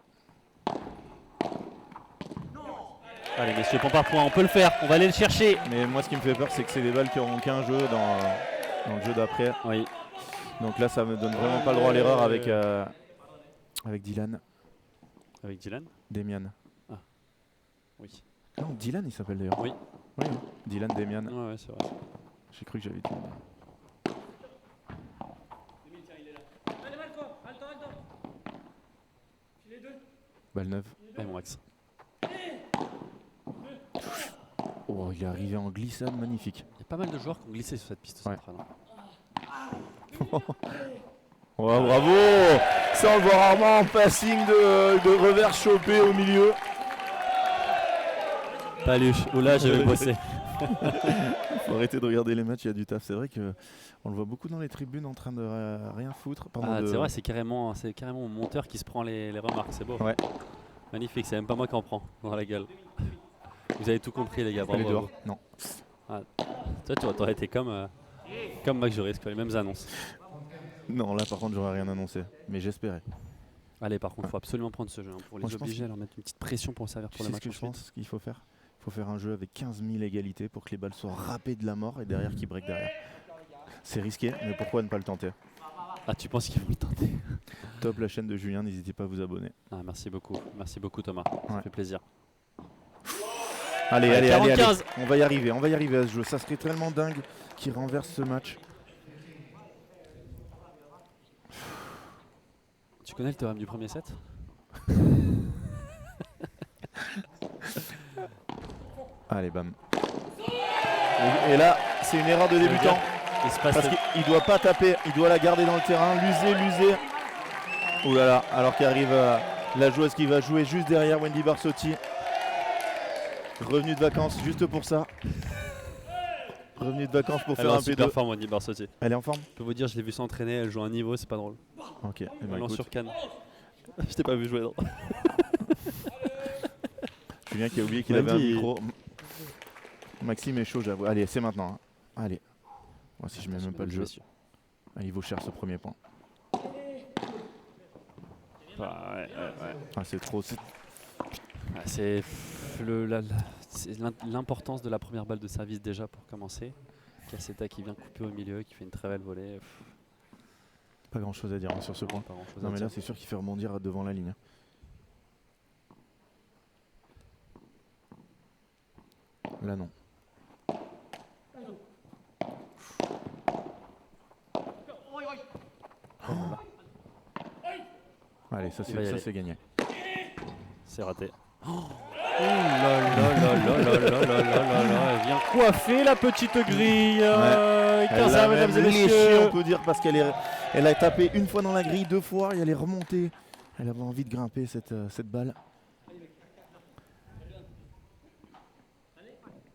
S2: Allez messieurs, point par point, on peut le faire, on va aller le chercher.
S1: Mais moi, ce qui me fait peur, c'est que c'est des balles qui auront qu'un jeu dans le jeu d'après.
S2: Oui.
S1: Donc là, ça me donne vraiment pas le droit à l'erreur avec Dylan.
S2: Avec Dylan.
S1: Demian.
S2: Oui.
S1: Non, Dylan, il s'appelle d'ailleurs.
S2: Oui.
S1: Oui, oui. Dylan Demian.
S2: Ouais, c'est vrai.
S1: J'ai cru que j'avais dit.
S3: Allez, Marco, alto. Les deux.
S1: Balle neuve.
S2: Allez mon Max.
S1: Oh, il est arrivé en glissade, magnifique.
S2: Il y a pas mal de joueurs qui ont glissé sur cette piste
S1: Ouais.
S2: centrale.
S1: Oh, bravo. Ça, on le voit rarement en passing de revers chopé au milieu.
S2: Paluche, ou là je vais bosser.
S1: Faut arrêter de regarder les matchs, il y a du taf. C'est vrai qu'on le voit beaucoup dans les tribunes en train de rien foutre. Pardon,
S2: Ah, c'est vrai, c'est carrément mon monteur qui se prend les remarques, c'est beau.
S1: Ouais.
S2: Magnifique, c'est même pas moi qui en prends dans la gueule. Vous avez tout compris les gars,
S1: Elle est
S2: bravo.
S1: dehors. Non.
S2: Toi tu aurais été comme Max Joris, les mêmes annonces.
S1: Non, là par contre, j'aurais rien annoncé. Mais j'espérais.
S2: Allez, par contre, il faut absolument prendre ce jeu pour
S1: Moi,
S2: les
S1: je pense
S2: obliger à leur mettre une petite pression pour servir
S1: Tu
S2: pour
S1: sais
S2: le
S1: ce
S2: match
S1: que je
S2: ensuite.
S1: pense qu'il faut faire? Il faut faire un jeu avec 15 000 égalités pour que les balles soient râpées de la mort et derrière qui break derrière. C'est risqué, mais pourquoi ne pas le tenter?
S2: Ah, tu penses qu'ils vont le tenter?
S1: Top la chaîne de Julien, n'hésitez pas à vous abonner.
S2: Ah, merci beaucoup Thomas, ça
S1: Ouais.
S2: fait plaisir.
S1: Allez,
S2: Allez,
S1: allez, allez,
S2: 45.
S1: on va y arriver à ce jeu. Ça serait tellement dingue qu'il renverse ce match.
S2: Tu connais le théorème du premier set?
S1: Allez, bam. Et là, c'est une erreur de débutant.
S2: Il se passe
S1: Parce qu'il doit pas taper, il doit la garder dans le terrain, l'user. Ouh là là, alors qu'arrive la joueuse qui va jouer juste derrière Wendy Barsotti. Revenu de vacances juste pour ça. Revenu de vacances pour
S2: elle
S1: faire
S2: est en
S1: un
S2: super
S1: P2.
S2: forme, Wendy Barsotti.
S1: Elle est en forme?
S2: Je peux vous dire, je l'ai vu s'entraîner, elle joue un niveau, c'est pas drôle.
S1: Ok. Eh ben,
S2: Elle lance
S1: écoute,
S2: sur Cannes. Je t'ai pas vu jouer, non.
S1: Julien qui a oublié qu'il avait un
S2: Wendy.
S1: micro. Maxime est chaud, j'avoue. Allez, c'est maintenant. Hein. Allez. Moi, si je mets même pas le jeu.
S2: Messieurs.
S1: Ah, il vaut cher ce premier point.
S2: Ah, ouais.
S1: Ah, c'est trop.
S2: Ah, c'est l'importance de la première balle de service déjà pour commencer. Cassetta qui vient couper au milieu, qui fait une très belle volée.
S1: Pas grand chose à dire hein, sur ce point.
S2: Pas grand-chose
S1: Non,
S2: à
S1: mais
S2: dire.
S1: là, c'est sûr qu'il fait rebondir devant la ligne. Là, non. Allez, ça
S2: Il va y aller.
S1: c'est gagné.
S2: C'est raté. Oh là là là là là là là là là. Elle vient coiffer la petite grille.
S1: Elle
S2: 15
S1: l'a
S2: mesdames
S1: même
S2: et
S1: léché,
S2: messieurs.
S1: on peut dire, parce elle a tapé une fois dans la grille, 2 fois, et elle est remontée. Elle avait envie de grimper cette balle.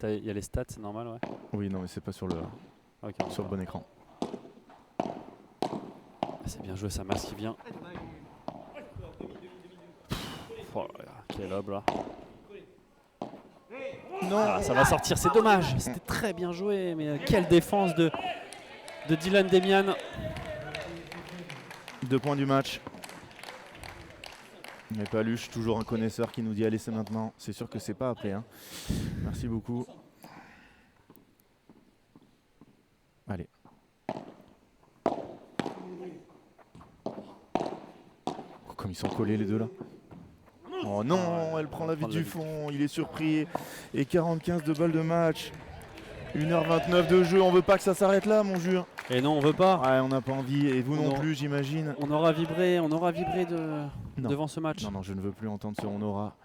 S2: Il y a les stats, c'est normal, ouais.
S1: Oui, non, mais c'est pas sur le
S2: Ok,
S1: bon écran.
S2: c'est bien joué, ça masse qui vient. Oh là là, quel lob là.
S1: Non,
S2: Ah, ça va sortir, c'est dommage. C'était très bien joué, mais quelle défense de Dylan Demian.
S1: 2 points du match. Mais Paluche, toujours un connaisseur qui nous dit allez, c'est maintenant. C'est sûr que c'est pas après. Hein. Merci beaucoup. Allez. Oh, comme ils sont collés les deux là. Oh non, elle prend la vue du fond, il est surpris. Et 45 de balles de match. 1h29 de jeu, on veut pas que ça s'arrête là, mon jus.
S2: Et non, on veut pas.
S1: Ouais, on n'a pas envie, et vous non
S2: Non.
S1: plus, j'imagine.
S2: On aura vibré
S1: Non.
S2: devant ce match.
S1: Non, je ne veux plus entendre ce on aura.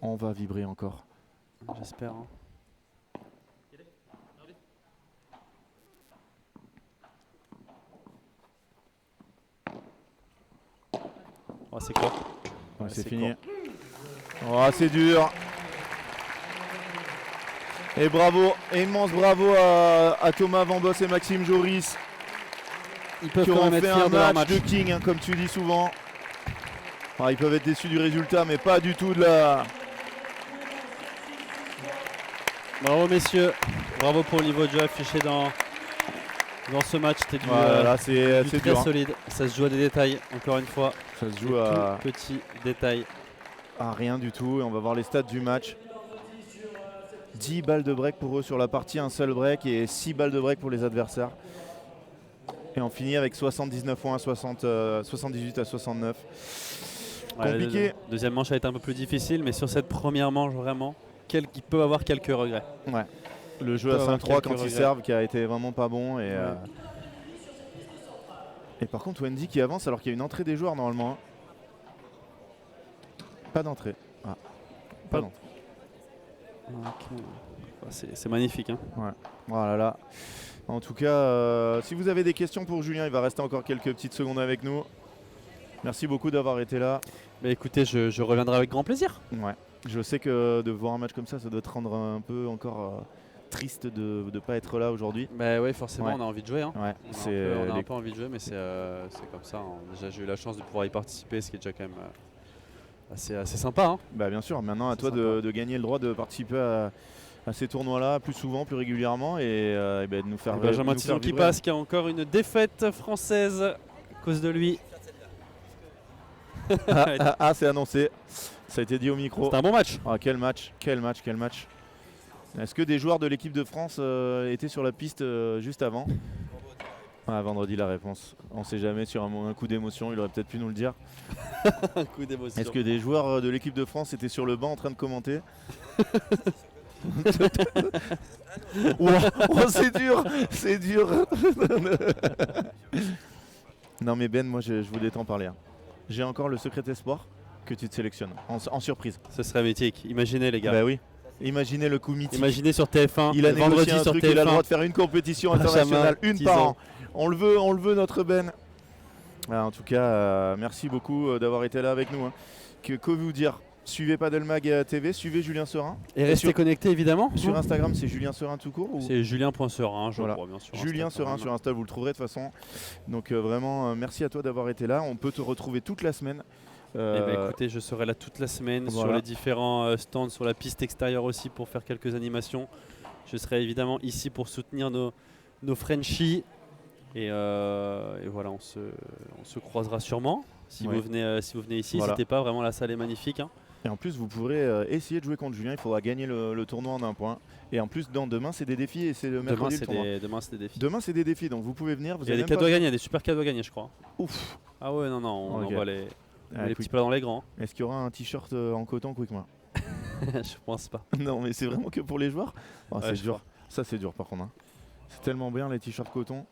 S1: On va vibrer encore.
S2: J'espère. Hein. Oh, c'est quoi?
S1: Ouais,
S2: Ouais,
S1: c'est
S2: c'est
S1: fini. Oh, c'est dur. Et bravo, immense bravo à Thomas Vambos et Maxime Joris
S2: Ils peuvent
S1: qui
S2: quand
S1: ont
S2: même être
S1: fait
S2: fiers
S1: un
S2: de leur
S1: match
S2: match.
S1: de king, hein, comme tu dis souvent. Ah, ils peuvent être déçus du résultat, mais pas du tout de la...
S2: Bravo messieurs. Bravo pour le niveau de jeu affiché dans ce match. C'était du,
S1: Voilà, c'est
S2: du très
S1: dur. Hein.
S2: solide. Ça se joue à des détails, encore une fois.
S1: Ça se
S2: Des
S1: joue à
S2: tout petits détails.
S1: rien du tout. Et on va voir les stats du match. 10 balles de break pour eux sur la partie, un seul break et 6 balles de break pour les adversaires. Et on finit avec 79 points à 78 à 69.
S2: Ouais,
S1: Compliqué.
S2: la deuxième manche a été un peu plus difficile, mais sur cette première manche, vraiment, il peut avoir quelques regrets.
S1: Ouais. Le jeu
S2: peut
S1: à
S2: avoir
S1: 5-3
S2: quelques
S1: quand ils
S2: regrets.
S1: servent qui a été vraiment pas bon. Et,
S2: Ouais.
S1: et par contre, Wendy qui avance alors qu'il y a une entrée des joueurs normalement. Hein. Pas d'entrée. Ah. Pas d'entrée.
S2: Ok. Bah, c'est magnifique. Hein.
S1: Voilà là. En tout cas, si vous avez des questions pour Julien, il va rester encore quelques petites secondes avec nous. Merci beaucoup d'avoir été là.
S2: Mais écoutez, je reviendrai avec grand plaisir.
S1: Ouais. Je sais que de voir un match comme ça doit te rendre un peu encore triste de ne pas être là aujourd'hui.
S2: Bah oui, forcément,
S1: Ouais.
S2: on a envie de jouer. Hein.
S1: Ouais,
S2: On a un peu envie de jouer, mais c'est comme ça. Hein. Déjà, j'ai eu la chance de pouvoir y participer, ce qui est déjà quand même assez sympa. Hein.
S1: Bah bien sûr, maintenant à
S2: C'est
S1: toi de
S2: sympa.
S1: gagner le droit de participer à ces tournois-là plus souvent, plus régulièrement et de nous faire
S2: Et Benjamin
S1: nous
S2: Tison
S1: faire
S2: qui
S1: vibrer.
S2: passe, qui a encore une défaite française à cause de lui.
S1: C'est annoncé. Ça a été dit au micro.
S2: C'était un bon match.
S1: Ah, quel match, quel match, quel match. Est-ce que des joueurs de l'équipe de France étaient sur la piste juste avant? Vendredi la réponse. On sait jamais, sur un coup d'émotion, il aurait peut-être pu nous le dire.
S2: Un coup d'émotion.
S1: Est-ce que des joueurs de l'équipe de France étaient sur le banc en train de commenter? C'est dur, c'est dur. Non mais Ben, moi je voulais t'en parler. Hein. J'ai encore le secret espoir que tu te sélectionnes en surprise.
S2: Ce serait mythique. Imaginez les gars.
S1: Bah oui. Imaginez le coup mythique.
S2: Imaginez sur TF1.
S1: Il a
S2: vendredi
S1: négocié un
S2: sur
S1: truc,
S2: TF1.
S1: il a le droit de faire une compétition
S2: Benjamin
S1: internationale, une
S2: Tison.
S1: par an. On le veut notre Ben. En tout cas, merci beaucoup d'avoir été là avec nous. Hein. Que vous dire? Suivez Padelmag TV, suivez Julien Serin.
S2: Et restez
S1: sur-
S2: connectés évidemment.
S1: Sur Instagram, c'est Julien Serin tout court ou...
S2: C'est Julien.Serin, je
S1: Voilà.
S2: crois bien sûr.
S1: Julien Serin sur Insta, vous le trouverez de toute façon. Donc vraiment, merci à toi d'avoir été là. On peut te retrouver toute la semaine.
S2: Eh ben, écoutez, je serai là toute la semaine sur
S1: voilà.
S2: les différents stands, sur la piste extérieure aussi pour faire quelques animations. Je serai évidemment ici pour soutenir nos Frenchies. Et voilà, on se croisera sûrement. Si,
S1: Ouais.
S2: vous venez ici,
S1: Voilà.
S2: n'hésitez pas, vraiment la salle est magnifique. Hein.
S1: Et en plus, vous pourrez essayer de jouer contre Julien. Il faudra gagner le tournoi en un point. Et en plus, demain, c'est des défis et c'est le
S2: Demain,
S1: mercredi le tournoi.
S2: demain, c'est des défis.
S1: Demain, c'est des défis, donc vous pouvez venir. Vous
S2: Il y a
S1: avez
S2: des
S1: même
S2: cadeaux à gagner, il y a des super cadeaux à gagner, je crois.
S1: Ouf.
S2: Ah ouais, non, on
S1: Ok.
S2: envoie les
S1: Quick-
S2: petits plats dans les grands.
S1: Est-ce qu'il y aura un t-shirt en coton Quickma?
S2: Je pense pas.
S1: Non, mais c'est vraiment que pour les joueurs. Oh,
S2: Ouais,
S1: c'est
S2: je
S1: dur.
S2: crois.
S1: Ça, c'est dur par contre. Hein. C'est tellement bien les t-shirts coton.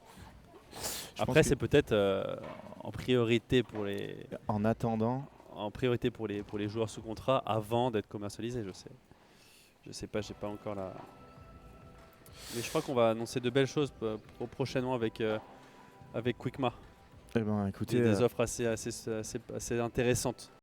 S1: Je
S2: Après,
S1: pense
S2: c'est peut-être en priorité pour
S1: en attendant.
S2: les joueurs sous contrat avant d'être commercialisés, je sais. Je sais pas, j'ai pas encore la. Mais je crois qu'on va annoncer de belles choses prochainement avec Quickma.
S1: Eh ben,
S2: Il
S1: écoutez,
S2: y a des offres assez intéressantes.